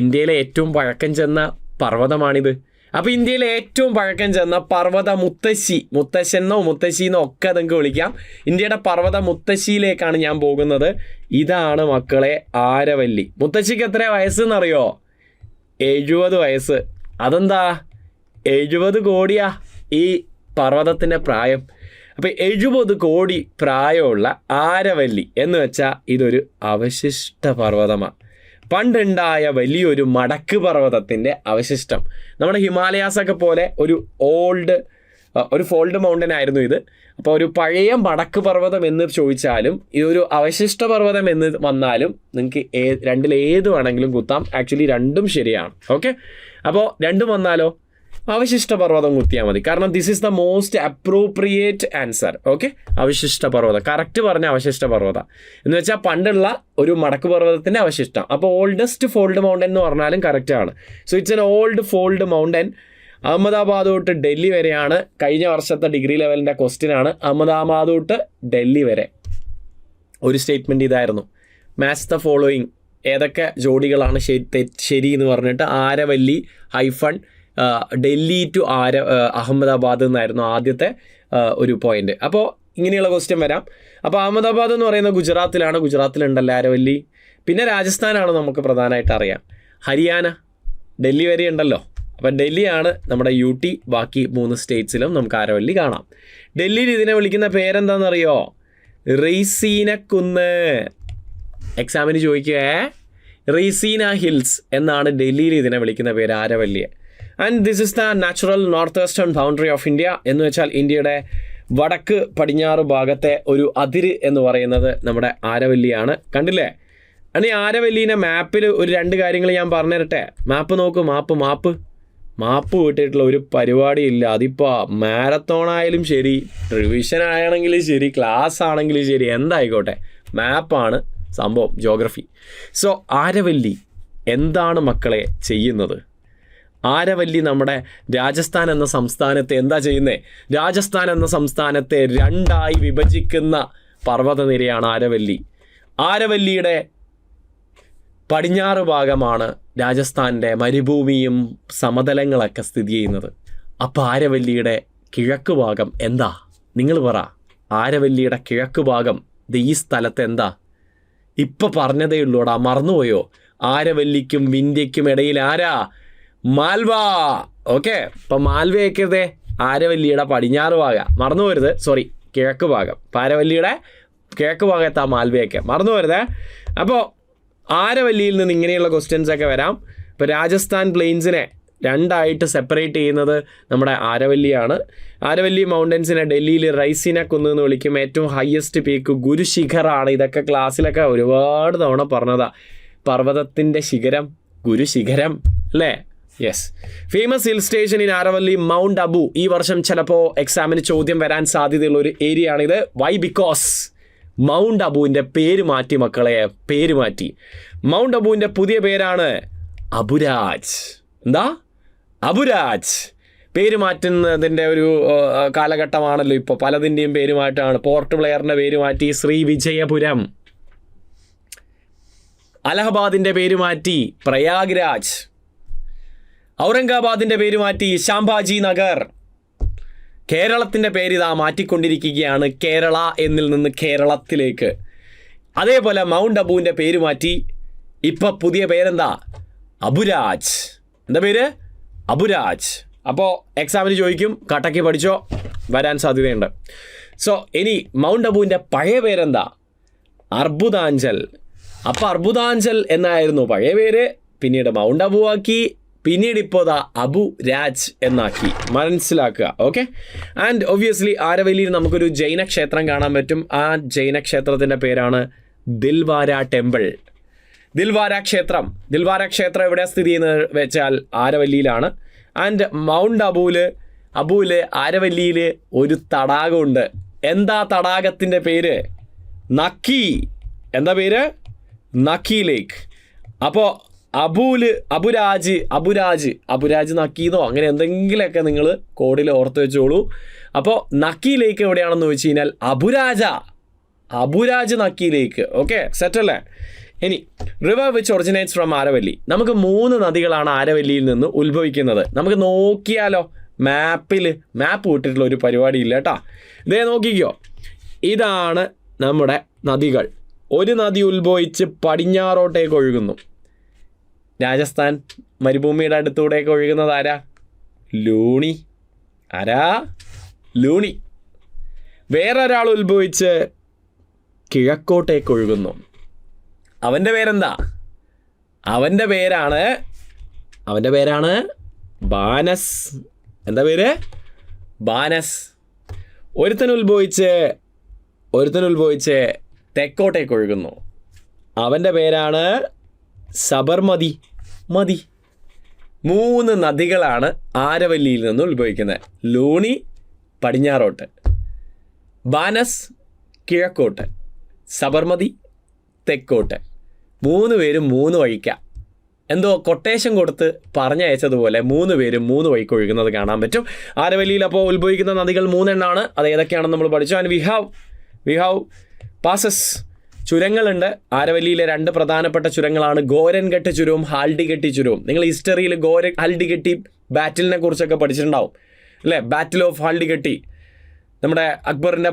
ഇന്ത്യയിലെ ഏറ്റവും പഴക്കം ചെന്ന പർവ്വതമാണിത്. അപ്പോൾ ഇന്ത്യയിലെ ഏറ്റവും പഴക്കം ചെന്ന പർവ്വത മുത്തശ്ശെന്നോ മുത്തശ്ശിന്നോ ഒക്കെ നിങ്ങൾക്ക് വിളിക്കാം. ഇന്ത്യയുടെ പർവ്വത മുത്തശ്ശിയിലേക്കാണ് ഞാൻ പോകുന്നത്. ഇതാണ് മക്കളെ ആരവല്ലി. മുത്തശ്ശിക്ക് എത്ര വയസ്സെന്നറിയോ? 70 വയസ്സ്. അതെന്താ? 70 കോടിയാ ഈ പർവ്വതത്തിൻ്റെ പ്രായം. അപ്പോൾ 70 കോടി പ്രായമുള്ള ആരവല്ലി എന്ന് വെച്ചാൽ ഇതൊരു അവശിഷ്ട പർവ്വതമാണ്. പണ്ടുണ്ടായ വലിയൊരു മടക്ക് പർവ്വതത്തിൻ്റെ അവശിഷ്ടം. നമ്മുടെ ഹിമാലയാസൊക്കെ പോലെ ഒരു ഫോൾഡ് മൗണ്ടൻ ആയിരുന്നു ഇത്. അപ്പോൾ ഒരു പഴയ മടക്ക് പർവ്വതം എന്ന് ചോദിച്ചാലും ഇതൊരു അവശിഷ്ട പർവ്വതം എന്ന് വന്നാലും നിങ്ങൾക്ക് രണ്ടിലേത് വേണമെങ്കിലും കുത്താം. ആക്ച്വലി രണ്ടും ശരിയാണ്. ഓക്കെ, അപ്പോൾ രണ്ടും വന്നാലോ അവശിഷ്ട പർവ്വതം കുത്തിയാൽ മതി. കാരണം this is the most appropriate answer. Okay, അവശിഷ്ട പർവ്വതം കറക്റ്റ് പറഞ്ഞ അവശിഷ്ട പർവ്വതം എന്ന് വെച്ചാൽ പണ്ടുള്ള ഒരു മടക്ക് പർവ്വതത്തിൻ്റെ അവശിഷ്ടം. അപ്പോൾ ഓൾഡസ്റ്റ് ഫോൾഡ് മൗണ്ടൻ എന്ന് പറഞ്ഞാലും കറക്റ്റാണ്. So it's an old fold mountain. Ahmedabad തൊട്ട് ഡൽഹി വരെയാണ്. കഴിഞ്ഞ വർഷത്തെ ഡിഗ്രി ലെവലിൻ്റെ ക്വസ്റ്റ്യനാണ്. അഹമ്മദാബാദ് തൊട്ട് ഡൽഹി വരെ ഒരു സ്റ്റേറ്റ്മെൻറ്റ് ഇതായിരുന്നു, മാച്ച് ദ ഫോളോയിങ്. ഏതൊക്കെ ജോഡികളാണ് ശരി എന്ന് പറഞ്ഞിട്ട് ആരവല്ലി ഹൈഫൺ ഡൽഹി ടു അഹമ്മദാബാദ് എന്നായിരുന്നു ആദ്യത്തെ ഒരു പോയിന്റ്. അപ്പോൾ ഇങ്ങനെയുള്ള ക്വസ്റ്റ്യൻ വരാം. അപ്പോൾ അഹമ്മദാബാദ് എന്ന് പറയുന്നത് ഗുജറാത്തിലാണ്. ഗുജറാത്തിലുണ്ടല്ലോ ആരവല്ലി. പിന്നെ രാജസ്ഥാനാണ് നമുക്ക് പ്രധാനമായിട്ട് അറിയാം. ഹരിയാന ഡൽഹി വരെ ഉണ്ടല്ലോ. അപ്പോൾ ഡൽഹിയാണ് നമ്മുടെ UT. ബാക്കി 3 സ്റ്റേറ്റ്സിലും നമുക്ക് ആരവല്ലി കാണാം. ഡൽഹിയിൽ ഇതിനെ വിളിക്കുന്ന പേരെന്താണെന്നറിയോ? റെയ്സീനക്കുന്ന്. എക്സാമിന് ചോദിക്കുക, റെയ്സീന ഹിൽസ് എന്നാണ് ഡൽഹിയിൽ ഇതിനെ വിളിക്കുന്ന പേര്, ആരവല്ലിയെ. And this is the natural north western boundary of India. എന്ന് വെച്ചാൽ ഇന്ത്യയുടെ വടക്ക് പടിഞ്ഞാറ് ഭാഗത്തെ ഒരു അതിര് എന്ന് പറയുന്നത് നമ്മുടെ ആരവല്ലിയാണ്. കണ്ടില്ലേ? അനി ആരവല്ലീനെ മാപ്പിൽ ഒരു 2 കാര്യങ്ങൾ ഞാൻ പറഞ്ഞു തരട്ടെ. മാപ്പ് നോക്കൂ. മാപ്പ് വിട്ടിട്ടുള്ള ഒരു പരിപാടിയില്ല. അതിപ്പോൾ മാരത്തോൺ ആയാലും ശരി, റിവിഷൻ ആണെങ്കിലും ശരി, ക്ലാസ് ആണെങ്കിലും ശരി, എന്തായിക്കോട്ടെ, മാപ്പാണ് സംഭവം, ജോഗ്രഫി. സോ ആരവല്ലി എന്താണ് മക്കളെ ചെയ്യുന്നത്? ആരവല്ലി നമ്മുടെ രാജസ്ഥാൻ എന്ന സംസ്ഥാനത്തെ എന്താ ചെയ്യുന്നത്? രാജസ്ഥാൻ എന്ന സംസ്ഥാനത്തെ 2ആയി വിഭജിക്കുന്ന പർവ്വതനിരയാണ് ആരവല്ലി. ആരവല്ലിയുടെ പടിഞ്ഞാറ് ഭാഗമാണ് രാജസ്ഥാൻ്റെ മരുഭൂമിയും സമതലങ്ങളൊക്കെ സ്ഥിതി ചെയ്യുന്നത്. അപ്പോൾ ആരവല്ലിയുടെ കിഴക്ക് ഭാഗം എന്താ? നിങ്ങൾ പറ. ആരവല്ലിയുടെ കിഴക്ക് ഭാഗം ഈ സ്ഥലത്ത് എന്താ? ഇപ്പം പറഞ്ഞതേ ഉള്ളൂടാ, മറന്നുപോയോ? ആരവല്ലിക്കും വിന്ധ്യയ്ക്കും ഇടയിൽ ആരാ? മാൽവ. ഓക്കെ, അപ്പം മാൽവയൊക്കെ ആരവല്ലിയുടെ പടിഞ്ഞാറ് ഭാഗം, മറന്നു പോരുത്. സോറി, കിഴക്ക് ഭാഗം. ആരവല്ലിയുടെ കിഴക്ക് ഭാഗത്താ മാൽവയൊക്കെ, മറന്നു പോരുത്. അപ്പോൾ ആരവല്ലിയിൽ നിന്ന് ഇങ്ങനെയുള്ള ക്വസ്റ്റ്യൻസ് ഒക്കെ വരാം. ഇപ്പോൾ രാജസ്ഥാൻ പ്ലെയിൻസിനെ 2ആയിട്ട് സെപ്പറേറ്റ് ചെയ്യുന്നത് നമ്മുടെ ആരവല്ലിയാണ്. ആരവല്ലി മൗണ്ടൻസിനെ ഡൽഹിയിൽ റൈസീന കുന്ന് എന്ന് വിളിക്കും. ഏറ്റവും ഹയസ്റ്റ് പീക്ക് ഗുരുശിഖറാണ്. ഇതൊക്കെ ക്ലാസ്സിലൊക്കെ ഒരുപാട് തവണ പറഞ്ഞതാ. പർവ്വതത്തിൻ്റെ ശിഖരം ഗുരുശിഖരം അല്ലേ? Yes. Famous hill station in Aravalli mount Abu. ഈ വർഷം ചിലപ്പോൾ എക്സാമിന് ചോദ്യം വരാൻ സാധ്യതയുള്ള ഒരു ഏരിയ ആണിത്. വൈ? ബിക്കോസ് മൗണ്ട് അബുവിൻ്റെ പേര് മാറ്റി മക്കളെ, പേര് മാറ്റി. മൗണ്ട് അബുവിൻ്റെ പുതിയ പേരാണ് അബുരാജ്. എന്താ? അബുരാജ്. പേര് മാറ്റുന്നതിൻ്റെ ഒരു കാലഘട്ടമാണല്ലോ ഇപ്പോൾ. പലതിൻ്റെയും പേര് മാറ്റാണ്. പോർട്ട് ബ്ലെയറിൻ്റെ പേര് മാറ്റി ശ്രീ വിജയപുരം. അലഹബാദിൻ്റെ പേര് മാറ്റി പ്രയാഗ്രാജ്. ഔറംഗാബാദിൻ്റെ പേര് മാറ്റി ശാംഭാജി നഗർ. കേരളത്തിൻ്റെ പേര് ഇതാ മാറ്റിക്കൊണ്ടിരിക്കുകയാണ്. കേരള എന്നിൽ നിന്ന് കേരളത്തിലേക്ക്. അതേപോലെ മൗണ്ട് അബുവിൻ്റെ പേര് മാറ്റി. ഇപ്പം പുതിയ പേരെന്താ? അബുരാജ്. എന്താ പേര്? അബുരാജ്. അപ്പോൾ എക്സാമിന് ചോദിക്കും, കട്ടക്ക് പഠിച്ചോ, വരാൻ സാധ്യതയുണ്ട്. സോ ഇനി മൗണ്ട് അബുവിൻ്റെ പഴയ പേരെന്താ? അർബുദാഞ്ചൽ. അപ്പോൾ അർബുദാഞ്ചൽ എന്നായിരുന്നു പഴയ പേര്. പിന്നീട് മൗണ്ട് അബു ആക്കി. പിന്നീട് ഇപ്പോൾ അബു രാജ് എന്നാക്കി. മനസ്സിലാക്കുക. ഓക്കെ. ആൻഡ് ഒബ്വിയസ്ലി ആരവല്ലിയിൽ നമുക്കൊരു ജൈന ക്ഷേത്രം കാണാൻ പറ്റും. ആ ജൈന ക്ഷേത്രത്തിൻ്റെ പേരാണ് ദിൽവാര ടെമ്പിൾ. ദിൽവാര ക്ഷേത്രം. ദിൽവാര ക്ഷേത്രം എവിടെ സ്ഥിതി ചെയ്യുന്നത് വെച്ചാൽ ആരവല്ലിയിലാണ്. ആൻഡ് മൗണ്ട് അബുവിൽ ആരവല്ലിയിൽ ഒരു തടാകമുണ്ട്. എന്താ തടാകത്തിൻ്റെ പേര്? നക്കി. എന്താ പേര്? നക്കി ലേക്ക്. അപ്പോൾ അബുരാജ് നക്കീന്നോ അങ്ങനെ എന്തെങ്കിലുമൊക്കെ നിങ്ങൾ കോഡിൽ ഓർത്ത് വെച്ചോളൂ. അപ്പോൾ നക്കി ലേക്ക് എവിടെയാണെന്ന് ചോദിച്ചു കഴിഞ്ഞാൽ അബുരാജ് നക്കി ലേക്ക്. ഓക്കെ, സെറ്റല്ലേ? ഇനി river which originates from Aravalli. നമുക്ക് 3 നദികളാണ് ആരവല്ലിയിൽ നിന്ന് ഉത്ഭവിക്കുന്നത്. നമുക്ക് നോക്കിയാലോ, മാപ്പ് വിട്ടിട്ടുള്ള ഒരു പരിപാടി ഇല്ല കേട്ടോ. ഇതേ നോക്കിക്കോ, ഇതാണ് നമ്മുടെ നദികൾ. ഒരു നദി ഉത്ഭവിച്ച് പടിഞ്ഞാറോട്ടേക്ക് ഒഴുകുന്നു. രാജസ്ഥാൻ മരുഭൂമിയുടെ അടുത്തൂടെയൊക്കെ ഒഴുകുന്നത് ആരാ? ലൂണി. വേറൊരാൾ ഉത്ഭവിച്ച് കിഴക്കോട്ടേക്ക് ഒഴുകുന്നു. അവൻ്റെ പേരെന്താ? അവൻ്റെ പേരാണ് ബാനസ്. എന്താ പേര്? ബാനസ്. ഒരുത്തൻ ഉത്ഭവിച്ച് തെക്കോട്ടേക്ക് ഒഴുകുന്നു. അവൻ്റെ പേരാണ് സബർമതി. 3 നദികളാണ് ആരവല്ലിയിൽ നിന്ന് ഉത്ഭവിക്കുന്നത്. ലൂണി പടിഞ്ഞാറോട്ട്, ബാനസ് കിഴക്കോട്ട്, സബർമതി തെക്കോട്ട്. 3 പേരും 3 വഴിക്കാം. എന്തോ കൊട്ടേഷൻ കൊടുത്ത് പറഞ്ഞയച്ചതുപോലെ 3 പേരും 3 വഴിക്ക് ഒഴുകുന്നത് കാണാൻ പറ്റും ആരവല്ലിയിൽ. അപ്പോൾ ഉത്ഭവിക്കുന്ന നദികൾ 3 എണ്ണമാണ്. അത് ഏതൊക്കെയാണെന്ന് നമ്മൾ പഠിച്ചു. And we have passes. ചുരങ്ങളുണ്ട്. ആരവല്ലിയിലെ 2 പ്രധാനപ്പെട്ട ചുരങ്ങളാണ് ഗോരൻഘട്ട് ചുരവും ഹാൽഡിഗട്ടി ചുരവും. നിങ്ങൾ ഹിസ്റ്ററിയിൽ ഹാൽഡിഗട്ടി ബാറ്റിലിനെ കുറിച്ചൊക്കെ പഠിച്ചിട്ടുണ്ടാവും അല്ലേ? ബാറ്റിൽ ഓഫ് ഹാൽഡിഗട്ടി, നമ്മുടെ അക്ബറിൻ്റെ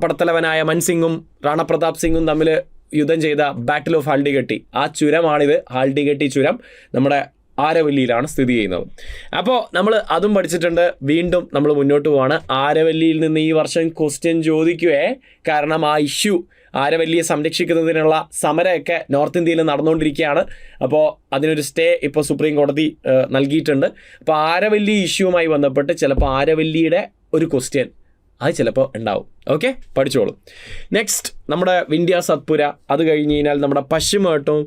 പടത്തലവനായ മൻസിംഗും റാണ പ്രതാപ് സിംഗും തമ്മിൽ യുദ്ധം ചെയ്ത ബാറ്റിൽ ഓഫ് ഹാൽഡിഗട്ടി. ആ ചുരമാണിത്. ഹാൽഡിഗട്ടി ചുരം നമ്മുടെ ആരവല്ലിയിലാണ് സ്ഥിതി ചെയ്യുന്നത്. അപ്പോൾ നമ്മൾ അതും പഠിച്ചിട്ടുണ്ട്. വീണ്ടും നമ്മൾ മുന്നോട്ട് പോവാണ്. ആരവല്ലിയിൽ നിന്ന് ഈ വർഷം ക്വസ്റ്റ്യൻ ചോദിക്കുവേ, കാരണം ആ ഇഷ്യൂ ആരവല്ലിയെ സംരക്ഷിക്കുന്നതിനുള്ള സമരമൊക്കെ നോർത്ത് ഇന്ത്യയിൽ നടന്നുകൊണ്ടിരിക്കുകയാണ്. അപ്പോൾ അതിനൊരു സ്റ്റേ ഇപ്പോൾ സുപ്രീം കോടതി നൽകിയിട്ടുണ്ട്. അപ്പോൾ ആരവല്ലി ഇഷ്യൂവുമായി ബന്ധപ്പെട്ട് ചിലപ്പോൾ ആരവല്ലിയുടെ ഒരു ക്വസ്റ്റ്യൻ അത് ചിലപ്പോൾ ഉണ്ടാവും. ഓക്കെ, പഠിച്ചോളും. നെക്സ്റ്റ് നമ്മുടെ വിന്ധ്യ സത്പുര. അത് കഴിഞ്ഞ് കഴിഞ്ഞാൽ നമ്മുടെ പശ്ചിമഘട്ടവും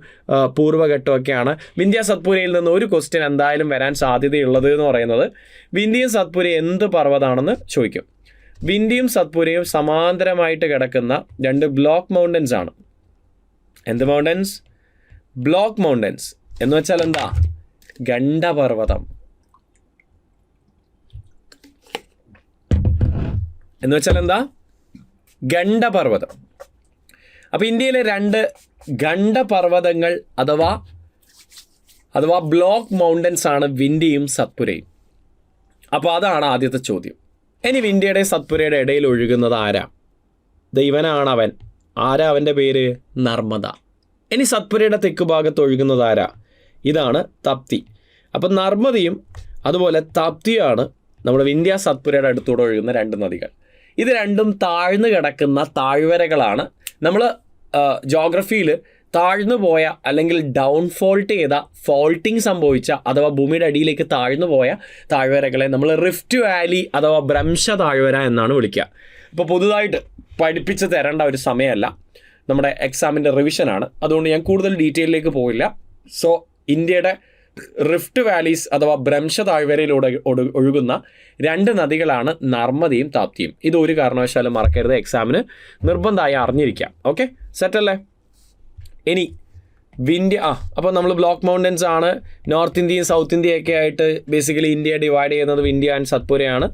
പൂർവ്വഘട്ടവും ഒക്കെയാണ്. വിന്ധ്യ സത്പുരയിൽ നിന്ന് ഒരു ക്വസ്റ്റ്യൻ എന്തായാലും വരാൻ സാധ്യതയുള്ളത് എന്ന് പറയുന്നത് വിന്ധ്യയും സത്പുര എന്ത് പർവ്വതമാണെന്ന് ചോദിക്കും. വിന്ധ്യയും സത്പുരയും സമാന്തരമായിട്ട് കിടക്കുന്ന 2 ബ്ലോക്ക് മൗണ്ടൻസ് ആണ്. എന്ത് മൗണ്ടൻസ്? ബ്ലോക്ക് മൗണ്ടൻസ് എന്ന് വെച്ചാൽ എന്താ? ഗണ്ഡപർവ്വതം എന്ന് വെച്ചാൽ എന്താ? ഗണ്ഡപർവ്വതം. അപ്പോൾ ഇന്ത്യയിലെ 2 ഗണ്ഡപർവ്വതങ്ങൾ അഥവാ ബ്ലോക്ക് മൗണ്ടൻസ് ആണ് വിന്ധ്യയും സത്പുരയും. അപ്പോൾ അതാണ് ആദ്യത്തെ ചോദ്യം. ഇനി വിന്ധ്യയുടെ സത്പുരയുടെ ഇടയിൽ ഒഴുകുന്നത് ആരാ? ദൈവനാണ് അവൻ. ആരാ അവൻ്റെ പേര്? നർമ്മദ. ഇനി സത്പുരയുടെ തെക്ക് ഭാഗത്ത് ഒഴുകുന്നത് ആരാ? ഇതാണ് തപ്തി. അപ്പം നർമ്മദയും അതുപോലെ തപ്തിയാണ് നമ്മുടെ വിന്ധ്യ സത്പുരയുടെ അടുത്തൂടെ ഒഴുകുന്ന 2 നദികൾ. ഇത് രണ്ടും താഴ്ന്നു കിടക്കുന്ന താഴ്വരകളാണ്. നമ്മൾ ജോഗ്രഫിയിൽ താഴ്ന്നു പോയ അല്ലെങ്കിൽ ഡൗൺഫോൾട്ട് ചെയ്ത, ഫോൾട്ടിങ് സംഭവിച്ച അഥവാ ഭൂമിയുടെ അടിയിലേക്ക് താഴ്ന്നു പോയ താഴ്വരകളെ നമ്മൾ റിഫ്റ്റ് വാലി അഥവാ ഭ്രംശ താഴ്വര എന്നാണ് വിളിക്കുക. ഇപ്പോൾ പുതുതായിട്ട് പഠിപ്പിച്ച് തരേണ്ട ഒരു സമയമല്ല, നമ്മുടെ എക്സാമിൻ്റെ റിവിഷനാണ്. അതുകൊണ്ട് ഞാൻ കൂടുതൽ ഡീറ്റെയിലേക്ക് പോയില്ല. സോ ഇന്ത്യയുടെ റിഫ്റ്റ് വാലീസ് അഥവാ ഭ്രംശ താഴ്വരയിലൂടെ ഒഴുകുന്ന 2 നദികളാണ് നർമ്മദയും താപ്തിയും. ഇത് ഒരു കാരണവശാലും മറക്കരുത്, എക്സാമിന് നിർബന്ധമായി അറിഞ്ഞിരിക്കാം. ഓക്കെ, സെറ്റല്ലേ? ഇനി വിന്ധ്യ അപ്പോൾ നമ്മൾ ബ്ലോക്ക് മൗണ്ടൻസ് ആണ്. നോർത്ത് ഇന്ത്യയും സൗത്ത് ഇന്ത്യയൊക്കെ ആയിട്ട് ബേസിക്കലി ഇന്ത്യയെ ഡിവൈഡ് ചെയ്യുന്നത് വിന്ധ്യ ആൻഡ് സത്പുരയാണ്.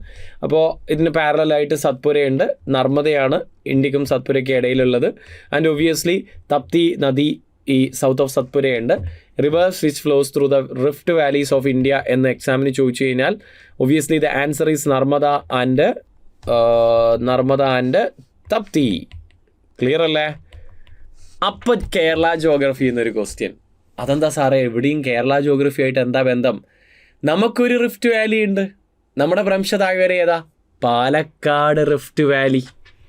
അപ്പോൾ ഇതിന് പാരലായിട്ട് സത്പുരയുണ്ട്. നർമ്മദയാണ് ഇന്ത്യക്കും സത്പുരയ്ക്കും ഇടയിലുള്ളത്. ആൻഡ് ഒബ്വിയസ്ലി തപ്തി നദി ഈ സൗത്ത് ഓഫ് സത്പുരയുണ്ട്. Rivers which flows through the rift valleys of India എന്ന് എക്സാമിന് ചോദിച്ചു കഴിഞ്ഞാൽ obviously the answer is Narmada and Tapti. Clear അല്ലേ? അപ്പം കേരള ജോഗ്രഫി എന്നൊരു ക്വസ്റ്റ്യൻ. അതെന്താ സാറേ, എവിടെയും കേരള ജോഗ്രഫി ആയിട്ട് എന്താ ബന്ധം? നമുക്കൊരു റിഫ്റ്റ് വാലി ഉണ്ട്. നമ്മുടെ ഭ്രംശ താഴ്വര ഏതാ? Palakkad rift Valley.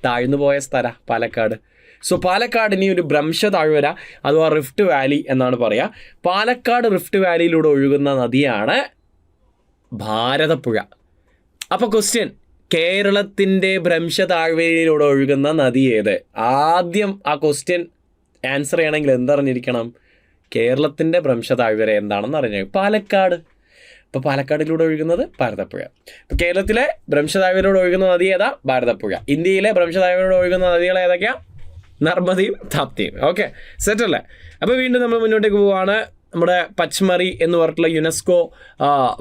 താഴ്ന്നു പോയ സ്ഥല പാലക്കാട്. സോ പാലക്കാടിന് ഒരു ഭ്രംശ താഴ്വര അഥവാ റിഫ്റ്റ് വാലി എന്നാണ് പറയുക. പാലക്കാട് റിഫ്റ്റ് വാലിയിലൂടെ ഒഴുകുന്ന നദിയാണ് ഭാരതപ്പുഴ. അപ്പോൾ ക്വസ്റ്റ്യൻ, കേരളത്തിൻ്റെ ഭ്രംശ താഴ്വരയിലൂടെ ഒഴുകുന്ന നദി ഏത്? ആദ്യം ആ ക്വസ്റ്റ്യൻ ആൻസർ ചെയ്യണമെങ്കിൽ എന്തറിഞ്ഞിരിക്കണം? കേരളത്തിൻ്റെ ഭ്രംശ താഴ്വര എന്താണെന്ന് അറിഞ്ഞാൽ പാലക്കാട്. ഇപ്പോൾ പാലക്കാടിലൂടെ ഒഴുകുന്നത് ഭാരതപ്പുഴ. ഇപ്പോൾ കേരളത്തിലെ ഭ്രംശ താഴ്വരയിലൂടെ ഒഴുകുന്ന നദി ഏതാ? ഭാരതപ്പുഴ. ഇന്ത്യയിലെ ഭ്രംശ താഴ്വരയിലൂടെ ഒഴുകുന്ന നദികൾ ഏതൊക്കെയാണ്? നർമ്മദയും താപ്തിയും. ഓക്കെ, സെറ്റല്ലേ? അപ്പോൾ വീണ്ടും നമ്മൾ മുന്നോട്ടേക്ക് പോവുകയാണ്. നമ്മുടെ പച്മറി എന്ന് പറഞ്ഞിട്ടുള്ള യുനെസ്കോ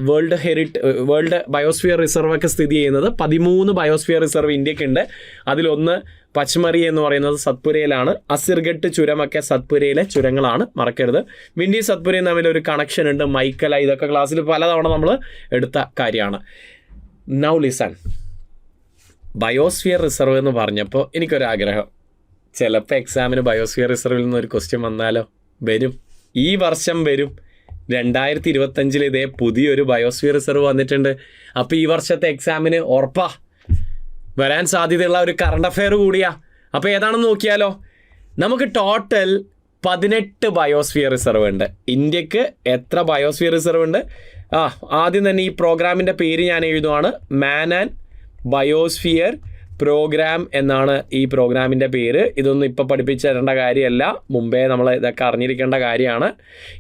വേൾഡ് ബയോസ്ഫിയർ റിസർവ് ഒക്കെ സ്ഥിതി ചെയ്യുന്നത്. 13 ബയോസ്ഫിയർ റിസർവ് ഇന്ത്യക്കുണ്ട്. അതിലൊന്ന് പച്മറി എന്ന് പറയുന്നത് സത്പുരയിലാണ്. അസിർഗട്ട് ചുരമൊക്കെ സത്പുരയിലെ ചുരങ്ങളാണ്, മറക്കരുത്. വിൻഡി സത്പുരയും തമ്മിലൊരു കണക്ഷൻ ഉണ്ട്. മൈക്കല, ഇതൊക്കെ ക്ലാസ്സിൽ പലതവണ നമ്മൾ എടുത്ത കാര്യമാണ്. നൗ ലിസൺ, ബയോസ്ഫിയർ റിസർവ് എന്ന് പറഞ്ഞപ്പോൾ എനിക്കൊരാഗ്രഹം, ചിലപ്പോൾ എക്സാമിന് ബയോസ്ഫിയർ റിസർവിൽ നിന്ന് ഒരു ക്വസ്റ്റ്യൻ വന്നാലോ? വരും, ഈ വർഷം വരും. 2025 ഇതേ പുതിയൊരു ബയോസ്ഫിയർ റിസർവ് വന്നിട്ടുണ്ട്. അപ്പോൾ ഈ വർഷത്തെ എക്സാമിന് ഉറപ്പാ വരാൻ സാധ്യതയുള്ള ഒരു കറണ്ട് അഫെയർ കൂടിയാ. അപ്പോൾ ഏതാണെന്ന് നോക്കിയാലോ. നമുക്ക് ടോട്ടൽ 18 ബയോസ്ഫിയർ റിസർവ് ഉണ്ട്. ഇന്ത്യക്ക് എത്ര ബയോസ്ഫിയർ റിസർവ് ഉണ്ട്? ആദ്യം തന്നെ ഈ പ്രോഗ്രാമിൻ്റെ പേര് ഞാൻ എഴുതുവാണ്. മാൻ ആൻഡ് ബയോസ്ഫിയർ പ്രോഗ്രാം എന്നാണ് ഈ പ്രോഗ്രാമിൻ്റെ പേര്. ഇതൊന്നും ഇപ്പോൾ പഠിപ്പിച്ചു തരേണ്ട കാര്യമല്ല, മുമ്പേ നമ്മൾ ഇതൊക്കെ അറിഞ്ഞിരിക്കേണ്ട കാര്യമാണ്.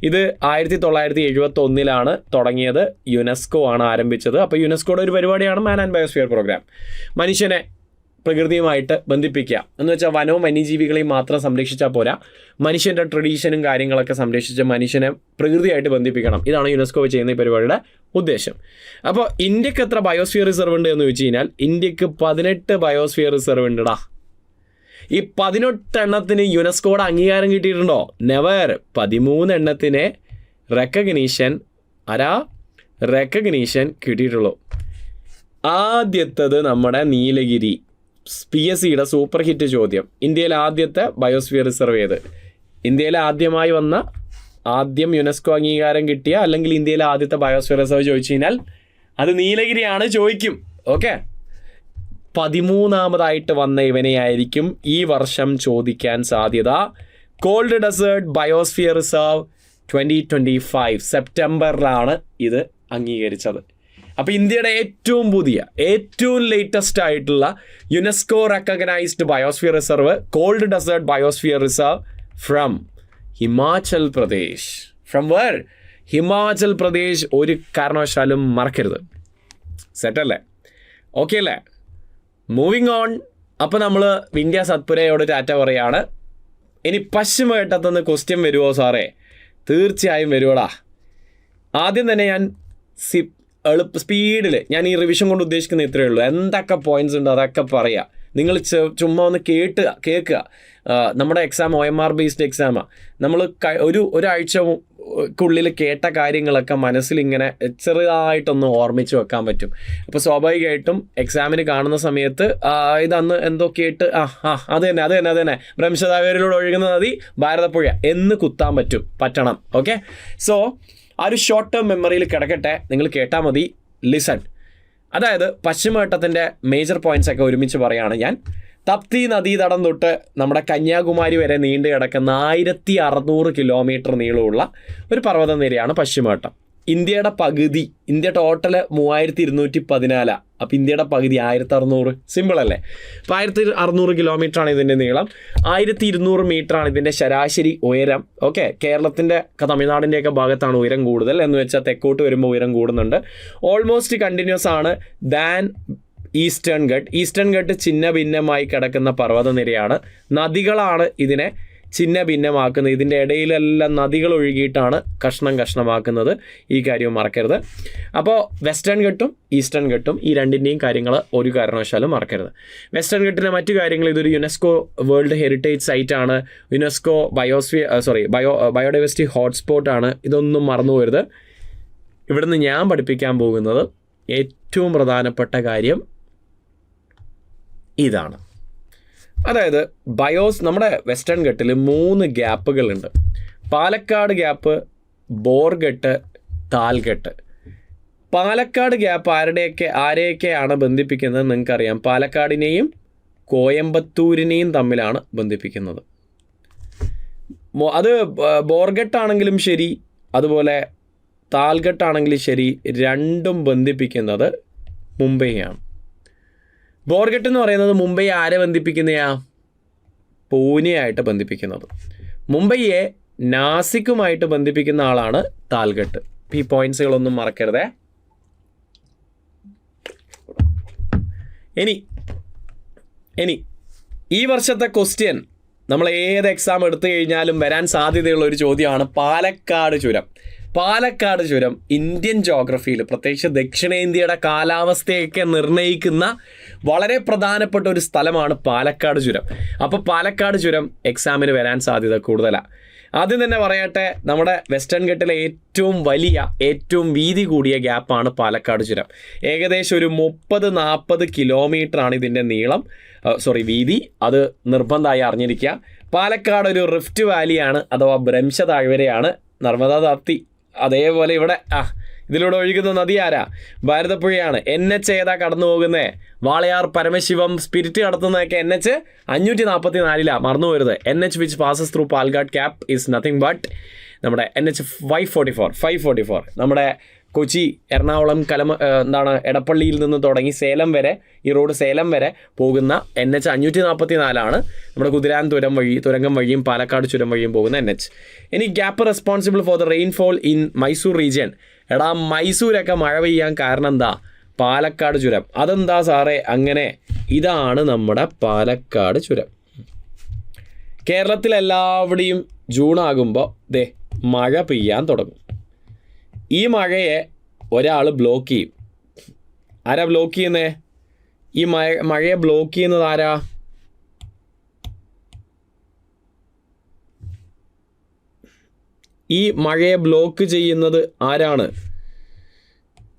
ഇത് 1971 തുടങ്ങിയത്. യുനെസ്കോ ആണ് ആരംഭിച്ചത്. അപ്പോൾ യുനെസ്കോയുടെ ഒരു പരിപാടിയാണ് മാൻ ആൻഡ് ബയോസ്ഫിയർ പ്രോഗ്രാം. മനുഷ്യനെ പ്രകൃതിയുമായിട്ട് ബന്ധിപ്പിക്കുക എന്ന് വെച്ചാൽ വനവും വന്യജീവികളെയും മാത്രം സംരക്ഷിച്ചാൽ പോരാ, മനുഷ്യൻ്റെ ട്രഡീഷനും കാര്യങ്ങളൊക്കെ സംരക്ഷിച്ച് മനുഷ്യനെ പ്രകൃതിയായിട്ട് ബന്ധിപ്പിക്കണം. ഇതാണ് യുനെസ്കോ ചെയ്യുന്ന ഈ പരിപാടിയുടെ ഉദ്ദേശം. അപ്പോൾ ഇന്ത്യക്ക് എത്ര ബയോസ്ഫിയർ റിസർവ് ഉണ്ട് എന്ന് ചോദിച്ചു കഴിഞ്ഞാൽ ഇന്ത്യക്ക് 18 ബയോസ്ഫിയർ റിസർവ് ഉണ്ടടാ. ഈ 18 എണ്ണത്തിന് യുനെസ്കോയുടെ അംഗീകാരം കിട്ടിയിട്ടുണ്ടോ? നെവർ. 13 എണ്ണത്തിന് റെക്കഗ്നീഷൻ കിട്ടിയിട്ടുള്ളൂ. ആദ്യത്തത് നമ്മുടെ നീലഗിരി. PSCയുടെ സൂപ്പർ ഹിറ്റ് ചോദ്യം. ഇന്ത്യയിലെ ആദ്യത്തെ ബയോസ്ഫിയർ റിസർവ് ഏത്? ഇന്ത്യയിൽ ആദ്യമായി വന്ന, ആദ്യം യുനെസ്കോ അംഗീകാരം കിട്ടിയ, അല്ലെങ്കിൽ ഇന്ത്യയിലെ ആദ്യത്തെ ബയോസ്ഫിയർ റിസർവ് ചോദിച്ചു കഴിഞ്ഞാൽ അത് നീലഗിരിയാണ് ചോദിക്കും. ഓക്കെ, 13ാമതായിട്ട് വന്ന ഇവനെയായിരിക്കും ഈ വർഷം ചോദിക്കാൻ സാധ്യത. കോൾഡ് ഡെസേർട്ട് ബയോസ്ഫിയർ റിസർവ് 2025 സെപ്റ്റംബറിലാണ് ഇത് അംഗീകരിച്ചത്. അപ്പോൾ ഇന്ത്യയുടെ ഏറ്റവും പുതിയ, ഏറ്റവും ലേറ്റസ്റ്റ് ആയിട്ടുള്ള UNESCO recognised biosphere reserve cold desert biosphere reserve from Himachal Pradesh. From where? Himachal Pradesh. ഒരു കാരണവശാലും മറക്കരുത്. സെറ്റല്ലേ? ഓക്കെ അല്ലേ? Moving on. അപ്പോൾ നമ്മൾ വിന്ധ്യ സത്പുരയോട് ടാറ്റ പറയാണ്. ഇനി പശ്ചിമഘട്ടത്തുനിന്ന് ക്വസ്റ്റ്യൻ വരുമോ സാറേ? തീർച്ചയായും വരുവോടാ. ആദ്യം തന്നെ ഞാൻ സ്പീഡിൽ ഞാൻ ഈ റിവിഷൻ കൊണ്ട് ഉദ്ദേശിക്കുന്ന ഇത്രയേ ഉള്ളൂ. എന്തൊക്കെ പോയിന്റ്സ് ഉണ്ട് അതൊക്കെ പറയാം. നിങ്ങൾ ചുമ്മാ ഒന്ന് കേൾക്കുക. നമ്മുടെ എക്സാം OMR ബേസ്ഡ് എക്സാമാണ്. നമ്മൾ ഒരാഴ്ചക്കുള്ളിൽ കേട്ട കാര്യങ്ങളൊക്കെ മനസ്സിലിങ്ങനെ ചെറുതായിട്ടൊന്ന് ഓർമ്മിച്ച് വെക്കാൻ പറ്റും. അപ്പോൾ സ്വാഭാവികമായിട്ടും എക്സാമിന് കാണുന്ന സമയത്ത് ഇതന്ന് എന്തോ കേട്ട് അത് തന്നെ ബ്രഹ്മശതാവേരിലൂടെ ഒഴുകുന്ന നദി ഭാരതപ്പുഴ എന്ന് കുത്താൻ പറ്റണം. ഓക്കെ, സോ ആ ഒരു ഷോർട്ട് ടേം മെമ്മറിയിൽ കിടക്കട്ടെ, നിങ്ങൾ കേട്ടാൽ മതി. ലിസൺ. അതായത് പശ്ചിമഘട്ടത്തിൻ്റെ മേജർ പോയിന്റ്സ് ഒക്കെ ഒരുമിച്ച് പറയുകയാണ് ഞാൻ. തപ്തി നദീതടം തൊട്ട് നമ്മുടെ കന്യാകുമാരി വരെ നീണ്ടു കിടക്കുന്ന 1600 കിലോമീറ്റർ നീളമുള്ള ഒരു പർവ്വതനിരയാണ് പശ്ചിമഘട്ടം. ഇന്ത്യയുടെ പകുതി, ഇന്ത്യ ടോട്ടൽ 3214. അപ്പോൾ ഇന്ത്യയുടെ പകുതി 1600. സിമ്പിൾ അല്ലേ? അപ്പോൾ 1600 കിലോമീറ്ററാണ് ഇതിൻ്റെ നീളം. 1200 മീറ്ററാണ് ഇതിൻ്റെ ശരാശരി ഉയരം. ഓക്കെ, കേരളത്തിൻ്റെ തമിഴ്നാടിൻ്റെയൊക്കെ ഭാഗത്താണ് ഉയരം കൂടുതൽ, എന്ന് വെച്ചാൽ തെക്കോട്ട് വരുമ്പോൾ ഉയരം കൂടുന്നുണ്ട്. ഓൾമോസ്റ്റ് കണ്ടിന്യൂസ് ആണ് ദാൻ ഈസ്റ്റേൺ ഘട്ട് ചിന്ന ഭിന്നമായി കിടക്കുന്ന പർവ്വതനിരയാണ്. നദികളാണ് ഇതിനെ ചിന്ന ഭിന്നമാക്കുന്നത്. ഇതിൻ്റെ ഇടയിലെല്ലാം നദികൾ ഒഴുകിയിട്ടാണ് കഷ്ണമാക്കുന്നത്. ഈ കാര്യം മറക്കരുത്. അപ്പോൾ വെസ്റ്റേൺ ഘട്ടും ഈസ്റ്റേൺ ഘട്ടും ഈ രണ്ടിൻ്റെയും കാര്യങ്ങൾ ഒരു കാരണവശാലും മറക്കരുത്. വെസ്റ്റേൺ ഘട്ടിലെ മറ്റു കാര്യങ്ങൾ, ഇതൊരു യുനെസ്കോ വേൾഡ് ഹെറിറ്റേജ് സൈറ്റാണ്. യുനെസ്കോ ബയോഡൈവേഴ്സിറ്റി ഹോട്ട്സ്പോട്ടാണ്. ഇതൊന്നും മറന്നു പോകരുത്. ഇവിടുന്ന് ഞാൻ പഠിപ്പിക്കാൻ പോകുന്നത് ഏറ്റവും പ്രധാനപ്പെട്ട കാര്യം ഇതാണ്. അതായത് നമ്മുടെ വെസ്റ്റേൺ ഘട്ടിൽ 3 ഗ്യാപ്പുകളുണ്ട്. പാലക്കാട് ഗ്യാപ്പ്, ബോർഘട്ട്, താൽഘട്ട്. പാലക്കാട് ഗ്യാപ്പ് ആരെയൊക്കെയാണ് ബന്ധിപ്പിക്കുന്നത് നിങ്ങൾക്കറിയാം. പാലക്കാടിനെയും കോയമ്പത്തൂരിനെയും തമ്മിലാണ് ബന്ധിപ്പിക്കുന്നത്. അത് ബോർഘട്ടാണെങ്കിലും ശരി, അതുപോലെ താൽഘട്ടാണെങ്കിലും ശരി, രണ്ടും ബന്ധിപ്പിക്കുന്നത് മുംബൈയാണ്. ബോർഘട്ട് എന്ന് പറയുന്നത് മുംബൈ ആരെ ബന്ധിപ്പിക്കുന്നതാ? പൂനെയായിട്ട് ബന്ധിപ്പിക്കുന്നത്. മുംബൈയെ നാസിക്കുമായിട്ട് ബന്ധിപ്പിക്കുന്ന ആളാണ് താൽഘട്ട്. ഈ പോയിന്റ്സുകളൊന്നും മറക്കരുതേ. ഇനി ഈ വർഷത്തെ ക്വസ്റ്റ്യൻ നമ്മൾ ഏത് എക്സാം എടുത്തു കഴിഞ്ഞാലും വരാൻ സാധ്യതയുള്ള ഒരു ചോദ്യമാണ് പാലക്കാട് ചുരം. പാലക്കാട് ചുരം ഇന്ത്യൻ ജോഗ്രഫിയിൽ, പ്രത്യേകിച്ച് ദക്ഷിണേന്ത്യയുടെ കാലാവസ്ഥയൊക്കെ നിർണ്ണയിക്കുന്ന വളരെ പ്രധാനപ്പെട്ട ഒരു സ്ഥലമാണ് പാലക്കാട് ചുരം. അപ്പോൾ പാലക്കാട് ചുരം എക്സാമിന് വരാൻ സാധ്യത കൂടുതലാണ്. ആദ്യം തന്നെ പറയട്ടെ, നമ്മുടെ വെസ്റ്റേൺ ഘട്ടിലെ ഏറ്റവും വലിയ, ഏറ്റവും വീതി കൂടിയ ഗ്യാപ്പാണ് പാലക്കാട് ചുരം. ഏകദേശം ഒരു 30-40 കിലോമീറ്ററാണ് ഇതിൻ്റെ വീതി. അത് നിർബന്ധമായി അറിഞ്ഞിരിക്കുക. പാലക്കാട് ഒരു റിഫ്റ്റ് വാലിയാണ്, അഥവാ ഭ്രംശ താഴ്വരയാണ്. നർമ്മദാ താപ്തി അതേപോലെ ഇവിടെ ഇതിലൂടെ ഒഴുകുന്ന നദി ആരാ? ഭാരതപ്പുഴയാണ്. NH ഏതാ കടന്നു പോകുന്നത്? വാളയാർ പരമശിവം സ്പിരിറ്റ് കടത്തുന്നതൊക്കെ NH 544 മറന്നു പോരുത്. NH which passes through Palghat gap is nothing but നമ്മുടെ NH 544 നമ്മുടെ കൊച്ചി, എറണാകുളം, എടപ്പള്ളിയിൽ നിന്ന് തുടങ്ങി സേലം വരെ, ഈ റോഡ് സേലം വരെ പോകുന്ന NH 544 നമ്മുടെ കുതിരാൻ തുരങ്കം വഴിയും പാലക്കാട് ചുരം വഴിയും പോകുന്ന NH. ഇനി gap responsible for the rainfall in Mysore region. എടാ, മൈസൂരൊക്കെ മഴ പെയ്യാൻ കാരണം എന്താ? പാലക്കാട് ചുരം. അതെന്താ സാറേ അങ്ങനെ? ഇതാണ് നമ്മുടെ പാലക്കാട് ചുരം. കേരളത്തിലെല്ലാവിടെയും ജൂൺ ആകുമ്പോൾ മഴ പെയ്യാൻ തുടങ്ങും. ഈ മഴയെ ഒരാൾ ബ്ലോക്ക് ചെയ്യും. ആരാ ബ്ലോക്ക് ചെയ്യുന്നേ? ഈ മഴയെ ബ്ലോക്ക് ചെയ്യുന്നത് ആരാ? ഈ മഴയെ ബ്ലോക്ക് ചെയ്യുന്നത് ആരാണ്?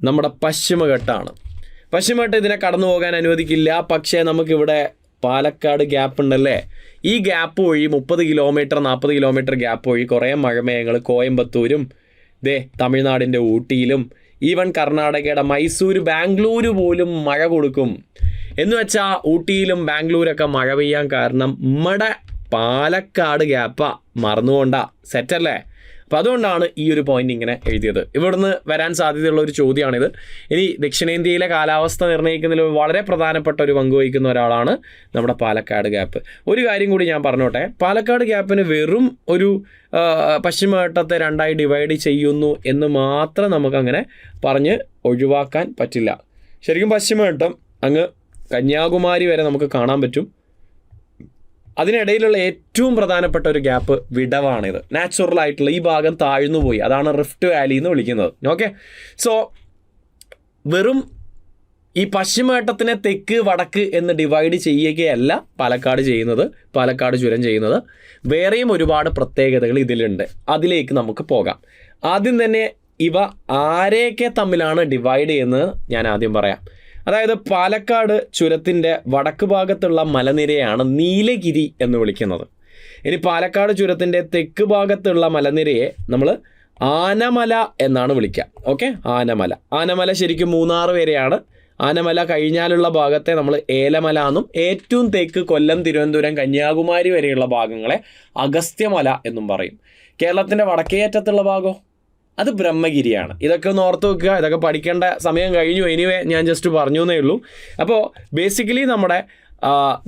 നമ്മുടെ പശ്ചിമഘട്ടാണ്. പശ്ചിമഘട്ടം ഇതിനെ കടന്നു പോകാൻ അനുവദിക്കില്ല. പക്ഷേ നമുക്കിവിടെ പാലക്കാട് ഗ്യാപ്പ് ഉണ്ടല്ലേ, ഈ ഗ്യാപ്പ് വഴി 30 കിലോമീറ്റർ 40 കിലോമീറ്റർ ഗ്യാപ്പ് വഴി കുറേ മഴമേഘങ്ങൾ കോയമ്പത്തൂരും തമിഴ്നാടിൻ്റെ ഊട്ടിയിലും ഈവൻ കർണാടകയുടെ മൈസൂർ, ബാംഗ്ലൂർ പോലും മഴ കൊടുക്കും. എന്ന് വെച്ചാൽ ഊട്ടിയിലും ബാംഗ്ലൂരൊക്കെ മഴ പെയ്യാൻ കാരണം നമ്മുടെ പാലക്കാട് ഗ്യാപ്പാ. മറന്നുകൊണ്ടാ. സെറ്റല്ലേ? അപ്പോൾ അതുകൊണ്ടാണ് ഈ ഒരു പോയിന്റ് ഇങ്ങനെ എഴുതിയത്. ഇവിടുന്ന് വരാൻ സാധ്യതയുള്ള ഒരു ചോദ്യമാണിത്. ഇനി ദക്ഷിണേന്ത്യയിലെ കാലാവസ്ഥ നിർണ്ണയിക്കുന്നതിൽ വളരെ പ്രധാനപ്പെട്ട ഒരു പങ്ക് വഹിക്കുന്ന ഒരാളാണ് നമ്മുടെ പാലക്കാട് ഗ്യാപ്പ്. ഒരു കാര്യം കൂടി ഞാൻ പറഞ്ഞോട്ടെ, പാലക്കാട് ഗ്യാപ്പിന് വെറും ഒരു പശ്ചിമഘട്ടത്തെ 2ആയി ഡിവൈഡ് ചെയ്യുന്നു എന്ന് മാത്രം നമുക്കങ്ങനെ പറഞ്ഞ് ഒഴിവാക്കാൻ പറ്റില്ല. ശരിക്കും പശ്ചിമഘട്ടം അങ്ങ് കന്യാകുമാരി വരെ നമുക്ക് കാണാൻ പറ്റും. അതിനിടയിലുള്ള ഏറ്റവും പ്രധാനപ്പെട്ട ഒരു ഗ്യാപ്പ് വിടവാണിത്. നാച്ചുറൽ ആയിട്ടുള്ള ഈ ഭാഗം താഴ്ന്നു പോയി. അതാണ് റിഫ്റ്റ് വാലി എന്ന് വിളിക്കുന്നത്. ഓക്കെ, സോ വെറും ഈ പശ്ചിമഘട്ടത്തിനെ തെക്ക് വടക്ക് എന്ന് ഡിവൈഡ് ചെയ്യുകയല്ല പാലക്കാട് ചുരം ചെയ്യുന്നത്. വേറെയും ഒരുപാട് പ്രത്യേകതകൾ ഇതിലുണ്ട്. അതിലേക്ക് നമുക്ക് പോകാം. ആദ്യം തന്നെ ഇവ ആരെയൊക്കെ തമ്മിലാണ് ഡിവൈഡ് ചെയ്യുന്നത് ഞാൻ ആദ്യം പറയാം. അതായത് പാലക്കാട് ചുരത്തിൻ്റെ വടക്ക് ഭാഗത്തുള്ള മലനിരയാണ് നീലഗിരി എന്ന് വിളിക്കുന്നത്. ഇനി പാലക്കാട് ചുരത്തിൻ്റെ തെക്ക് ഭാഗത്തുള്ള മലനിരയെ നമ്മൾ ആനമല എന്നാണ് വിളിക്കുക. ഓക്കെ, ആനമല ശരിക്കും മൂന്നാർ വരെയാണ്. ആനമല കഴിഞ്ഞാലുള്ള ഭാഗത്തെ നമ്മൾ ഏലമല എന്നും, ഏറ്റവും തെക്ക് കൊല്ലം, തിരുവനന്തപുരം, കന്യാകുമാരി വരെയുള്ള ഭാഗങ്ങളെ അഗസ്ത്യമല എന്നും പറയും. കേരളത്തിൻ്റെ വടക്കേ അറ്റത്തുള്ള ഭാഗം അത് ബ്രഹ്മഗിരിയാണ്. ഇതൊക്കെ ഒന്ന് ഓർത്ത് വെക്കുക. ഇതൊക്കെ പഠിക്കേണ്ട സമയം കഴിഞ്ഞു. എനിവേ ഞാൻ ജസ്റ്റ് പറഞ്ഞു എന്നേ ഉള്ളൂ. അപ്പോൾ ബേസിക്കലി നമ്മുടെ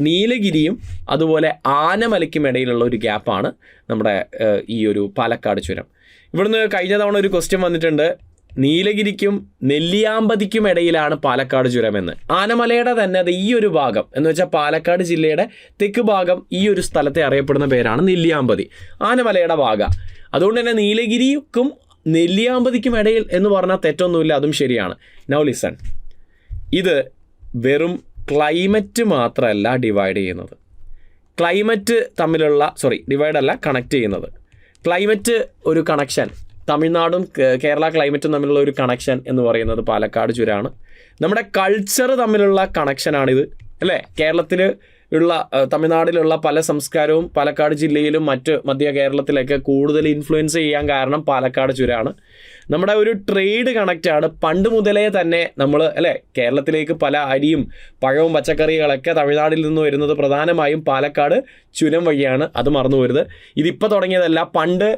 നീലഗിരിയും അതുപോലെ ആനമലയ്ക്കും ഇടയിലുള്ള ഒരു ഗ്യാപ്പാണ് നമ്മുടെ ഈ ഒരു പാലക്കാട് ചുരം. ഇവിടുന്ന് കഴിഞ്ഞ തവണ ഒരു ക്വസ്റ്റ്യൻ വന്നിട്ടുണ്ട്, നീലഗിരിക്കും നെല്ലിയാമ്പതിക്കും ഇടയിലാണ് പാലക്കാട് ചുരമെന്ന്. ആനമലയുടെ തന്നെ അത് ഈ ഒരു ഭാഗം എന്ന് വെച്ചാൽ പാലക്കാട് ജില്ലയുടെ തെക്ക് ഭാഗം ഈ ഒരു സ്ഥലത്തെ അറിയപ്പെടുന്ന പേരാണ് നെല്ലിയാമ്പതി. ആനമലയുടെ ഭാഗം. അതുകൊണ്ട് തന്നെ നീലഗിരിക്കും നെല്ലിയാമ്പതിക്കും ഇടയിൽ എന്ന് പറഞ്ഞാൽ തെറ്റൊന്നുമില്ല, അതും ശരിയാണ്. നൗ ലിസൺ, ഇത് വെറും ക്ലൈമറ്റ് മാത്രമല്ല ഡിവൈഡ് ചെയ്യുന്നത്. കണക്ട് ചെയ്യുന്നത്. ക്ലൈമറ്റ് ഒരു കണക്ഷൻ, തമിഴ്നാടും കേരള ക്ലൈമറ്റും തമ്മിലുള്ള ഒരു കണക്ഷൻ എന്ന് പറയുന്നത് പാലക്കാട് ചുരമാണ്. നമ്മുടെ കൾച്ചർ തമ്മിലുള്ള കണക്ഷനാണിത്, അല്ലേ? കേരളത്തിൽ ഉള്ള തമിഴ്നാട്ടിലുള്ള പല സംസ്കാരവും പാലക്കാട് ജില്ലയിലും മറ്റ് മധ്യ കേരളത്തിലൊക്കെ കൂടുതൽ ഇൻഫ്ലുവൻസ് ചെയ്യാൻ കാരണം പാലക്കാട് ചുരമാണ്. നമ്മുടെ ഒരു ട്രേഡ് കണക്റ്റാണ്. പണ്ട് മുതലേ തന്നെ നമ്മൾ, അല്ലേ, കേരളത്തിലേക്ക് പല അരിയും പഴവും പച്ചക്കറികളൊക്കെ തമിഴ്നാട്ടിൽ നിന്ന് വരുന്നത് പ്രധാനമായും പാലക്കാട് ചുരം വഴിയാണ്. അത് മറന്നു പോരുത്. ഇതിപ്പോൾ തുടങ്ങിയതല്ല. പണ്ട്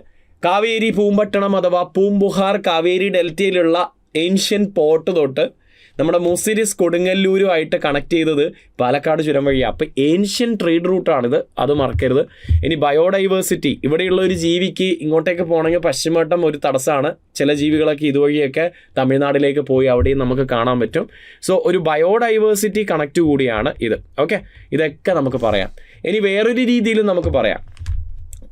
കാവേരി പൂമ്പട്ടണം അഥവാ പൂമ്പുഹാർ കാവേരി ഡെൽറ്റയിലുള്ള ഏൻഷ്യൻ പോർട്ട് തൊട്ട് നമ്മുടെ മുസിരിസ് കൊടുങ്ങല്ലൂരുമായിട്ട് കണക്ട് ചെയ്തത് പാലക്കാട് ചുരം വഴിയാണ്. അപ്പോൾ ഏൻഷ്യൻ ട്രേഡ് റൂട്ടാണിത്, അത് മറക്കരുത്. ഇനി ബയോഡൈവേഴ്സിറ്റി, ഇവിടെയുള്ള ഒരു ജീവിക്ക് ഇങ്ങോട്ടേക്ക് പോകണമെങ്കിൽ പശ്ചിമഘട്ടം ഒരു തടസ്സമാണ്. ചില ജീവികളൊക്കെ ഇതുവഴിയൊക്കെ തമിഴ്നാട്ടിലേക്ക് പോയി അവിടെയും നമുക്ക് കാണാൻ പറ്റും. സോ ഒരു ബയോഡൈവേഴ്സിറ്റി കണക്റ്റ് കൂടിയാണ് ഇത്. ഓക്കെ, ഇതൊക്കെ നമുക്ക് പറയാം. ഇനി വേറൊരു രീതിയിലും നമുക്ക് പറയാം,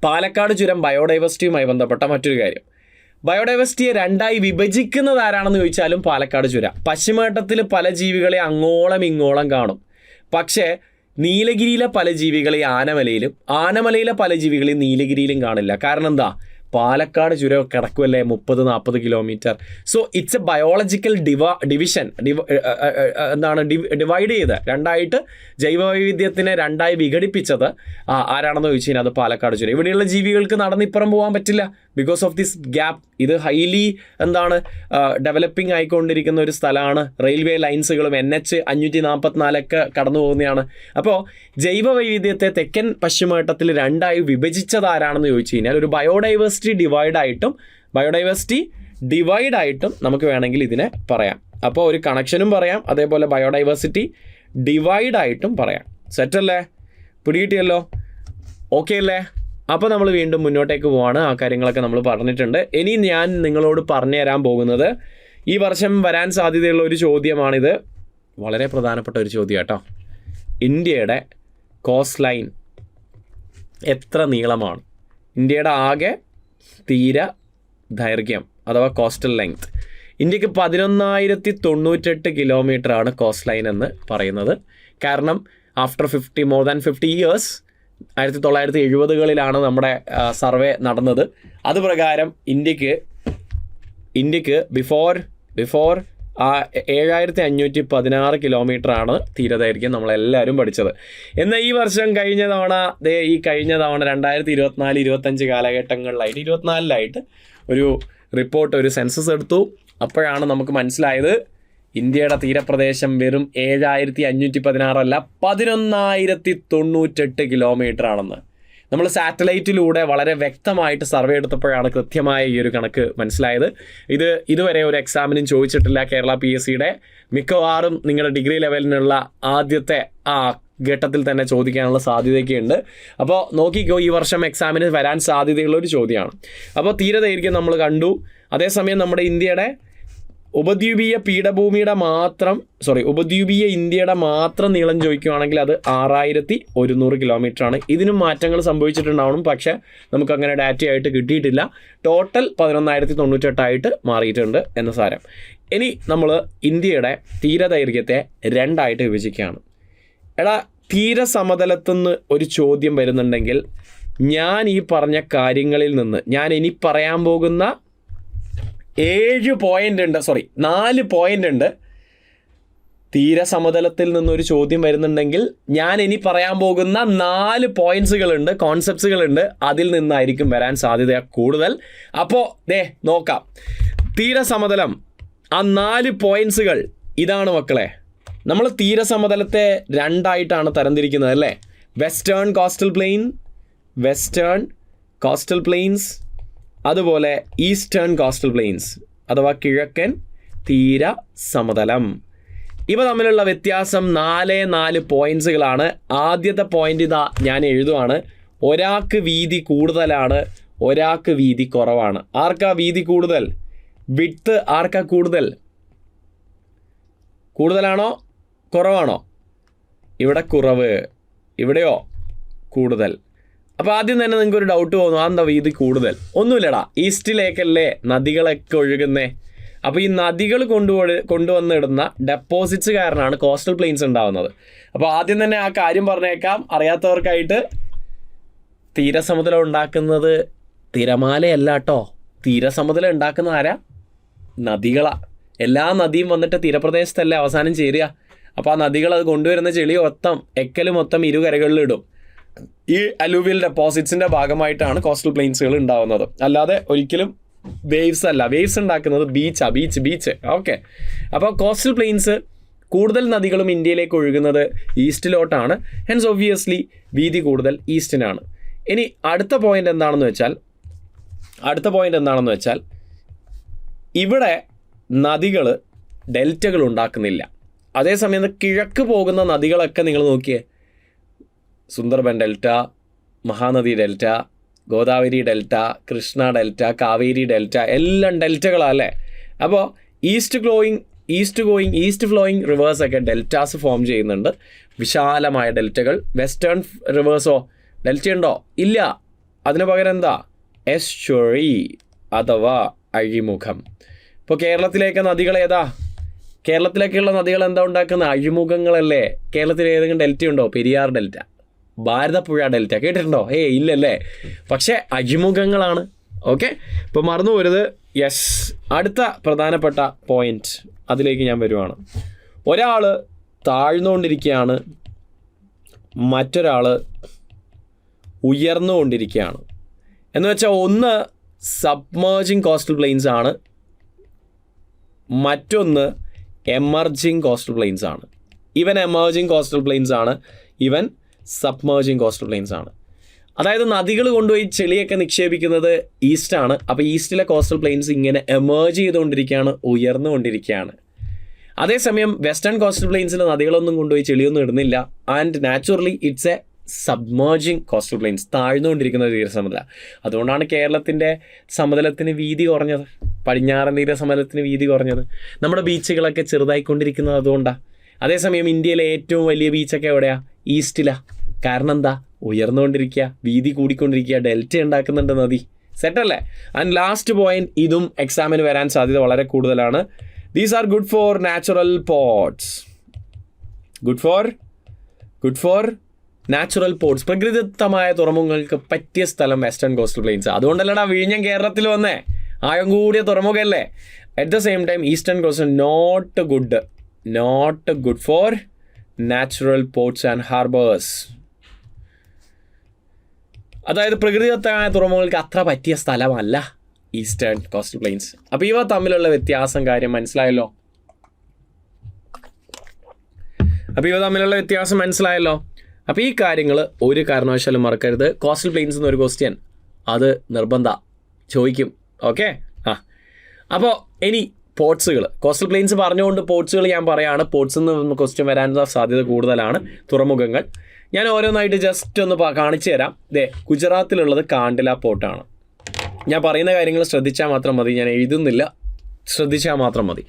പാലക്കാട് ചുരം ബയോഡൈവേഴ്സിറ്റിയുമായി ബന്ധപ്പെട്ട മറ്റൊരു കാര്യം. ബയോഡൈവേഴ്സിറ്റിയെ രണ്ടായി വിഭജിക്കുന്നത് ആരാണെന്ന് ചോദിച്ചാലും പാലക്കാട് ചുരം. പശ്ചിമഘട്ടത്തിൽ പല ജീവികളെ അങ്ങോളം ഇങ്ങോളം കാണും, പക്ഷേ നീലഗിരിയിലെ പല ജീവികളെ ആനമലയിലും, ആനമലയിലെ പല ജീവികളെയും നീലഗിരിയിലും കാണില്ല. കാരണം എന്താ? പാലക്കാട് ചുരം കിടക്കുമല്ലേ 30-40 kilometre. So it's A biological division, divide ചെയ്ത് രണ്ടായിട്ട് ജൈവവൈവിധ്യത്തിനെ രണ്ടായി വിഘടിപ്പിച്ചത് ആരാണെന്ന് ചോദിച്ചു കഴിഞ്ഞാൽ അത് പാലക്കാട് ചുരം. ഇവിടെയുള്ള ജീവികൾക്ക് നടന്നിപ്പുറം പോകാൻ പറ്റില്ല ബിക്കോസ് ഓഫ് ദിസ് ഗ്യാപ്പ്. ഇത് ഹൈലി ഡെവലപ്പിംഗ് ആയിക്കൊണ്ടിരിക്കുന്ന ഒരു സ്ഥലമാണ്. റെയിൽവേ ലൈൻസുകളും NH 544 കടന്നു പോകുന്നതാണ്. അപ്പോൾ ജൈവവൈവിധ്യത്തെ തെക്കൻ പശ്ചിമഘട്ടത്തിൽ രണ്ടായി വിഭജിച്ചത് ആരാണെന്ന് ചോദിച്ചു കഴിഞ്ഞാൽ ഒരു ബയോഡൈവേഴ്സിറ്റി ഡിവൈഡായിട്ടും നമുക്ക് വേണമെങ്കിൽ ഇതിനെ പറയാം. അപ്പോൾ ഒരു കണക്ഷനും പറയാം, അതേപോലെ ബയോഡൈവേഴ്സിറ്റി ഡിവൈഡായിട്ടും പറയാം. സെറ്റല്ലേ? പിടികിട്ടിയല്ലോ? ഓക്കെ അല്ലേ? അപ്പോൾ നമ്മൾ വീണ്ടും മുന്നോട്ടേക്ക് പോവാണ്. ആ കാര്യങ്ങളൊക്കെ നമ്മൾ പറഞ്ഞിട്ടുണ്ട്. ഇനി ഞാൻ നിങ്ങളോട് പറഞ്ഞു തരാൻ പോകുന്നത് ഈ വർഷം വരാൻ സാധ്യതയുള്ള ഒരു ചോദ്യമാണിത്. വളരെ പ്രധാനപ്പെട്ട ഒരു ചോദ്യം കേട്ടോ. ഇന്ത്യയുടെ കോസ്റ്റ് ലൈൻ എത്ര നീളമാണ്? ഇന്ത്യയുടെ ആകെ തീര ദൈർഘ്യം അഥവാ കോസ്റ്റൽ ലെങ്ത്. ഇന്ത്യക്ക് 11,098 കിലോമീറ്ററാണ് കോസ്റ്റ് ലൈൻ എന്ന് പറയുന്നത്. കാരണം ആഫ്റ്റർ മോർ ദാൻ 50 ഇയേഴ്സ് 1970-കളിലാണ് നമ്മുടെ സർവേ നടന്നത്. അതുപ്രകാരം ഇന്ത്യക്ക് ബിഫോർ 7,516 കിലോമീറ്ററാണ് തീരദൈർഘ്യം നമ്മളെല്ലാവരും പഠിച്ചത്. എന്നാൽ ഈ വർഷം കഴിഞ്ഞ തവണ 2024-25 കാലഘട്ടങ്ങളിലായിട്ട് 24-ലായിട്ട് ഒരു റിപ്പോർട്ട്, ഒരു സെൻസസ് എടുത്തു. അപ്പോഴാണ് നമുക്ക് മനസ്സിലായത് ഇന്ത്യയുടെ തീരപ്രദേശം വെറും 7,516 അല്ല 11,098 കിലോമീറ്റർ ആണെന്ന്. നമ്മൾ സാറ്റലൈറ്റിലൂടെ വളരെ വ്യക്തമായിട്ട് സർവേ എടുത്തപ്പോഴാണ് കൃത്യമായ ഈ ഒരു കണക്ക് മനസ്സിലായത്. ഇതുവരെ ഒരു എക്സാമിനും ചോദിച്ചിട്ടില്ല കേരള PSCയുടെ. മിക്കവാറും നിങ്ങളുടെ ഡിഗ്രി ലെവലിനുള്ള ആദ്യത്തെ ഘട്ടത്തിൽ തന്നെ ചോദിക്കാനുള്ള സാധ്യതയൊക്കെയുണ്ട്. അപ്പോൾ നോക്കിക്കോ, ഈ വർഷം എക്സാമിന് വരാൻ സാധ്യതയുള്ള ഒരു ചോദ്യമാണ്. അപ്പോൾ തീരദൈർഘ്യം നമ്മൾ കണ്ടു. അതേസമയം നമ്മുടെ ഇന്ത്യയുടെ ഉപദ്വീപീയ ഇന്ത്യയുടെ മാത്രം നീളം ചോദിക്കുകയാണെങ്കിൽ അത് 6,100 കിലോമീറ്ററാണ്. ഇതിനും മാറ്റങ്ങൾ സംഭവിച്ചിട്ടുണ്ടാവണം, പക്ഷേ നമുക്കങ്ങനെ ഡാറ്റയായിട്ട് കിട്ടിയിട്ടില്ല. ടോട്ടൽ 11,098 മാറിയിട്ടുണ്ട് എന്ന് സാരം. ഇനി നമ്മൾ ഇന്ത്യയുടെ തീരദൈർഘ്യത്തെ രണ്ടായിട്ട് വിഭജിക്കുകയാണ്. തീരസമതലത്തുനിന്ന് ഒരു ചോദ്യം വരുന്നുണ്ടെങ്കിൽ ഞാൻ ഈ പറഞ്ഞ കാര്യങ്ങളിൽ നിന്ന് ഞാൻ ഇനി പറയാൻ പോകുന്ന 4 പോയിന്റ് ഉണ്ട്. തീരസമതലത്തിൽ നിന്നൊരു ചോദ്യം വരുന്നുണ്ടെങ്കിൽ ഞാൻ ഇനി പറയാൻ പോകുന്ന 4 പോയിന്റ്സുകളുണ്ട്, കോൺസെപ്റ്റ്സുകളുണ്ട്. അതിൽ നിന്നായിരിക്കും വരാൻ സാധ്യത കൂടുതൽ. അപ്പോൾ നോക്കാം. തീരസമതലം, ആ 4 പോയിന്റ്സുകൾ ഇതാണ് മക്കളെ. നമ്മൾ തീരസമതലത്തെ രണ്ടായിട്ടാണ് തരംതിരിക്കുന്നത് അല്ലേ? വെസ്റ്റേൺ കോസ്റ്റൽ പ്ലെയിൻസ്, അതുപോലെ ഈസ്റ്റേൺ കോസ്റ്റൽ പ്ലെയിൻസ് അഥവാ കിഴക്കൻ തീര സമതലം. ഇവ തമ്മിലുള്ള വ്യത്യാസം 4 പോയിന്റ്സുകളാണ്. ആദ്യത്തെ പോയിന്റ് ഇതാ ഞാൻ എഴുതുവാണ്. ഒരാൾക്ക് വീതി കൂടുതലാണ്, ഒരാൾക്ക് വീതി കുറവാണ്. ആർക്കാ വീതി കൂടുതൽ? വിഡ്ത്ത് ആർക്കാ കൂടുതലാണോ കുറവാണോ? ഇവിടെ കുറവ്, ഇവിടെയോ കൂടുതൽ. അപ്പോൾ ആദ്യം തന്നെ നിങ്ങൾക്ക് ഒരു ഡൗട്ട് തോന്നും, അതെന്താ വീതി കൂടുതൽ? ഒന്നുമില്ലടാ, ഈസ്റ്റിലേക്കല്ലേ നദികളൊക്കെ ഒഴുകുന്നേ. അപ്പോൾ ഈ നദികൾ കൊണ്ടുവന്നിടുന്ന ഡെപ്പോസിറ്റ്സ് കാരണമാണ് കോസ്റ്റൽ പ്ലെയിൻസ് ഉണ്ടാകുന്നത്. അപ്പോൾ ആദ്യം തന്നെ ആ കാര്യം പറഞ്ഞേക്കാം അറിയാത്തവർക്കായിട്ട്. തീരസമുദ്രം ഉണ്ടാക്കുന്നത് തിരമാലയല്ല കേട്ടോ. തീരസമുദ്രം ഉണ്ടാക്കുന്ന ആരാ? നദികളാണ്. എല്ലാ നദിയും വന്നിട്ട് തീരപ്രദേശത്തല്ലേ അവസാനം ചേരുക. അപ്പോൾ ആ നദികൾ അത് കൊണ്ടുവരുന്ന ചെളി മൊത്തം ഇരുകരകളിലിടും. ഈ അലൂവിയൽ ഡെപ്പോസിറ്റ്സിൻ്റെ ഭാഗമായിട്ടാണ് കോസ്റ്റൽ പ്ലെയിൻസുകൾ ഉണ്ടാകുന്നത്. അല്ലാതെ ഒരിക്കലും വേവ്സ് അല്ല. വേവ്സ് ഉണ്ടാക്കുന്നത് ബീച്ച്. ഓക്കെ. അപ്പോൾ കോസ്റ്റൽ പ്ലെയിൻസ് കൂടുതൽ നദികളും ഇന്ത്യയിലേക്ക് ഒഴുകുന്നത് ഈസ്റ്റിലോട്ടാണ്. ഹെൻസ് ഒബ്വിയസ്ലി വീതി കൂടുതൽ ഈസ്റ്റിനാണ്. ഇനി അടുത്ത പോയിന്റ് എന്താണെന്ന് വെച്ചാൽ ഇവിടെ നദികൾ ഡെൽറ്റകൾ ഉണ്ടാക്കുന്നില്ല. അതേസമയം കിഴക്ക് പോകുന്ന നദികളൊക്കെ നിങ്ങൾ നോക്കിയേ, Sundarban delta, Mahanadi delta, Godavari delta, Krishna delta, Kaveri delta, എല്ലാം ഡെൽറ്റകളല്ലേ. അപ്പോൾ ഈസ്റ്റ് ഫ്ലോയിങ് ഈസ്റ്റ് ഫ്ലോയിങ് റിവേഴ്സൊക്കെ ഡെൽറ്റാസ് ഫോം ചെയ്യുന്നുണ്ട്, വിശാലമായ ഡെൽറ്റകൾ. വെസ്റ്റേൺ റിവേഴ്സോ ഡെൽറ്റയുണ്ടോ? ഇല്ല. അതിന് പകരം എന്താ? എസ്റ്റുറി അഥവാ അഴിമുഖം. ഇപ്പോൾ കേരളത്തിലേക്ക് നദികൾ ഏതാ? കേരളത്തിലേക്കുള്ള നദികൾ എന്താ ഉണ്ടാക്കുന്ന? അഴിമുഖങ്ങളല്ലേ. കേരളത്തിൽ ഏതെങ്കിലും ഡെൽറ്റ ഉണ്ടോ? പെരിയാർ ഡെൽറ്റ, ഭാരതപ്പുഴ ഡെൽറ്റ കേട്ടിട്ടുണ്ടോ? ഇല്ലല്ലേ. പക്ഷേ അഴിമുഖങ്ങളാണ്. ഓക്കെ, ഇപ്പോൾ മറന്നു പോരുത്. യെസ്, അടുത്ത പ്രധാനപ്പെട്ട പോയിന്റ് അതിലേക്ക് ഞാൻ വരുവാണ്. ഒരാൾ താഴ്ന്നുകൊണ്ടിരിക്കുകയാണ്, മറ്റൊരാൾ ഉയർന്നുകൊണ്ടിരിക്കുകയാണ്. എന്ന് വെച്ചാൽ ഒന്ന് സബ്മേർജിങ് കോസ്റ്റൽ പ്ലെയിൻസ് ആണ്, മറ്റൊന്ന് എമർജിങ് കോസ്റ്റൽ പ്ലെയിൻസ് ആണ്. ഇവൻ എമർജിങ് കോസ്റ്റൽ പ്ലെയിൻസ് ആണ്, ഇവൻ സബ്മേർജിങ് കോസ്റ്റൽ പ്ലെയിൻസ് ആണ്. അതായത് നദികൾ കൊണ്ടുപോയി ചെളിയൊക്കെ നിക്ഷേപിക്കുന്നത് ഈസ്റ്റാണ്. അപ്പോൾ ഈസ്റ്റിലെ കോസ്റ്റൽ പ്ലെയിൻസ് ഇങ്ങനെ എമേർജ് ചെയ്തുകൊണ്ടിരിക്കുകയാണ്, ഉയർന്നുകൊണ്ടിരിക്കുകയാണ്. അതേസമയം വെസ്റ്റേൺ കോസ്റ്റൽ പ്ലെയിൻസിൽ നദികളൊന്നും കൊണ്ടുപോയി ചെളിയൊന്നും ഇടുന്നില്ല. And naturally it's a submerging coastal plains, താഴ്ന്നുകൊണ്ടിരിക്കുന്ന തീരസമതല. അതുകൊണ്ടാണ് കേരളത്തിൻ്റെ സമതലത്തിന് വീതി കുറഞ്ഞത്, പടിഞ്ഞാറൻ തീരസമതലത്തിന് വീതി കുറഞ്ഞത്. നമ്മുടെ ബീച്ചുകളൊക്കെ ചെറുതായിക്കൊണ്ടിരിക്കുന്നത് അതുകൊണ്ടാണ്. അതേസമയം ഇന്ത്യയിലെ ഏറ്റവും വലിയ ബീച്ചൊക്കെ എവിടെയാണ്? ഈസ്റ്റിലാണ്. കാരണം എന്താ? ഉയർന്നുകൊണ്ടിരിക്കുക, വീതി കൂടിക്കൊണ്ടിരിക്കുക, ഡെൽറ്റ ഉണ്ടാക്കുന്നുണ്ട് നദി. സെറ്റല്ലേ? ആൻഡ് ലാസ്റ്റ് പോയിന്റ്, ഇതും എക്സാമിന് വരാൻ സാധ്യത വളരെ കൂടുതലാണ്. These are good for natural ports. Good for natural ports, പ്രകൃതിദത്തമായ തുറമുഖങ്ങൾക്ക് പറ്റിയ സ്ഥലം വെസ്റ്റേൺ കോസ്റ്റൽ പ്ലെയിൻസ്. അതുകൊണ്ടല്ലടാ വിഴിഞ്ഞം കേരളത്തിൽ വന്നേ, ആഴം കൂടിയ തുറമുഖമല്ലേ. At the same time eastern coastal not good for natural ports and harbours. അതായത് പ്രകൃതിദത്തമായ തുറമുഖങ്ങൾക്ക് അത്ര പറ്റിയ സ്ഥലമല്ല ഈസ്റ്റേൺ കോസ്റ്റൽ പ്ലെയിൻസ്. അപ്പോൾ ഇവ തമ്മിലുള്ള കാര്യം മനസ്സിലായല്ലോ. അപ്പോൾ ഈ കാര്യങ്ങൾ ഒരു കാരണവശാലും മറക്കരുത്. കോസ്റ്റൽ പ്ലെയിൻസ് എന്നൊരു ക്വസ്റ്റ്യൻ അത് നിർബന്ധം ചോദിക്കും. ഓക്കെ, അപ്പോൾ ഇനി പോർട്സുകൾ, കോസ്റ്റൽ പ്ലെയിൻസ് പറഞ്ഞുകൊണ്ട് പോർട്സുകൾ ഞാൻ പറയുകയാണ്. പോർട്സിൽ നിന്ന് ക്വസ്റ്റ്യൻ വരാനുള്ള സാധ്യത കൂടുതലാണ്. തുറമുഖങ്ങൾ ഞാൻ ഓരോന്നായിട്ട് ജസ്റ്റ് ഒന്ന് കാണിച്ചു തരാം. ഗുജറാത്തിലുള്ളത് കാണ്ടില പോർട്ടാണ്. ഞാൻ പറയുന്ന കാര്യങ്ങൾ ശ്രദ്ധിച്ചാൽ മാത്രം മതി, ഞാൻ എഴുതുന്നില്ല, ശ്രദ്ധിച്ചാൽ മാത്രം മതി.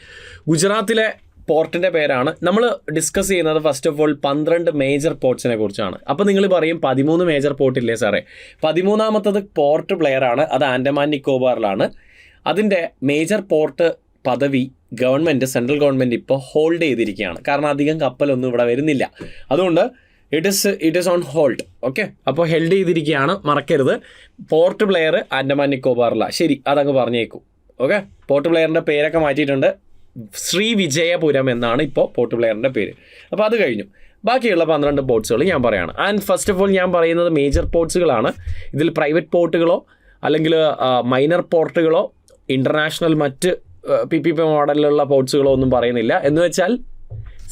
ഗുജറാത്തിലെ പോർട്ടിൻ്റെ പേരാണ് നമ്മൾ ഡിസ്കസ് ചെയ്യുന്നത്. ഫസ്റ്റ് ഓഫ് ഓൾ 12 മേജർ പോർട്സിനെ കുറിച്ചാണ്. അപ്പോൾ നിങ്ങൾ പറയും 13 മേജർ പോർട്ട് ഇല്ലേ സാറേ? 13ാമത്തത് പോർട്ട് പ്ലെയറാണ്, അത് ആൻഡമാൻ നിക്കോബാറിലാണ്. അതിൻ്റെ മേജർ പോർട്ട് പദവി സെൻട്രൽ ഗവൺമെൻറ് ഇപ്പോൾ ഹോൾഡ് ചെയ്തിരിക്കുകയാണ്. കാരണം അധികം കപ്പലൊന്നും ഇവിടെ വരുന്നില്ല, അതുകൊണ്ട് it is on hold. Okay, അപ്പോൾ ഹെൽഡ് ചെയ്തിരിക്കുകയാണ്, മറക്കരുത്. പോർട്ട് പ്ലെയർ ആൻഡമാൻ നിക്കോബാറിലാണ്. ശരി, അതങ്ങ് പറഞ്ഞേക്കും. ഓക്കെ, പോർട്ട് പ്ലെയറിൻ്റെ പേരൊക്കെ മാറ്റിയിട്ടുണ്ട്. ശ്രീവിജയപുരം എന്നാണ് ഇപ്പോൾ പോർട്ട് പ്ലെയറിൻ്റെ പേര്. അപ്പോൾ അത് കഴിഞ്ഞു. ബാക്കിയുള്ള 12 പോർട്സുകൾ ഞാൻ പറയുകയാണ്. ആൻഡ് ഫസ്റ്റ് ഓഫ് ഓൾ ഞാൻ പറയുന്നത് മേജർ പോർട്സുകളാണ്. ഇതിൽ പ്രൈവറ്റ് പോർട്ടുകളോ അല്ലെങ്കിൽ മൈനർ പോർട്ടുകളോ ഇൻ്റർനാഷണൽ മറ്റ് PPP മോഡലിലുള്ള പോർട്സുകളോ ഒന്നും പറയുന്നില്ല. എന്ന് വെച്ചാൽ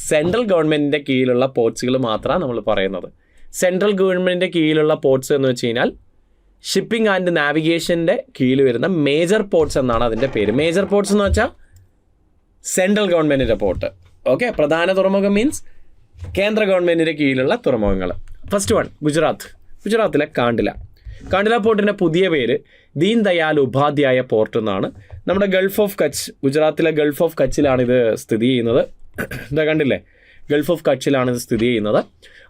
സെൻട്രൽ ഗവൺമെൻറ്റിൻ്റെ കീഴിലുള്ള പോർട്സുകൾ മാത്രമാണ് നമ്മൾ പറയുന്നത്. സെൻട്രൽ ഗവൺമെൻറ്റിൻ്റെ കീഴിലുള്ള പോർട്സ് എന്ന് വെച്ച് കഴിഞ്ഞാൽ ഷിപ്പിംഗ് ആൻഡ് നാവിഗേഷൻ്റെ കീഴിൽ വരുന്ന മേജർ പോർട്സ് എന്നാണ് അതിൻ്റെ പേര്. മേജർ പോർട്സ് എന്ന് വെച്ചാൽ സെൻട്രൽ ഗവൺമെൻറ്റിൻ്റെ പോർട്ട്. ഓക്കെ, പ്രധാന തുറമുഖം മീൻസ് കേന്ദ്ര ഗവൺമെൻറ്റിൻ്റെ കീഴിലുള്ള തുറമുഖങ്ങൾ. ഫസ്റ്റ് വൺ ഗുജറാത്തിലെ കാണ്ടില പോർട്ടിൻ്റെ പുതിയ പേര് ദീൻ ദയാൽ ഉപാധ്യായ പോർട്ട് എന്നാണ്. നമ്മുടെ ഗൾഫ് ഓഫ് കച്ച്, ഗുജറാത്തിലെ ഗൾഫ് ഓഫ് കച്ചിലാണ് ഇത് സ്ഥിതി ചെയ്യുന്നത്. എന്താ കണ്ടില്ലേ, ഗൾഫ് ഓഫ് കച്ചിലാണ് ഇത് സ്ഥിതി ചെയ്യുന്നത്.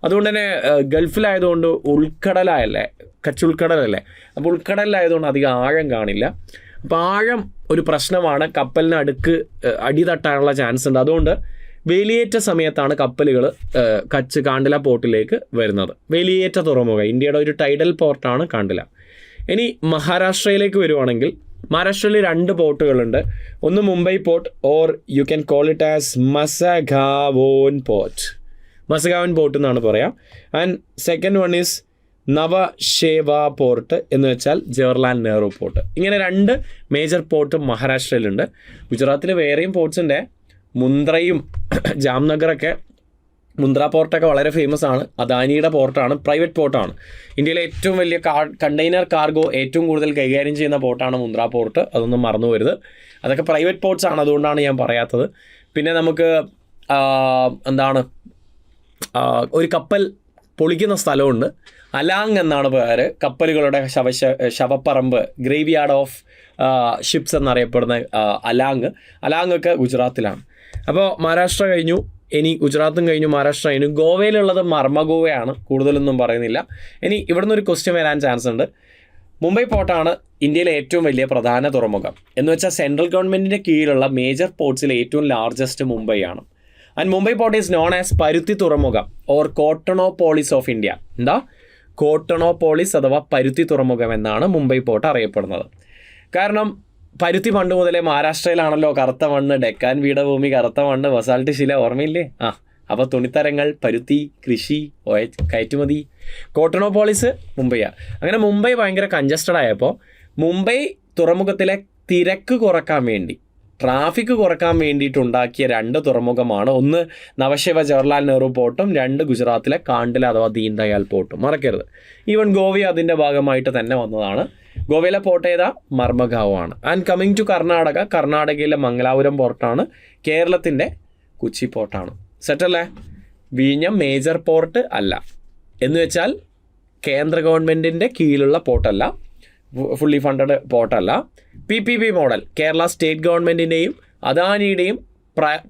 അതുകൊണ്ട് തന്നെ ഗൾഫിലായതുകൊണ്ട് ഉൾക്കടലല്ലേ, കച്ച് ഉൾക്കടലല്ലേ, അപ്പോൾ ഉൾക്കടലിലായതുകൊണ്ട് അധികം ആഴം കാണില്ല. അപ്പോൾ ആഴം ഒരു പ്രശ്നമാണ്, കപ്പലിന് അടി തട്ടാനുള്ള ചാൻസ് ഉണ്ട്. അതുകൊണ്ട് വേലിയേറ്റ സമയത്താണ് കപ്പലുകൾ കാണ്ടില പോർട്ടിലേക്ക് വരുന്നത്. വേലിയേറ്റ തുറമുഖം, ഇന്ത്യയുടെ ഒരു ടൈഡൽ പോർട്ടാണ് കാണ്ടില. ഇനി മഹാരാഷ്ട്രയിലേക്ക് വരുവാണെങ്കിൽ മഹാരാഷ്ട്രയിൽ 2 പോർട്ടുകളുണ്ട്. ഒന്ന് Mumbai port, or you can call it as Mazagaon port എന്നാണ് പറയാം. And second one is Nhava Sheva port എന്ന് വെച്ചാൽ ജവഹർലാൽ നെഹ്റു പോർട്ട്. ഇങ്ങനെ 2 മേജർ പോർട്ട് മഹാരാഷ്ട്രയിലുണ്ട്. ഗുജറാത്തിൽ വേറെയും പോർട്ട്സ് ഉണ്ട്. മുന്ദ്രയും ജാംനഗറൊക്കെ, മുന്ദ്ര പോർട്ടൊക്കെ വളരെ ഫേമസ് ആണ്. അദാനിയുടെ പോർട്ടാണ്, പ്രൈവറ്റ് പോർട്ടാണ്. ഇന്ത്യയിലെ ഏറ്റവും വലിയ കണ്ടെയ്നർ കാർഗോ ഏറ്റവും കൂടുതൽ കൈകാര്യം ചെയ്യുന്ന പോർട്ടാണ് മുന്ദ്ര പോർട്ട്. അതൊന്നും മറന്നു വരുത്. അതൊക്കെ പ്രൈവറ്റ് പോർട്ട്സ് ആണ്, അതുകൊണ്ടാണ് ഞാൻ പറയാത്തത്. പിന്നെ നമുക്ക് ഒരു കപ്പൽ പൊളിക്കുന്ന സ്ഥലമുണ്ട്, അലാങ് എന്നാണ് പേര്. കപ്പലുകളുടെ ശവപ്പറമ്പ്, ഗ്രേവ് യാർഡ് ഓഫ് ഷിപ്സ് എന്നറിയപ്പെടുന്ന അലാങ് ഒക്കെ ഗുജറാത്തിലാണ്. അപ്പോൾ മഹാരാഷ്ട്ര കഴിഞ്ഞു, ഇനി ഗുജറാത്തും കഴിഞ്ഞു, മഹാരാഷ്ട്ര കഴിഞ്ഞു. ഗോവയിലുള്ളത് മർമഗോവയാണ്, കൂടുതലൊന്നും പറയുന്നില്ല. ഇനി ഇവിടുന്ന് ഒരു ക്വസ്റ്റ്യൻ വരാൻ ചാൻസ് ഉണ്ട്. മുംബൈ പോർട്ടാണ് ഇന്ത്യയിലെ ഏറ്റവും വലിയ പ്രധാന തുറമുഖം. എന്ന് വെച്ചാൽ സെൻട്രൽ ഗവൺമെൻറ്റിൻ്റെ കീഴിലുള്ള മേജർ പോർട്സിലെ ഏറ്റവും ലാർജസ്റ്റ് മുംബൈയാണ്. And Mumbai port is known as പരുത്തി തുറമുഖം ഓർ കോട്ടണോപോളിസ് ഓഫ് ഇന്ത്യ. എന്താ കോട്ടണോപോളിസ് അഥവാ പരുത്തി തുറമുഖം എന്നാണ് മുംബൈ പോർട്ട് അറിയപ്പെടുന്നത്. കാരണം പരുത്തി പണ്ട് മുതലേ മഹാരാഷ്ട്രയിലാണല്ലോ കറുത്ത മണ്ണ്, ഡെക്കാൻ പീഠഭൂമി, കറുത്ത മണ്ണ്, ബസാൾട്ട് ശില, ഓർമ്മയില്ലേ? അപ്പോൾ തുണിത്തരങ്ങൾ, പരുത്തി, കൃഷി, കയറ്റുമതി. കോട്ടണോപോളിസ് മുംബൈയാണ്. അങ്ങനെ മുംബൈ ഭയങ്കര കൺജസ്റ്റഡ് ആയപ്പോൾ മുംബൈ തുറമുഖത്തിലെ തിരക്ക് കുറക്കാൻ വേണ്ടി, ട്രാഫിക് കുറക്കാൻ വേണ്ടിയിട്ടുണ്ടാക്കിയ 2 തുറമുഖമാണ്. ഒന്ന് നവശിവ ജവഹർലാൽ നെഹ്റു പോർട്ടും, 2 ഗുജറാത്തിലെ കാണ്ടില അഥവാ ദീൻ ദയാൽ പോർട്ടും. മറക്കരുത്. ഈവൻ ഗോവ അതിൻ്റെ ഭാഗമായിട്ട് തന്നെ വന്നതാണ്. ഗോവയിലെ പോർട്ട് ഏതാ? മർമഗാവ് ആണ്. ആൻഡ് കമ്മിങ് ടു കർണാടക, കർണാടകയിലെ മംഗലാപുരം പോർട്ടാണ്. കേരളത്തിൻ്റെ കൊച്ചി പോർട്ടാണ്. സെറ്റല്ലേ? വിഴിഞ്ഞം മേജർ പോർട്ട് അല്ല, എന്ന് വെച്ചാൽ കേന്ദ്ര ഗവൺമെൻറ്റിൻ്റെ കീഴിലുള്ള പോർട്ടല്ല, ഫുള്ളി ഫണ്ടഡ് പോർട്ടല്ല. PPP മോഡൽ കേരള സ്റ്റേറ്റ് ഗവൺമെൻറ്റിൻ്റെയും അദാനിയുടെയും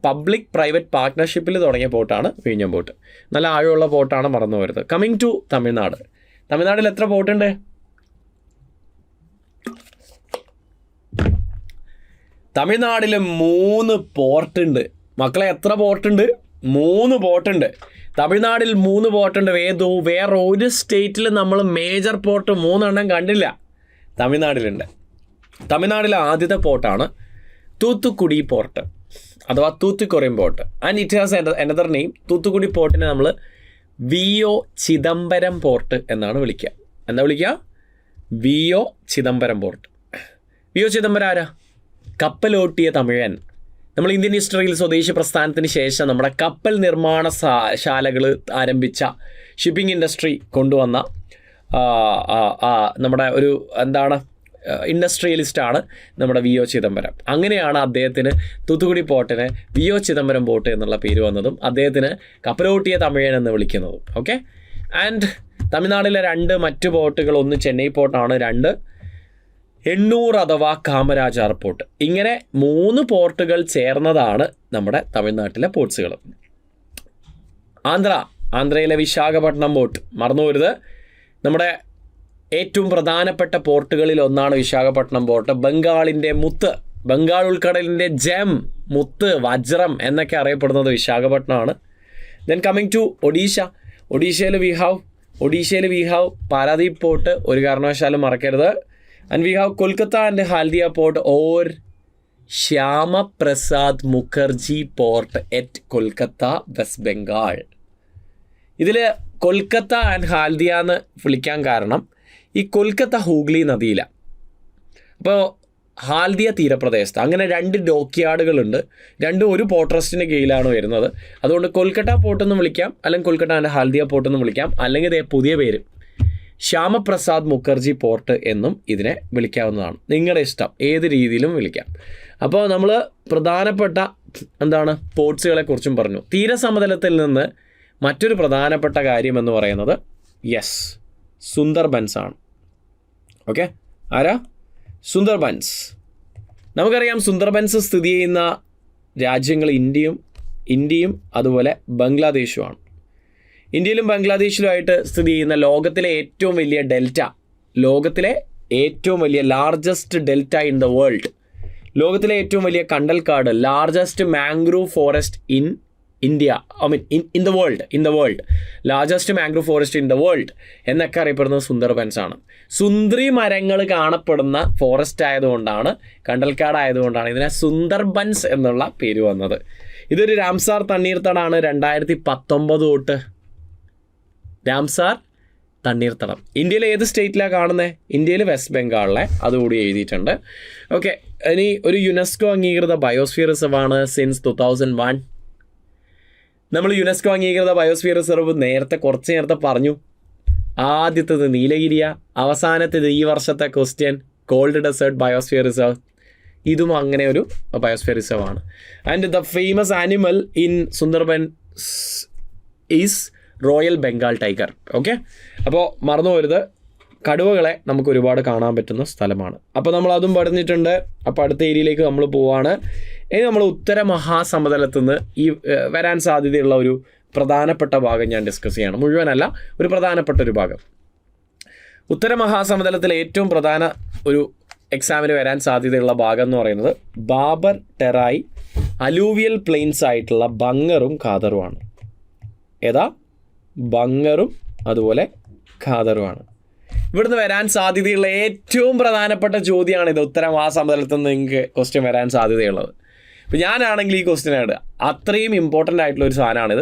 പബ്ലിക് പ്രൈവറ്റ് പാർട്ട്ണർഷിപ്പിൽ തുടങ്ങിയ പോർട്ടാണ് വിഴിഞ്ഞം പോർട്ട്. നല്ല ആഴമുള്ള പോർട്ടാണ്, മറന്നു വരുന്നത്. Coming to Tamil Nadu. തമിഴ്നാട്ടിൽ എത്ര പോർട്ടുണ്ട്? തമിഴ്നാട്ടിൽ 3 പോർട്ടുണ്ട് മക്കളെ. എത്ര പോർട്ടുണ്ട്? 3 പോർട്ടുണ്ട്. തമിഴ്നാട്ടിൽ 3 പോർട്ടുണ്ട്. വേറെ ഒരു സ്റ്റേറ്റിൽ നമ്മൾ മേജർ പോർട്ട് 3 എണ്ണം കണ്ടില്ല. തമിഴ്നാട്ടിലുണ്ട്. തമിഴ്നാട്ടിലെ ആദ്യത്തെ പോർട്ടാണ് തൂത്തുക്കുടി പോർട്ട് അഥവാ തൂത്തുക്കുറിയം port. And it has another name. Thoothukudi പോർട്ടിനെ നമ്മൾ VO ചിദംബരം പോർട്ട് എന്നാണ് വിളിക്കുക. എന്താ വിളിക്കുക? VO Chidambaram port. VO Chidambaram ആരാ? കപ്പലോട്ടിയ തമിഴൻ. നമ്മൾ ഇന്ത്യൻ ഹിസ്റ്ററിയിൽ സ്വദേശി പ്രസ്ഥാനത്തിന് ശേഷം നമ്മുടെ കപ്പൽ നിർമ്മാണ ശാലകൾ ആരംഭിച്ച, ഷിപ്പിംഗ് ഇൻഡസ്ട്രി കൊണ്ടുവന്ന നമ്മുടെ ഒരു ഇൻഡസ്ട്രിയലിസ്റ്റാണ് നമ്മുടെ VO ചിദംബരം. അങ്ങനെയാണ് അദ്ദേഹത്തിന് തൂത്തുക്കുടി പോർട്ടിന് VO ചിദംബരം പോർട്ട് എന്നുള്ള പേര് വന്നതും അദ്ദേഹത്തിന് കപ്പലോട്ടിയ തമിഴൻ എന്ന് വിളിക്കുന്നതും. ഓക്കെ. ആൻഡ് തമിഴ്നാട്ടിലെ 2 മറ്റു പോർട്ടുകൾ, ഒന്ന് ചെന്നൈ പോർട്ടാണ്, 2 എണ്ണൂർ അഥവാ കാമരാജാർ പോർട്ട്. ഇങ്ങനെ 3 പോർട്ടുകൾ ചേർന്നതാണ് നമ്മുടെ തമിഴ്നാട്ടിലെ പോർട്സുകൾ. ആന്ധ്രയിലെ വിശാഖപട്ടണം പോർട്ട് മറന്നു പോരുത്. നമ്മുടെ ഏറ്റവും പ്രധാനപ്പെട്ട പോർട്ടുകളിൽ ഒന്നാണ് വിശാഖപട്ടണം പോർട്ട്. ബംഗാളിൻ്റെ മുത്ത്, ബംഗാൾ ഉൾക്കടലിൻ്റെ ജെം, മുത്ത്, വജ്രം എന്നൊക്കെ അറിയപ്പെടുന്നത് വിശാഖപട്ടണമാണ്. Then coming to Odisha. ഒഡീഷയിൽ വി ഹാവ് പാരാദീപ് പോർട്ട്, ഒരു കാരണവശാലും മറക്കരുത്. And we have Kolkata and Haldia port or Shyama Prasad Mukherjee port at Kolkata, West Bengal. ഇതിൽ കൊൽക്കത്ത ആൻഡ് ഹാൽദിയ എന്ന് വിളിക്കാൻ കാരണം ഈ കൊൽക്കത്ത ഹൂഗ്ലി നദിയിലാണ്. അപ്പോൾ ഹാൽദിയ തീരപ്രദേശത്ത് അങ്ങനെ 2 ഡോക്യാർഡുകളുണ്ട്. 2 ഒരു പോർട്ട് ട്രസ്റ്റിൻ്റെ കീഴിലാണ് വരുന്നത്. അതുകൊണ്ട് കൊൽക്കത്ത പോർട്ടെന്ന് വിളിക്കാം, അല്ലെങ്കിൽ കൊൽക്കത്ത ആൻഡ് ഹാൽദിയ പോർട്ടെന്ന് വിളിക്കാം, അല്ലെങ്കിൽ പുതിയ പേര് ശ്യാമപ്രസാദ് മുഖർജി പോർട്ട് എന്നും ഇതിനെ വിളിക്കാവുന്നതാണ്. നിങ്ങളുടെ ഇഷ്ടം, ഏത് രീതിയിലും വിളിക്കാം. അപ്പോൾ നമ്മൾ പ്രധാനപ്പെട്ട പോർട്സുകളെ കുറിച്ചും പറഞ്ഞു. തീരസമതലത്തിൽ നിന്ന് മറ്റൊരു പ്രധാനപ്പെട്ട കാര്യം എന്ന് പറയുന്നത് സുന്ദർബൻസ് ആണ്. ഓക്കെ, ആരാ? സുന്ദർബൻസ്. നമുക്കറിയാം സുന്ദർബൻസ് സ്ഥിതി ചെയ്യുന്ന രാജ്യങ്ങൾ ഇന്ത്യയും അതുപോലെ ബംഗ്ലാദേശുമാണ്. ഇന്ത്യയിലും ബംഗ്ലാദേശിലുമായിട്ട് സ്ഥിതി ചെയ്യുന്ന ലോകത്തിലെ ഏറ്റവും വലിയ ഡെൽറ്റ, ലോകത്തിലെ ഏറ്റവും വലിയ largest delta in the world, ലോകത്തിലെ ഏറ്റവും വലിയ കണ്ടൽക്കാട്, largest mangrove forest in India, in the world, largest mangrove forest in the world എന്നൊക്കെ അറിയപ്പെടുന്നത് സുന്ദർബൻസ് ആണ്. സുന്ദരി മരങ്ങൾ കാണപ്പെടുന്ന ഫോറസ്റ്റ് ആയതുകൊണ്ടാണ്, കണ്ടൽക്കാട് ആയതുകൊണ്ടാണ് ഇതിനെ സുന്ദർബൻസ് എന്നുള്ള പേര് വന്നത്. ഇതൊരു രാംസാർ തണ്ണീർത്തടാണ്. 2019 തൊട്ട് രാംസാർ തണ്ണീർത്തടം. ഇന്ത്യയിൽ ഏത് സ്റ്റേറ്റിലാണ് കാണുന്നത്? ഇന്ത്യയിൽ വെസ്റ്റ് ബംഗാളിലെ, അതുകൂടി എഴുതിയിട്ടുണ്ട്. ഓക്കെ, ഇനി ഒരു യുനെസ്കോ അംഗീകൃത ബയോസ്ഫിയർ റിസർവ് ആണ് സിൻസ് 2001. നമ്മൾ യുനെസ്കോ അംഗീകൃത ബയോസ്ഫിയർ റിസർവ് കുറച്ച് നേരത്തെ പറഞ്ഞു. ആദ്യത്തേത് നീലഗിരിയ, അവസാനത്തേത് ഈ വർഷത്തെ question cold desert biosphere reserve. ഇതും അങ്ങനെ ഒരു ബയോസ്ഫിയർ റിസർവ് ആണ്. And the famous animal in Sundarbans is royal Bengal tiger. Okay, അപ്പോൾ മറന്നു പോരുത്, കടുവകളെ നമുക്ക് ഒരുപാട് കാണാൻ പറ്റുന്ന സ്ഥലമാണ്. അപ്പോൾ നമ്മൾ അതും പഠിച്ചിട്ടുണ്ട്. അപ്പോൾ അടുത്ത ഏരിയയിലേക്ക് നമ്മൾ പോവാണ്. ഇനി നമ്മൾ ഉത്തര മഹാസമതലത്തിൽ നിന്ന് ഈ വരാൻ സാധ്യതയുള്ള ഒരു പ്രധാനപ്പെട്ട ഭാഗം ഞാൻ ഡിസ്കസ് ചെയ്യണം. മുഴുവനല്ല, ഒരു പ്രധാനപ്പെട്ട ഒരു ഭാഗം. ഉത്തര മഹാസമതലത്തിലെ ഏറ്റവും പ്രധാന ഒരു എക്സാമിന് വരാൻ സാധ്യതയുള്ള ഭാഗം എന്ന് പറയുന്നത് ബാബർ ടെറായി അലൂവിയൽ പ്ലെയിൻസ് ആയിട്ടുള്ള ബംഗറും ഖാദറുമാണ്. ഏതാ? ബംഗറും അതുപോലെ ഖാദറുമാണ്. ഇവിടുന്ന് വരാൻ സാധ്യതയുള്ള ഏറ്റവും പ്രധാനപ്പെട്ട ചോദ്യമാണിത്. ഉത്തര മഹാസമതലത്തിൽ നിന്ന് നിങ്ങൾക്ക് ക്വസ്റ്റ്യൻ വരാൻ സാധ്യതയുള്ളത്. ഇപ്പം ഞാനാണെങ്കിൽ ഈ ക്വസ്റ്റ്യൻ ഇടുക, അത്രയും ഇമ്പോർട്ടൻ്റ് ആയിട്ടുള്ള ഒരു സാധനമാണിത്.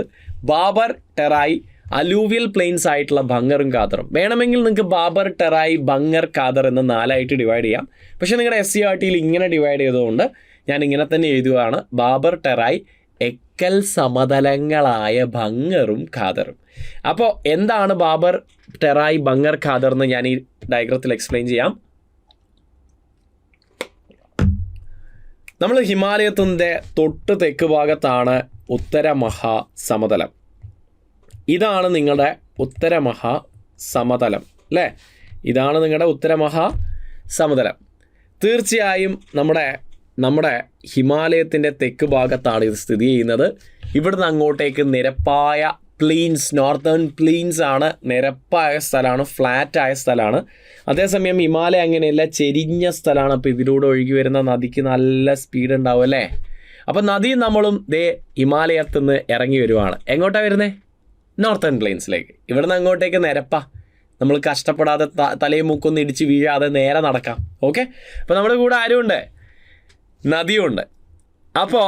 ബാബർ ടെറായി അലൂവിയൽ പ്ലെയിൻസ് ആയിട്ടുള്ള ബംഗറും ഖാദറും. വേണമെങ്കിൽ നിങ്ങൾക്ക് ബാബർ ടെറായി ബംഗർ ഖാദർ എന്ന് 4 ഡിവൈഡ് ചെയ്യാം. പക്ഷേ നിങ്ങളുടെ SCERTയിൽ ഇങ്ങനെ ഡിവൈഡ് ചെയ്തുകൊണ്ട് ഞാൻ ഇങ്ങനെ തന്നെ എഴുതുകയാണ്, ബാബർ ടെറായി എക്കൽ സമതലങ്ങളായ ബംഗറും ഖാദറും. അപ്പോൾ എന്താണ് ബാബർ ടെറായി ബംഗർ ഖാദർ എന്ന് ഞാൻ ഈ ഡയഗ്രത്തിൽ എക്സ്പ്ലെയിൻ ചെയ്യാം. നമ്മൾ ഹിമാലയത്തിൻ്റെ തൊട്ട് തെക്ക് ഭാഗത്താണ് ഉത്തര മഹാസമതലം. ഇതാണ് നിങ്ങളുടെ ഉത്തര മഹാസമതലം അല്ലേ? ഇതാണ് നിങ്ങളുടെ ഉത്തര മഹാസമതലം. തീർച്ചയായും നമ്മുടെ ഹിമാലയത്തിൻ്റെ തെക്ക് ഭാഗത്താണ് ഇത് സ്ഥിതി ചെയ്യുന്നത്. ഇവിടുന്ന് അങ്ങോട്ടേക്ക് നിരപ്പായ പ്ലെയിൻസ്, നോർത്തേൺ പ്ലെയിൻസ് ആണ്, നിരപ്പായ സ്ഥലമാണ്, ഫ്ലാറ്റായ സ്ഥലമാണ്. അതേസമയം ഹിമാലയം അങ്ങനെയല്ല, ചെരിഞ്ഞ സ്ഥലമാണ്. അപ്പോൾ ഇതിലൂടെ ഒഴുകി വരുന്ന നദിക്ക് നല്ല സ്പീഡ് ഉണ്ടാവും അല്ലേ? അപ്പോൾ നദിയും നമ്മളും ഹിമാലയത്തിൽ നിന്ന് ഇറങ്ങി വരുവാണ്. എങ്ങോട്ടാണ് വരുന്നത്? നോർത്തേൺ പ്ലെയിൻസിലേക്ക്. ഇവിടുന്ന് അങ്ങോട്ടേക്ക് നിരപ്പാ, നമ്മൾ കഷ്ടപ്പെടാതെ തലയും മൂക്കൊന്നും ഇടിച്ച് വീഴാതെ നേരെ നടക്കാം. ഓക്കെ, അപ്പോൾ നമ്മുടെ കൂടെ ആരുമുണ്ട്? നദിയുണ്ട്. അപ്പോൾ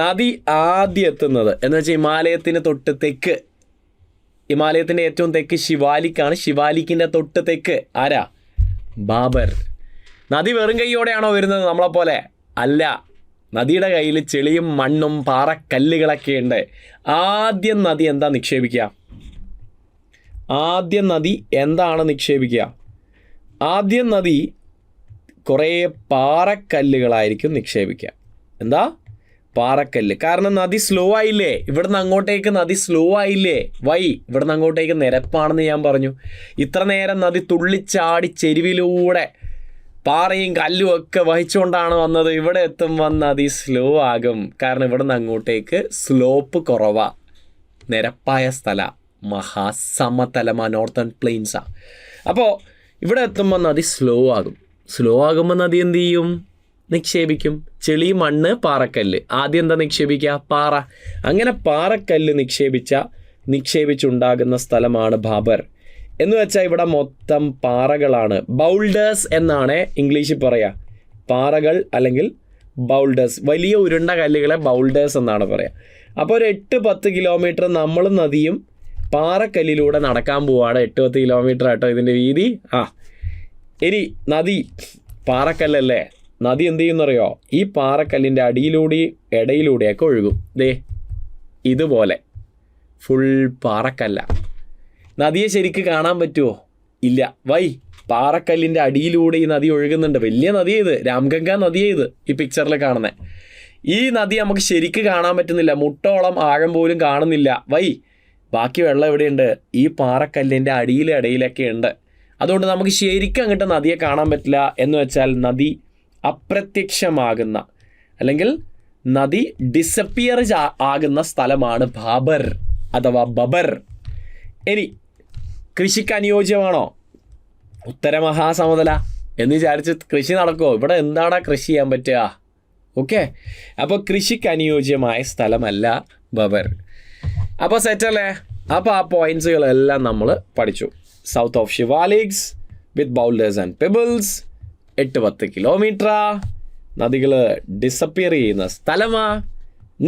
നദി ആദ്യം എത്തുന്നത് എന്ന് വെച്ചാൽ ഹിമാലയത്തിന് തൊട്ട് തെക്ക്, ഹിമാലയത്തിൻ്റെ ഏറ്റവും തെക്ക് ശിവാലിക്കാണ്. ശിവാലിക്കിൻ്റെ തൊട്ട് തെക്ക് ആരാ? ബാബർ. നദി വെറും കൈയോടെയാണോ വരുന്നത് നമ്മളെപ്പോലെ? അല്ല, നദിയുടെ കയ്യിൽ ചെളിയും മണ്ണും പാറക്കല്ലുകളൊക്കെ ഉണ്ട്. ആദ്യം നദി എന്താ നിക്ഷേപിക്കുക? ആദ്യം നദി എന്താണ് നിക്ഷേപിക്കുക? ആദ്യം നദി കുറേ പാറക്കല്ലുകളായിരിക്കും നിക്ഷേപിക്കുക. എന്താ? പാറക്കല്ല്. കാരണം നദി സ്ലോ ആയില്ലേ? ഇവിടുന്ന് അങ്ങോട്ടേക്ക് നദി സ്ലോ ആയില്ലേ? ഇവിടുന്ന് അങ്ങോട്ടേക്ക് നിരപ്പാണെന്ന് ഞാൻ പറഞ്ഞു. ഇത്ര നേരം നദി തുള്ളിച്ചാടി ചെരുവിലൂടെ പാറയും കല്ലും ഒക്കെ വഹിച്ചുകൊണ്ടാണ് വന്നത്. ഇവിടെ എത്തുമ്പോൾ നദി സ്ലോ ആകും. കാരണം ഇവിടുന്ന് അങ്ങോട്ടേക്ക് സ്ലോപ്പ് കുറവാ, നിരപ്പായ സ്ഥല, മഹാസമതലമാ, നോർത്തേൺ പ്ലെയിൻസാ. അപ്പോൾ ഇവിടെ എത്തുമ്പോൾ നദി സ്ലോ ആകും. സ്ലോ ആകുമ്പോൾ നദി എന്ത് ചെയ്യും? നിക്ഷേപിക്കും. ചെളി, മണ്ണ്, പാറക്കല്ല്. ആദ്യം എന്താ നിക്ഷേപിക്കുക? പാറ. അങ്ങനെ പാറക്കല്ല് നിക്ഷേപിച്ചുണ്ടാകുന്ന സ്ഥലമാണ് ബാബർ. എന്ന് വെച്ചാൽ ഇവിടെ മൊത്തം പാറകളാണ്. ബൗൾഡേഴ്സ് എന്നാണ് ഇംഗ്ലീഷിൽ പറയുക. പാറകൾ അല്ലെങ്കിൽ ബൗൾഡേഴ്സ്, വലിയ ഉരുണ്ട കല്ലുകളെ ബൗൾഡേഴ്സ് എന്നാണ് പറയുക. അപ്പോൾ ഒരു 8-10 കിലോമീറ്റർ നമ്മൾ നദിയും പാറക്കല്ലിലൂടെ നടക്കാൻ പോവുകയാണ്. 8-10 കിലോമീറ്റർ ആട്ടോ ഇതിൻ്റെ വീതി. ഇനി നദി പാറക്കല്ലല്ലേ, നദി എന്ത് ചെയ്യുന്നറിയോ? ഈ പാറക്കല്ലിൻ്റെ അടിയിലൂടെയും ഇടയിലൂടെയൊക്കെ ഒഴുകും. ഇതുപോലെ ഫുൾ പാറക്കല്ല. നദിയെ ശരിക്ക് കാണാൻ പറ്റുമോ? ഇല്ല. പാറക്കല്ലിൻ്റെ അടിയിലൂടെ ഈ നദി ഒഴുകുന്നുണ്ട്. വലിയ നദിയത്, രാംഗംഗ നദിയത് ഈ പിക്ചറിൽ കാണുന്നത്. ഈ നദി നമുക്ക് ശരിക്ക് കാണാൻ പറ്റുന്നില്ല, മുട്ടോളം ആഴം പോലും കാണുന്നില്ല. ബാക്കി വെള്ളം എവിടെയുണ്ട്? ഈ പാറക്കല്ലിൻ്റെ ഇടയിലൊക്കെ ഉണ്ട്. അതുകൊണ്ട് നമുക്ക് ശരിക്കും അങ്ങോട്ട് നദിയെ കാണാൻ പറ്റില്ല. എന്ന് വെച്ചാൽ നദി അപ്രത്യക്ഷമാകുന്ന അല്ലെങ്കിൽ നദി ഡിസപ്പിയർ ആകുന്ന സ്ഥലമാണ് ബാബർ അഥവാ ബബർ. ഇനി കൃഷിക്ക് അനുയോജ്യമാണോ ഉത്തര മഹാസമതല എന്ന് വിചാരിച്ച് കൃഷി നടക്കുമോ? ഇവിടെ എന്താണ് കൃഷി ചെയ്യാൻ പറ്റുക? ഓക്കെ, അപ്പോൾ കൃഷിക്ക് അനുയോജ്യമായ സ്ഥലമല്ല ബബർ. അപ്പോൾ സെറ്റല്ലേ? അപ്പോൾ ആ പോയിൻറ്റ്സുകളെല്ലാം നമ്മൾ പഠിച്ചു. South of Shivaliks with boulders and pebbles, 8-10 kilometre, നദികൾ ഡിസപ്പിയർ ചെയ്യുന്ന സ്ഥലമാ,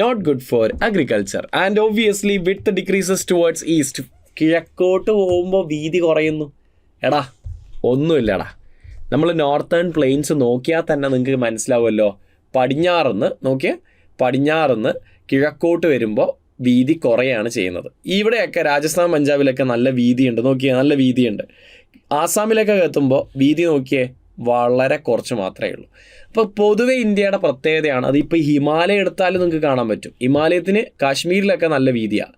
not good for agriculture. And obviously with decreases towards east. കിഴക്കോട്ട് പോകുമ്പോൾ വീതി കുറയുന്നു. ഒന്നുമില്ലടാ. നമ്മൾ നോർത്തേൺ പ്ലെയിൻസ് നോക്കിയാൽ തന്നെ നിങ്ങൾക്ക് മനസ്സിലാവുമല്ലോ. പടിഞ്ഞാറുന്ന് കിഴക്കോട്ട് വരുമ്പോൾ വീതി കുറയാണ് ചെയ്യുന്നത്. ഇവിടെയൊക്കെ രാജസ്ഥാൻ, പഞ്ചാബിലൊക്കെ നല്ല വീതിയുണ്ട്. നല്ല വീതിയുണ്ട്. ആസാമിലൊക്കെ എത്തുമ്പോൾ വീതി വളരെ കുറച്ച് മാത്രമേ ഉള്ളൂ. അപ്പോൾ പൊതുവെ ഇന്ത്യയുടെ പ്രത്യേകതയാണ്. അതിപ്പോൾ ഹിമാലയം എടുത്താലും നിങ്ങൾക്ക് കാണാൻ പറ്റും. ഹിമാലയത്തിന് കാശ്മീരിലൊക്കെ നല്ല വീതിയാണ്.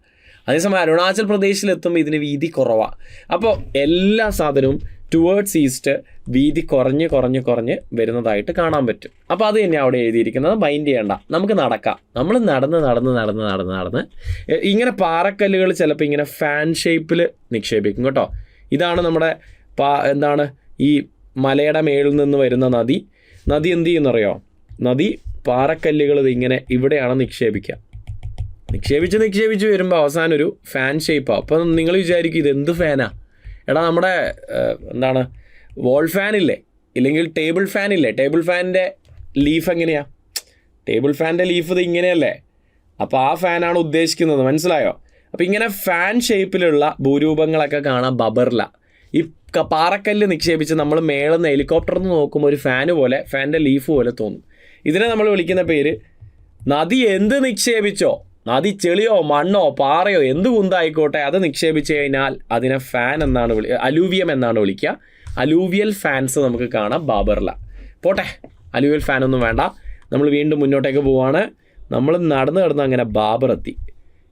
അതേസമയം അരുണാചൽ പ്രദേശിലെത്തുമ്പോൾ ഇതിന് വീതി കുറവാണ്. അപ്പോൾ എല്ലാ സാധനവും ടുവേർഡ്സ് ഈസ്റ്റ് വീതി കുറഞ്ഞ് വരുന്നതായിട്ട് കാണാൻ പറ്റും. അപ്പോൾ അത് തന്നെ അവിടെ എഴുതിയിരിക്കുന്നത്. മൈൻഡ് ചെയ്യണ്ട, നമുക്ക് നടക്കാം. നമ്മൾ നടന്ന് ഇങ്ങനെ പാറക്കല്ലുകൾ ചിലപ്പോൾ ഇങ്ങനെ ഫാൻ ഷേപ്പിൽ നിക്ഷേപിക്കും കേട്ടോ. ഇതാണ് നമ്മുടെ എന്താണ് ഈ മലയുടെ മേളിൽ നിന്ന് വരുന്ന നദി എന്ത് ചെയ്യുന്നറിയോ? നദി പാറക്കല്ലുകൾ ഇങ്ങനെ ഇവിടെയാണ് നിക്ഷേപിച്ച് വരുമ്പോൾ അവസാനം ഒരു ഫാൻ ഷേപ്പാണ്. അപ്പം നിങ്ങൾ വിചാരിക്കും ഇതെന്ത് ഫാനാ? എടാ നമ്മുടെ എന്താണ് വോൾ ഫാനില്ലേ, ഇല്ലെങ്കിൽ ടേബിൾ ഫാനില്ലേ? ടേബിൾ ഫാനിൻ്റെ ലീഫ് എങ്ങനെയാണ്? ടേബിൾ ഫാനിൻ്റെ ലീഫ് ഇത് ഇങ്ങനെയല്ലേ? അപ്പോൾ ആ ഫാനാണ് ഉദ്ദേശിക്കുന്നത്, മനസ്സിലായോ? അപ്പോൾ ഇങ്ങനെ ഫാൻ ഷേപ്പിലുള്ള ഭൂരൂപങ്ങളൊക്കെ കാണാൻ ബബറില. ഈ പാറക്കല്ല് നിക്ഷേപിച്ച് നമ്മൾ മേളുന്ന ഹെലികോപ്റ്ററിൽ നിന്ന് നോക്കുമ്പോൾ ഒരു ഫാന് പോലെ, ഫാനിൻ്റെ ലീഫ് പോലെ തോന്നും. ഇതിനെ നമ്മൾ വിളിക്കുന്ന പേര് നദി എന്ത് നിക്ഷേപിച്ചോ, നദി ചെളിയോ മണ്ണോ പാറയോ എന്ത് കുന്തായിക്കോട്ടെ അത് നിക്ഷേപിച്ച് കഴിഞ്ഞാൽ അതിനെ ഫാൻ എന്നാണ് അലൂവിയം എന്നാണ് വിളിക്കുക. അലൂവിയൽ ഫാൻസ് നമുക്ക് കാണാം ബാബറില. പോട്ടെ, അലൂവിയൽ ഫാനൊന്നും വേണ്ട. നമ്മൾ വീണ്ടും മുന്നോട്ടേക്ക് പോവാണ്. നമ്മൾ നടന്ന് അങ്ങനെ ബാബർ എത്തി.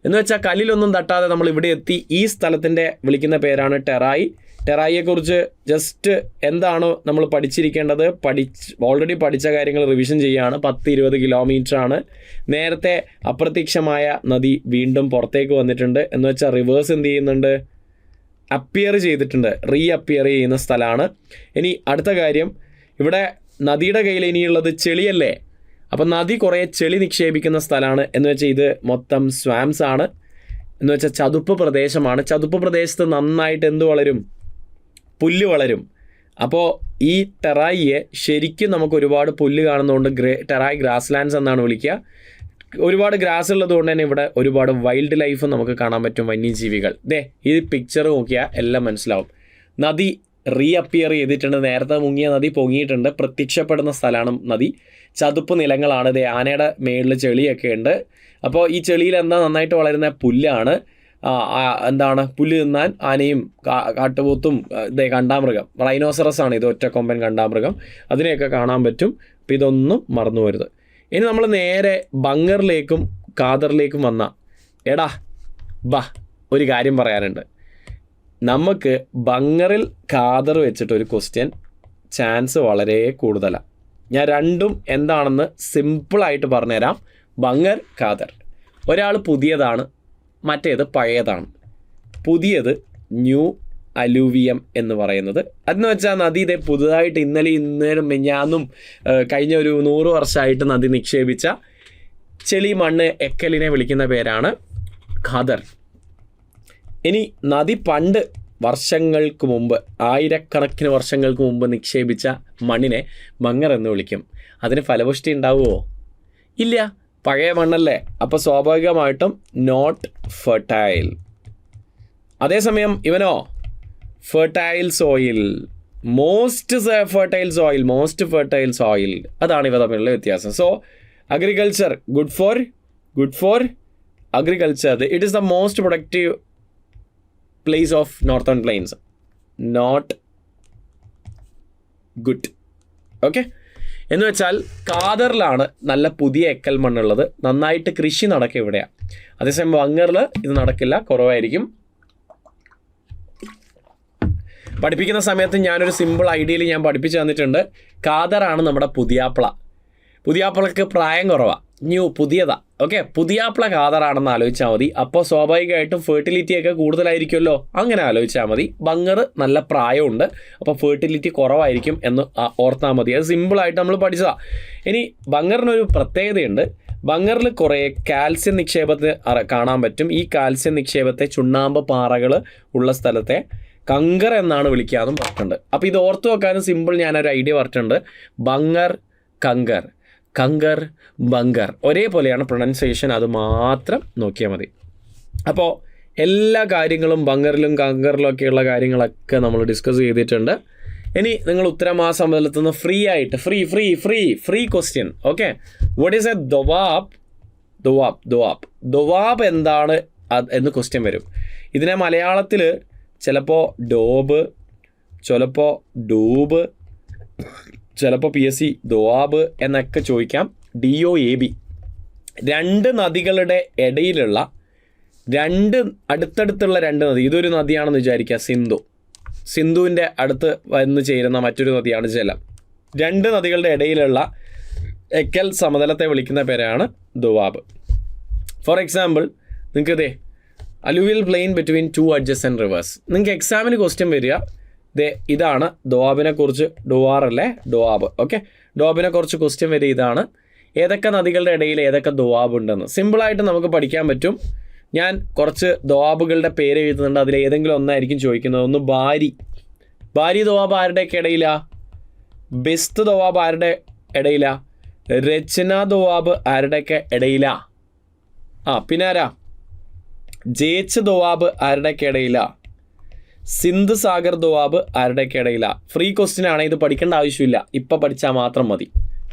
എന്ന് വെച്ചാൽ കല്ലിലൊന്നും തട്ടാതെ നമ്മൾ ഇവിടെ എത്തി. ഈ സ്ഥലത്തിൻ്റെ വിളിക്കുന്ന പേരാണ് ടെറായി. ടെറായിയെക്കുറിച്ച് ജസ്റ്റ് എന്താണോ നമ്മൾ പഠിച്ചിരിക്കേണ്ടത്, ഓൾറെഡി പഠിച്ച കാര്യങ്ങൾ റിവിഷൻ ചെയ്യുകയാണ്. 10-20 കിലോമീറ്ററാണ്. നേരത്തെ അപ്രത്യക്ഷമായ നദി വീണ്ടും പുറത്തേക്ക് വന്നിട്ടുണ്ട്. എന്ന് വെച്ചാൽ റിവേഴ്സ് എന്ത് ചെയ്യുന്നുണ്ട്? അപ്പിയർ ചെയ്തിട്ടുണ്ട്, അപ്പിയർ ചെയ്യുന്ന സ്ഥലമാണ്. ഇനി അടുത്ത കാര്യം, ഇവിടെ നദിയുടെ കയ്യിൽ ഇനിയുള്ളത് ചെളിയല്ലേ? അപ്പം നദി കുറേ ചെളി നിക്ഷേപിക്കുന്ന സ്ഥലമാണ്. എന്ന് വെച്ചാൽ ഇത് മൊത്തം സ്വാംസ് ആണ്. എന്ന് വെച്ചാൽ ചതുപ്പ് പ്രദേശമാണ്. ചതുപ്പ് പ്രദേശത്ത് നന്നായിട്ട് എന്ത് വളരും? പുല്ല് വളരും. അപ്പോൾ ഈ ടെറായിയെ ശരിക്കും നമുക്ക് ഒരുപാട് പുല്ല് കാണുന്നതുകൊണ്ട് ടെറായി ഗ്രാസ് ലാൻഡ്സ് എന്നാണ് വിളിക്കുക. ഒരുപാട് ഗ്രാസ് ഉള്ളതുകൊണ്ട് തന്നെ ഇവിടെ ഒരുപാട് വൈൽഡ് ലൈഫ് നമുക്ക് കാണാൻ പറ്റും, വന്യജീവികൾ. ഈ പിക്ചർ നോക്കിയാൽ എല്ലാം മനസ്സിലാവും. നദി അപ്പിയർ ചെയ്തിട്ടുണ്ട്. നേരത്തെ മുങ്ങിയ നദി പൊങ്ങിയിട്ടുണ്ട്. പ്രത്യക്ഷപ്പെടുന്ന സ്ഥലമാണ് നദി. ചതുപ്പ് നിലങ്ങളാണ്. ആനയുടെ മേളിൽ ചെളിയൊക്കെ ഉണ്ട്. അപ്പോൾ ഈ ചെളിയിൽ എന്താ നന്നായിട്ട് വളരുന്ന പുല്ലാണ്. എന്താണ് പുല്ല് തിന്നാൻ ആനയും കാട്ടുപോത്തും കണ്ടാമൃഗം, റൈനോസറസ് ആണ് ഇത്, ഒറ്റക്കൊമ്പൻ കണ്ടാമൃഗം, അതിനെയൊക്കെ കാണാൻ പറ്റും. അപ്പം ഇതൊന്നും മറന്നു വരുത്. ഇനി നമ്മൾ നേരെ ബങ്കറിലേക്കും ഖാദറിലേക്കും എടാ ഒരു കാര്യം പറയാനുണ്ട്. നമുക്ക് ബങ്കറിൽ ഖാദർ വെച്ചിട്ടൊരു ക്വസ്റ്റ്യൻ ചാൻസ് വളരെ കൂടുതലാണ്. ഞാൻ രണ്ടും എന്താണെന്ന് സിമ്പിളായിട്ട് പറഞ്ഞുതരാം. ബങ്കർ, ഖാദർ. ഒരാൾ പുതിയതാണ്, മറ്റേത് പഴയതാണ്. പുതിയത് ന്യൂ അലൂവിയം എന്ന് പറയുന്നത്. അതെന്ന് വെച്ചാൽ നദി പുതുതായിട്ട് ഇന്നലെയും മെഞ്ഞാന്നും കഴിഞ്ഞ ഒരു 100 വർഷമായിട്ട് നദി നിക്ഷേപിച്ച ചെളി, മണ്ണ്, എക്കലിനെ വിളിക്കുന്ന പേരാണ് ഖാദർ. ഇനി നദി പണ്ട് വർഷങ്ങൾക്ക് മുമ്പ്, ആയിരക്കണക്കിന് വർഷങ്ങൾക്ക് മുമ്പ് നിക്ഷേപിച്ച മണ്ണിനെ ബങ്കർ എന്ന് വിളിക്കും. അതിന് ഫലപുഷ്ടി ഉണ്ടാവുമോ? ഇല്ല, പഴയ മണ്ണല്ലേ. അപ്പോൾ സ്വാഭാവികമായിട്ടും നോട്ട് ഫെർട്ടൈൽ. അതേസമയം ഇവനോ fertile soil, most fertile soil. അതാണ് ഇവ തമ്മിലുള്ള വ്യത്യാസം. So agriculture good for agriculture. It is the most productive place of northern plains, not good. Okay, എന്ന് വെച്ചാൽ ഖാദറിലാണ് നല്ല പുതിയ എക്കൽ മണ്ണുള്ളത്, നന്നായിട്ട് കൃഷി നടക്കുക ഇവിടെയാണ്. അതേസമയം ബങ്കറിൽ ഇത് നടക്കില്ല, കുറവായിരിക്കും. പഠിപ്പിക്കുന്ന സമയത്ത് ഞാനൊരു സിമ്പിൾ ഐഡിയയിൽ ഞാൻ പഠിപ്പിച്ചു തന്നിട്ടുണ്ട്. ഖാദറാണ് നമ്മുടെ പുതിയാപ്പിളക്ക് പ്രായം കുറവാണ്, പുതിയതാ. ഓക്കെ, പുതിയാപ്പിള ഖാദറാണെന്ന് ആലോചിച്ചാൽ മതി. അപ്പോൾ സ്വാഭാവികമായിട്ടും ഫെർട്ടിലിറ്റിയൊക്കെ കൂടുതലായിരിക്കുമല്ലോ, അങ്ങനെ ആലോചിച്ചാൽ മതി. ബങ്കർ നല്ല പ്രായമുണ്ട്, അപ്പോൾ ഫെർട്ടിലിറ്റി കുറവായിരിക്കും എന്ന് ഓർത്താൽ മതി. അത് സിമ്പിളായിട്ട് നമ്മൾ പഠിച്ചതാണ്. ഇനി ബങ്കറിനൊരു പ്രത്യേകതയുണ്ട്. ബങ്കറിൽ കുറേ കാൽസ്യം നിക്ഷേപത്തെ കാണാൻ പറ്റും. ഈ കാൽസ്യം നിക്ഷേപത്തെ ചുണ്ണാമ്പ് പാറകൾ ഉള്ള സ്ഥലത്തെ കങ്കർ എന്നാണ് വിളിക്കാമെന്നും പറഞ്ഞിട്ടുണ്ട്. അപ്പോൾ ഇത് ഓർത്തു വെക്കാനും സിമ്പിൾ ഞാനൊരു ഐഡിയ പറഞ്ഞിട്ടുണ്ട്. ബങ്കർ, കങ്കർ, ബങ്കർ ഒരേപോലെയാണ് പ്രൊണൗൺസിയേഷൻ, അത് മാത്രം നോക്കിയാൽ മതി. അപ്പോൾ എല്ലാ കാര്യങ്ങളും ബങ്കറിലും കങ്കറിലും ഒക്കെയുള്ള കാര്യങ്ങളൊക്കെ നമ്മൾ ഡിസ്കസ് ചെയ്തിട്ടുണ്ട്. ഇനി നിങ്ങൾ ഉത്തരമാസമ്പലത്തിൽ നിന്ന് ഫ്രീ ആയിട്ട് free question. Okay, what is a doab എന്താണ് എന്ന് ക്വസ്റ്റ്യൻ വരും. ഇതിനെ മലയാളത്തിൽ ചിലപ്പോൾ ഡോബ്, ചിലപ്പോൾ ഡൂബ്, ചിലപ്പോൾ PSC ദോവാബ് എന്നൊക്കെ ചോദിക്കാം. DOAB. 2 നദികളുടെ ഇടയിലുള്ള അടുത്തടുത്തുള്ള 2 നദി. ഇതൊരു നദിയാണെന്ന് വിചാരിക്കുക, സിന്ധു. സിന്ധുവിൻ്റെ അടുത്ത് വന്ന് ചേരുന്ന മറ്റൊരു നദിയാണ് ജലം. രണ്ട് നദികളുടെ ഇടയിലുള്ള എക്കൽ സമതലത്തെ വിളിക്കുന്ന പേരാണ് ദുവാബ്. ഫോർ എക്സാമ്പിൾ, നിങ്ങൾക്ക് ഇതേ അലുവിയൽ plain between two adjacent reverse. നിങ്ങൾക്ക് എക്സാമിന് ക്വസ്റ്റ്യൻ വരിക ഇതാണ് ദോവാബിനെ കുറിച്ച്, ഡുവാറല്ലേ ഡോവാബ്. ഓക്കെ, ഡോവാബിനെ കുറിച്ച് ക്വസ്റ്റ്യൻ വരിക ഇതാണ്, ഏതൊക്കെ നദികളുടെ ഇടയിൽ ഏതൊക്കെ ദോവാബ് ഉണ്ടെന്ന് സിമ്പിളായിട്ട് നമുക്ക് പഠിക്കാൻ പറ്റും. ഞാൻ കുറച്ച് ദോവാബുകളുടെ പേര് എഴുതുന്നുണ്ട്, അതിൽ ഏതെങ്കിലും ഒന്നായിരിക്കും ചോദിക്കുന്നത്. ഒന്ന് ബാരി ദോവാബ് ആരുടെയൊക്കെ ഇടയിലാ? ബെസ്ത് ദോവാബ് ആരുടെ ഇടയിലാ? രചന ദോവാബ് ആരുടെയൊക്കെ ഇടയിലാ? പിന്നെ ആരാ? ജേച്ച് ദോവാബ് ആരുടെയൊക്കെ ഇടയിലാ? സിന്ധ് സാഗർ ദോവാബ് ആരുടെയൊക്കെ ഇടയിലാ? ഫ്രീ ക്വസ്റ്റ്യൻ ആണ്, ഇത് പഠിക്കേണ്ട ആവശ്യമില്ല, ഇപ്പം പഠിച്ചാൽ മാത്രം മതി,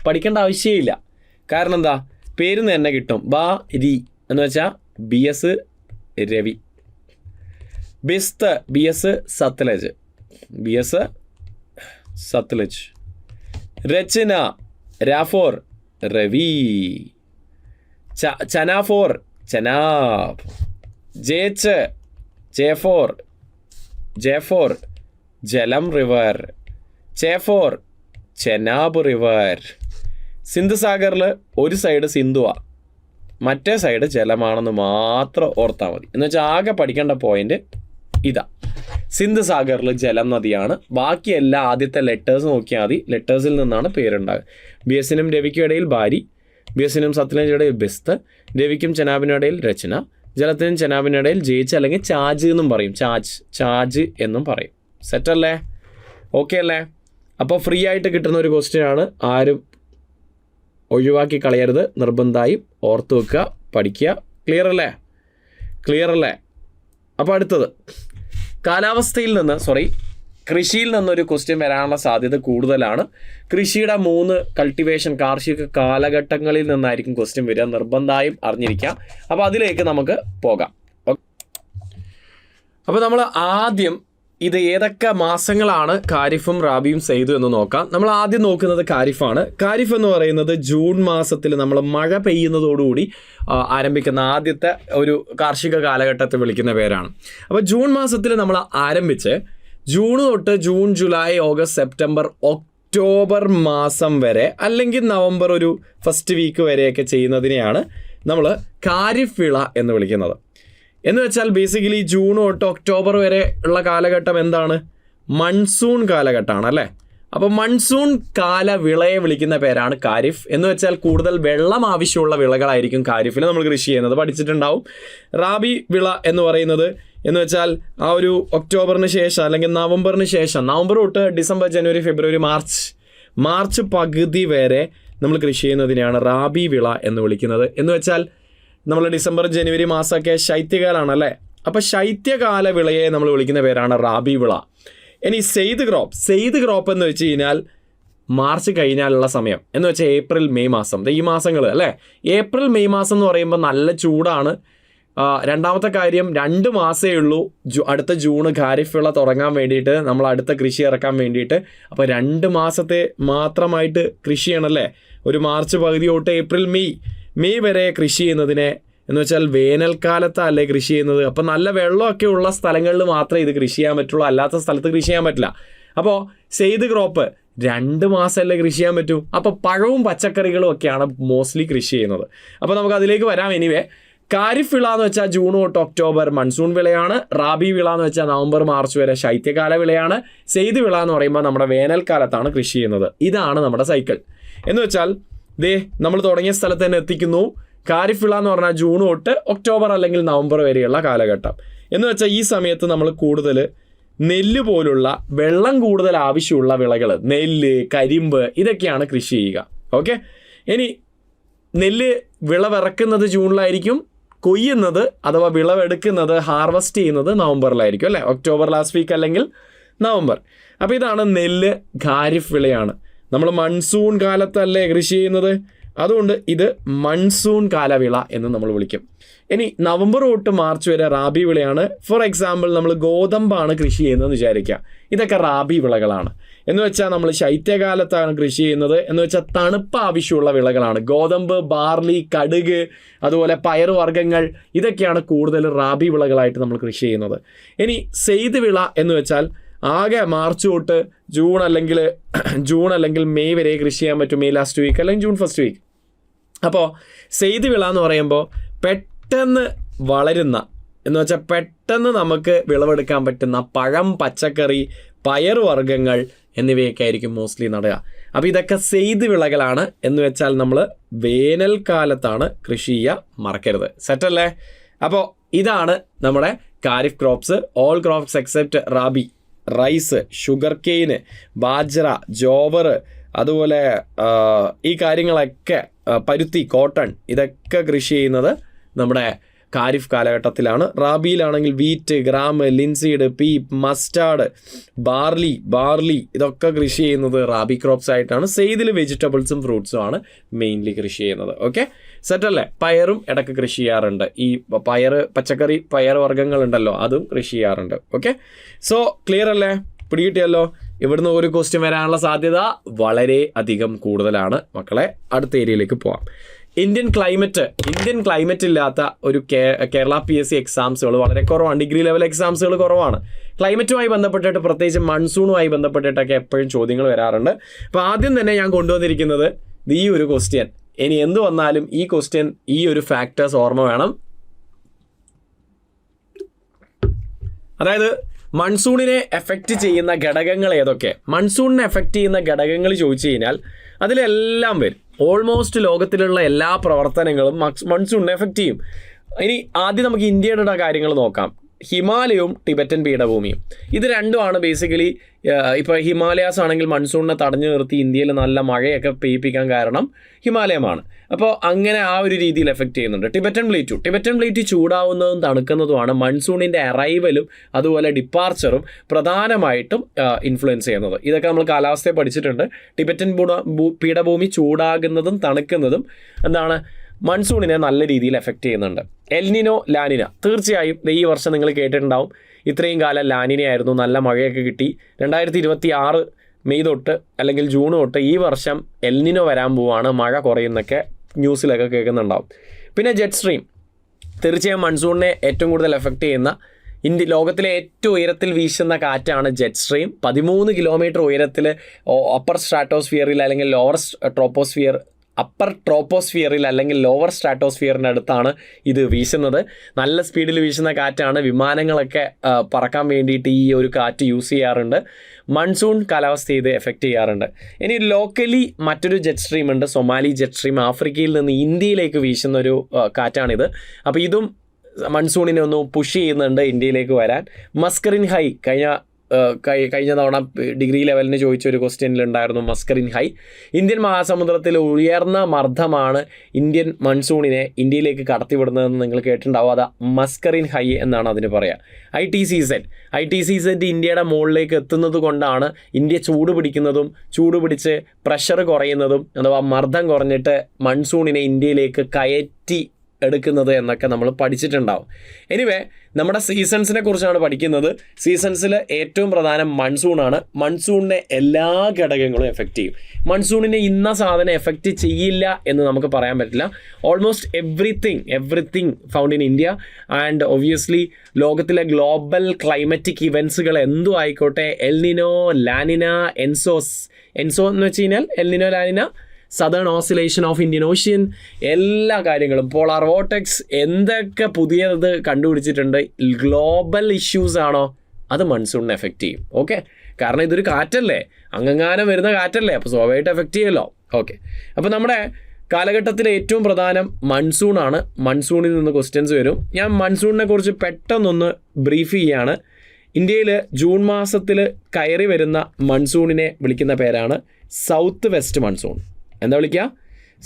പഠിക്കേണ്ട ആവശ്യമില്ല. കാരണം എന്താ, പേര് തന്നെ കിട്ടും. ബാരി എന്ന് വെച്ചാൽ BS Ravi, Bisht BS Sutlej, BS Sutlej, രചന രാഫോർ രവി, ചനാഫോർ ചനാബ്, ജേച്ച് ജേഫോർ ജലം റിവർ, ചേഫോർ ചെനാബ് റിവർ. സിന്ധു സാഗറിൽ ഒരു സൈഡ് സിന്ധുവാ, മറ്റേ സൈഡ് ജലമാണെന്ന് മാത്രം ഓർത്താൽ മതി. എന്ന് വെച്ചാൽ ആകെ പഠിക്കേണ്ട പോയിന്റ് ഇതാ, സിന്ധു സാഗറിൽ ജലം നദിയാണ്. ബാക്കിയെല്ലാം ആദ്യത്തെ ലെറ്റേഴ്സ് നോക്കിയാൽ മതി, ലെറ്റേഴ്സിൽ നിന്നാണ് പേരുണ്ടാകുക. BSനും രവിക്കും ഇടയിൽ ബാരി, BSനും സത്ലജിനും ഇടയിൽ ബെസ്ത്, രവിക്കും ചെനാബിനും ഇടയിൽ രചന, ജലത്തിനും ചെനാബിനും ഇടയിൽ ജയിച്ച് അല്ലെങ്കിൽ ചാജ് എന്നും പറയും, ചാജ് എന്നും പറയും. സെറ്റല്ലേ? ഓക്കെ അല്ലേ? അപ്പോൾ ഫ്രീ ആയിട്ട് കിട്ടുന്ന ഒരു ക്വസ്റ്റ്യൻ ആണ്, ആരും ഒഴിവാക്കി കളയരുത്, നിർബന്ധമായും ഓർത്ത് വെക്കുക, പഠിക്കുക. ക്ലിയർ അല്ലേ? അപ്പോൾ അടുത്തത് കൃഷിയിൽ നിന്നൊരു ക്വസ്റ്റ്യൻ വരാനുള്ള സാധ്യത കൂടുതലാണ്. കൃഷിയുടെ 3 കൾട്ടിവേഷൻ കാർഷിക കാലഘട്ടങ്ങളിൽ നിന്നായിരിക്കും ക്വസ്റ്റ്യൻ വരിക, നിർബന്ധമായും അറിഞ്ഞിരിക്കാം. അപ്പോൾ അതിലേക്ക് നമുക്ക് പോകാം. അപ്പോൾ നമ്മൾ ആദ്യം ഇത് ഏതൊക്കെ മാസങ്ങളാണ് ഖാരിഫും റാബിയും സെയ്തു എന്ന് നോക്കാം. നമ്മൾ ആദ്യം നോക്കുന്നത് ഖാരിഫാണ്. ഖാരിഫ് എന്ന് പറയുന്നത് ജൂൺ മാസത്തിൽ നമ്മൾ മഴ പെയ്യുന്നതോടുകൂടി ആരംഭിക്കുന്ന ആദ്യത്തെ ഒരു കാർഷിക കാലഘട്ടത്തെ വിളിക്കുന്ന പേരാണ്. അപ്പോൾ ജൂൺ മാസത്തിൽ നമ്മൾ ആരംഭിച്ച് ജൂൺ തൊട്ട് June, July, August, September, October മാസം വരെ അല്ലെങ്കിൽ നവംബർ ഒരു ഫസ്റ്റ് വീക്ക് വരെയൊക്കെ ചെയ്യുന്നതിനെയാണ് നമ്മൾ ഖാരിഫ് വിള എന്ന് വിളിക്കുന്നത്. എന്ന് വെച്ചാൽ ബേസിക്കലി ജൂൺ തൊട്ട് ഒക്ടോബർ വരെ ഉള്ള കാലഘട്ടം എന്താണ്? മൺസൂൺ കാലഘട്ടമാണ് അല്ലേ? അപ്പോൾ മൺസൂൺ കാല വിളയെ വിളിക്കുന്ന പേരാണ് ഖാരിഫ്. എന്ന് വെച്ചാൽ കൂടുതൽ വെള്ളം ആവശ്യമുള്ള വിളകളായിരിക്കും ഖാരിഫിൽ നമ്മൾ കൃഷി ചെയ്യുന്നത്, പഠിച്ചിട്ടുണ്ടാവും. റാബി വിള എന്ന് പറയുന്നത് എന്ന് വെച്ചാൽ ആ ഒരു ഒക്ടോബറിന് ശേഷം അല്ലെങ്കിൽ നവംബറിന് ശേഷം, നവംബർ തൊട്ട് ഡിസംബർ, ജനുവരി, ഫെബ്രുവരി, മാർച്ച് പകുതി വരെ നമ്മൾ കൃഷി ചെയ്യുന്നതിനെയാണ് റാബി വിള എന്ന് വിളിക്കുന്നത്. എന്ന് വെച്ചാൽ നമ്മൾ ഡിസംബർ, ജനുവരി മാസമൊക്കെ ശൈത്യകാലമാണല്ലേ, അപ്പോൾ ശൈത്യകാല വിളയെ നമ്മൾ വിളിക്കുന്ന പേരാണ് റാബി വിള. ഇനി സെയ്ത് ക്രോപ്പ് എന്ന് വെച്ച് കഴിഞ്ഞാൽ മാർച്ച് കഴിഞ്ഞാലുള്ള സമയം, എന്ന് വെച്ചാൽ ഏപ്രിൽ, മെയ് മാസം, ഈ മാസങ്ങൾ അല്ലേ. ഏപ്രിൽ, മെയ് മാസം എന്ന് പറയുമ്പോൾ നല്ല ചൂടാണ്. രണ്ടാമത്തെ കാര്യം 2 മാസമേ ഉള്ളൂ അടുത്ത ജൂൺ ഖാരിഫ് വിള തുടങ്ങാൻ വേണ്ടിയിട്ട്, നമ്മൾ അടുത്ത കൃഷി ഇറക്കാൻ വേണ്ടിയിട്ട്. അപ്പോൾ 2 മാസത്തെ മാത്രമായിട്ട് കൃഷി ചെയ്യണമല്ലേ. ഒരു മാർച്ച് പകുതി തൊട്ട് ഏപ്രിൽ, മെയ് വരെ കൃഷി ചെയ്യുന്നതിനെ എന്ന് വെച്ചാൽ വേനൽക്കാലത്തല്ലേ കൃഷി ചെയ്യുന്നത്. അപ്പോൾ നല്ല വെള്ളമൊക്കെ ഉള്ള സ്ഥലങ്ങളിൽ മാത്രമേ ഇത് കൃഷി ചെയ്യാൻ പറ്റുള്ളൂ, അല്ലാത്ത സ്ഥലത്ത് കൃഷി ചെയ്യാൻ പറ്റില്ല. അപ്പോൾ സെയ്ത് ക്രോപ്പ് 2 മാസമല്ലേ കൃഷി ചെയ്യാൻ പറ്റൂ. അപ്പോൾ പഴവും പച്ചക്കറികളും ഒക്കെയാണ് മോസ്റ്റ്ലി കൃഷി ചെയ്യുന്നത്. അപ്പോൾ നമുക്ക് അതിലേക്ക് വരാം. എനിവേ, ഖാരിഫ് വിള എന്ന് വെച്ചാൽ ജൂൺ തൊട്ട് ഒക്ടോബർ മൺസൂൺ വിളയാണ്. റാബി വിള എന്ന് വെച്ചാൽ നവംബർ, മാർച്ച് വരെ ശൈത്യകാല വിളയാണ്. സെയ്ത് വിള എന്ന് പറയുമ്പോൾ നമ്മുടെ വേനൽക്കാലത്താണ് കൃഷി ചെയ്യുന്നത്. ഇതാണ് നമ്മുടെ സൈക്കിൾ. എന്ന് വെച്ചാൽ നമ്മൾ തുടങ്ങിയ സ്ഥലത്ത് തന്നെ എത്തിക്കുന്നു. ഖാരിഫ് വിള എന്ന് പറഞ്ഞാൽ ജൂൺ തൊട്ട് ഒക്ടോബർ അല്ലെങ്കിൽ നവംബർ വരെയുള്ള കാലഘട്ടം. എന്ന് വെച്ചാൽ ഈ സമയത്ത് നമ്മൾ കൂടുതൽ നെല്ല് പോലുള്ള വെള്ളം കൂടുതൽ ആവശ്യമുള്ള വിളകൾ, നെല്ല്, കരിമ്പ്, ഇതൊക്കെയാണ് കൃഷി ചെയ്യുക. ഓക്കെ, ഇനി നെല്ല് വിളവിറക്കുന്നത് ജൂണിലായിരിക്കും, കൊയ്യുന്നത് അഥവാ വിളവെടുക്കുന്നത്, ഹാർവസ്റ്റ് ചെയ്യുന്നത് നവംബറിലായിരിക്കും അല്ലേ, ഒക്ടോബർ ലാസ്റ്റ് വീക്ക് അല്ലെങ്കിൽ നവംബർ. അപ്പോൾ ഇതാണ് നെല്ല് ഖാരിഫ് വിളയാണ്. നമ്മൾ മൺസൂൺ കാലത്തല്ലേ കൃഷി ചെയ്യുന്നത്, അതുകൊണ്ട് ഇത് മൺസൂൺ കാലവിള എന്ന് നമ്മൾ വിളിക്കും. ഇനി നവംബർ തൊട്ട് മാർച്ച് വരെ റാബി വിളയാണ്. ഫോർ എക്സാമ്പിൾ, നമ്മൾ ഗോതമ്പാണ് കൃഷി ചെയ്യുന്നതെന്ന് വിചാരിക്കുക. ഇതൊക്കെ റാബി വിളകളാണ്. എന്ന് വെച്ചാൽ നമ്മൾ ശൈത്യകാലത്താണ് കൃഷി ചെയ്യുന്നത്. എന്ന് വെച്ചാൽ തണുപ്പ് ആവശ്യമുള്ള വിളകളാണ്. ഗോതമ്പ്, ബാർലി, കടുക്, അതുപോലെ പയറുവർഗ്ഗങ്ങൾ, ഇതൊക്കെയാണ് കൂടുതൽ റാബി വിളകളായിട്ട് നമ്മൾ കൃഷി ചെയ്യുന്നത്. ഇനി സെയ്ത് വിള എന്ന് വെച്ചാൽ ആകെ മാർച്ച് തൊട്ട് ജൂൺ അല്ലെങ്കിൽ മെയ് വരെ കൃഷി ചെയ്യാൻ പറ്റും, മെയ് ലാസ്റ്റ് വീക്ക് അല്ലെങ്കിൽ ജൂൺ ഫസ്റ്റ് വീക്ക്. അപ്പോൾ സെയ്ത് വിള എന്ന് പറയുമ്പോൾ പെട്ടെന്ന് വളരുന്ന എന്ന് വെച്ചാൽ പെട്ടെന്ന് നമുക്ക് വിളവെടുക്കാൻ പറ്റുന്ന പഴം, പച്ചക്കറി, പയറുവർഗ്ഗങ്ങൾ എന്നിവയൊക്കെ ആയിരിക്കും മോസ്റ്റ്ലി നടുക. അപ്പോൾ ഇതൊക്കെ സെയ്ത് വിളകളാണ് എന്ന് വെച്ചാൽ നമ്മൾ വേനൽക്കാലത്താണ് കൃഷി ചെയ്യുക, മറക്കരുത്. സെറ്റല്ലേ? അപ്പോൾ ഇതാണ് നമ്മുടെ kharif crops. All crops except rabi, rice, sugar cane, bajra, jowar, അതുപോലെ ഈ കാര്യങ്ങളൊക്കെ, പരുത്തി, കോട്ടൺ, ഇതൊക്കെ കൃഷി ചെയ്യുന്നത് നമ്മുടെ ഖാരിഫ് കാലഘട്ടത്തിലാണ്. റാബിയിലാണെങ്കിൽ വീറ്റ്, ഗ്രാം, ലിൻസീഡ്, പീപ്പ്, മസ്റ്റാർഡ്, ബാർലി ഇതൊക്കെ കൃഷി ചെയ്യുന്നത് റാബി ക്രോപ്സ് ആയിട്ടാണ്. സെയ്തിൽ വെജിറ്റബിൾസും ഫ്രൂട്ട്സും ആണ് മെയിൻലി കൃഷി ചെയ്യുന്നത്. ഓക്കെ, സെറ്റല്ലേ? പയറും ഇടയ്ക്ക് കൃഷി ചെയ്യാറുണ്ട്. ഈ പച്ചക്കറി പയർ വർഗ്ഗങ്ങളുണ്ടല്ലോ, അതും കൃഷി ചെയ്യാറുണ്ട്. ഓക്കെ, സോ ക്ലിയർ അല്ലേ? പിടികിട്ടിയല്ലോ? ഇവിടുന്ന് ഒരു ക്വസ്റ്റ്യൻ വരാനുള്ള സാധ്യത വളരെ അധികം കൂടുതലാണ് മക്കളെ. അടുത്ത ഏരിയയിലേക്ക് പോവാം. ഇന്ത്യൻ ക്ലൈമറ്റ് ഇല്ലാത്ത ഒരു കേരള PSC എക്സാംസുകൾ വളരെ കുറവാണ്. ഡിഗ്രി ലെവൽ എക്സാംസുകൾ കുറവാണ്. ക്ലൈമറ്റുമായി ബന്ധപ്പെട്ടിട്ട്, പ്രത്യേകിച്ച് മൺസൂണുമായി ബന്ധപ്പെട്ടിട്ടൊക്കെ എപ്പോഴും ചോദ്യങ്ങൾ വരാറുണ്ട്. അപ്പോൾ ആദ്യം തന്നെ ഞാൻ കൊണ്ടുവന്നിരിക്കുന്നത് ഈ ഒരു ക്വസ്റ്റ്യൻ. ഇനി എന്ത് വന്നാലും ഈ ക്വസ്റ്റ്യൻ, ഈ ഒരു ഫാക്ടേഴ്സ് ഓർമ്മ വേണം. അതായത് മൺസൂണിനെ എഫക്റ്റ് ചെയ്യുന്ന ഘടകങ്ങൾ ഏതൊക്കെ? മൺസൂണിനെ എഫക്റ്റ് ചെയ്യുന്ന ഘടകങ്ങൾ ചോദിച്ചു കഴിഞ്ഞാൽ അതിലെല്ലാം വരും. ഓൾമോസ്റ്റ് ലോകത്തിലുള്ള എല്ലാ പ്രവർത്തനങ്ങളും മൺസൂണിനെ എഫക്റ്റ് ചെയ്യും. ഇനി ആദ്യം നമുക്ക് ഇന്ത്യയുടെ കാര്യങ്ങൾ നോക്കാം. ഹിമാലയവും ടിബറ്റൻ പീഠഭൂമിയും, ഇത് രണ്ടുമാണ് ബേസിക്കലി. ഇപ്പോൾ ഹിമാലയാസ് ആണെങ്കിൽ മൺസൂണിനെ തടഞ്ഞു നിർത്തി ഇന്ത്യയിൽ നല്ല മഴയൊക്കെ പെയ്യിപ്പിക്കാൻ കാരണം ഹിമാലയമാണ്. അപ്പോൾ അങ്ങനെ ആ ഒരു രീതിയിൽ എഫക്റ്റ് ചെയ്യുന്നുണ്ട്. ടിബറ്റൻ പ്ലേറ്റ് ചൂടാവുന്നതും തണുക്കുന്നതുമാണ് മൺസൂണിൻ്റെ അറൈവലും അതുപോലെ ഡിപ്പാർച്ചറും പ്രധാനമായിട്ടും ഇൻഫ്ലുവൻസ് ചെയ്യുന്നത്. ഇതൊക്കെ നമ്മൾ കാലാവസ്ഥയെ പഠിച്ചിട്ടുണ്ട്. ടിബറ്റൻ പീഠഭൂമി ചൂടാകുന്നതും തണുക്കുന്നതും എന്താണ്, മൺസൂണിനെ നല്ല രീതിയിൽ എഫക്റ്റ് ചെയ്യുന്നുണ്ട്. എൽനിനോ, ലാനിന, തീർച്ചയായും ഈ വർഷം നിങ്ങൾ കേട്ടിട്ടുണ്ടാവും. ഇത്രയും കാലം ലാനിനയായിരുന്നു, നല്ല മഴയൊക്കെ കിട്ടി. 2026 മെയ് തൊട്ട് അല്ലെങ്കിൽ ജൂൺ തൊട്ട് ഈ വർഷം എൽനിനോ വരാൻ പോവാണ്, മഴ കുറയുന്നൊക്കെ ന്യൂസിലൊക്കെ കേൾക്കുന്നുണ്ടാവും. പിന്നെ ജെറ്റ് സ്ട്രീം, തീർച്ചയായും മൺസൂണിനെ ഏറ്റവും കൂടുതൽ എഫക്റ്റ് ചെയ്യുന്ന ലോകത്തിലെ ഏറ്റവും ഉയരത്തിൽ വീശുന്ന കാറ്റാണ് ജെറ്റ് സ്ട്രീം. 13 കിലോമീറ്റർ ഉയരത്തിൽ അപ്പർ സ്ട്രാറ്റോസ്ഫിയറിൽ അല്ലെങ്കിൽ അപ്പർ ട്രോപ്പോസ്ഫിയറിൽ അല്ലെങ്കിൽ ലോവർ സ്ട്രാറ്റോസ്ഫിയറിൻ്റെ അടുത്താണ് ഇത് വീശുന്നത്. നല്ല സ്പീഡിൽ വീശുന്ന കാറ്റാണ്. വിമാനങ്ങളൊക്കെ പറക്കാൻ വേണ്ടിയിട്ട് ഈ ഒരു കാറ്റ് യൂസ് ചെയ്യാറുണ്ട്. മൺസൂൺ കാലാവസ്ഥയെ ഇത് എഫക്റ്റ് ചെയ്യാറുണ്ട്. ഇനി ലോക്കലി മറ്റൊരു ജെറ്റ് സ്ട്രീം ഉണ്ട്, സൊമാലി ജെറ്റ് സ്ട്രീം. ആഫ്രിക്കയിൽ നിന്ന് ഇന്ത്യയിലേക്ക് വീശുന്ന ഒരു കാറ്റാണിത്. അപ്പോൾ ഇതും മൺസൂണിനെ ഒന്ന് പുഷ് ചെയ്യുന്നുണ്ട് ഇന്ത്യയിലേക്ക് വരാൻ. മസ്കറിൻ ഹൈ, കഴിഞ്ഞ തവണ ഡിഗ്രി ലെവലിന് ചോദിച്ചൊരു ക്വസ്റ്റ്യനിലുണ്ടായിരുന്നു മസ്കറിൻ ഹൈ. ഇന്ത്യൻ മഹാസമുദ്രത്തിൽ ഉയർന്ന മർദ്ദമാണ് ഇന്ത്യൻ മൺസൂണിനെ ഇന്ത്യയിലേക്ക് കടത്തിവിടുന്നതെന്ന് നിങ്ങൾ കേട്ടിട്ടുണ്ടാവും. അത് മസ്കറിൻ ഹൈ എന്നാണ് അതിന് പറയുക. ITCZ ഇന്ത്യയുടെ മുകളിലേക്ക് എത്തുന്നത് കൊണ്ടാണ് ഇന്ത്യ ചൂടുപിടിച്ച് പ്രഷർ കുറയുന്നതും അഥവാ മർദ്ദം കുറഞ്ഞിട്ട് മൺസൂണിനെ ഇന്ത്യയിലേക്ക് കയറ്റി എടുക്കുന്നത് എന്നൊക്കെ നമ്മൾ പഠിച്ചിട്ടുണ്ടാവും. എനിവേ, നമ്മുടെ സീസൺസിനെ കുറിച്ചാണ് പഠിക്കുന്നത്. സീസൺസിൽ ഏറ്റവും പ്രധാനം മൺസൂണാണ്. മൺസൂണിനെ എല്ലാ ഘടകങ്ങളും എഫക്റ്റ് ചെയ്യും. മൺസൂണിനെ ഇന്ന സാധനം എഫക്റ്റ് ചെയ്യില്ല എന്ന് നമുക്ക് പറയാൻ പറ്റില്ല. Almost everything found in India. And obviously ലോകത്തിലെ ഗ്ലോബൽ ക്ലൈമറ്റിക് ഇവൻസുകൾ എന്തും ആയിക്കോട്ടെ, എൽനിനോ, ലാനിന, എൻസോ എന്ന് വെച്ച് കഴിഞ്ഞാൽ El Niño, La Nina, southern oscillation of Indian ocean, എല്ലാ കാര്യങ്ങളും, പോളാർ വോർട്ടെക്സ്, എന്തൊക്കെ പുതിയത് കണ്ടുപിടിച്ചിട്ടുണ്ട്, ഗ്ലോബൽ ഇഷ്യൂസ് ആണോ, അത് മൺസൂണിനെ എഫക്റ്റ് ചെയ്യും. ഓക്കെ, കാരണം ഇതൊരു കാറ്റല്ലേ, അങ്ങങ്ങാനം വരുന്ന കാറ്റല്ലേ, അപ്പോൾ സ്വാഭാവികമായിട്ട് എഫക്റ്റ് ചെയ്യുമല്ലോ. ഓക്കെ, അപ്പോൾ നമ്മുടെ കാലഘട്ടത്തിലെ ഏറ്റവും പ്രധാനം മൺസൂണാണ്. മൺസൂണിൽ നിന്ന് ക്വസ്റ്റ്യൻസ് വരും. ഞാൻ മൺസൂണിനെ കുറിച്ച് പെട്ടെന്നൊന്ന് ബ്രീഫ് ചെയ്യാണ്. ഇന്ത്യയിൽ ജൂൺ മാസത്തിൽ കയറി വരുന്ന മൺസൂണിനെ വിളിക്കുന്ന പേരാണ് സൗത്ത് വെസ്റ്റ് മൺസൂൺ. എന്താ വിളിക്കുക?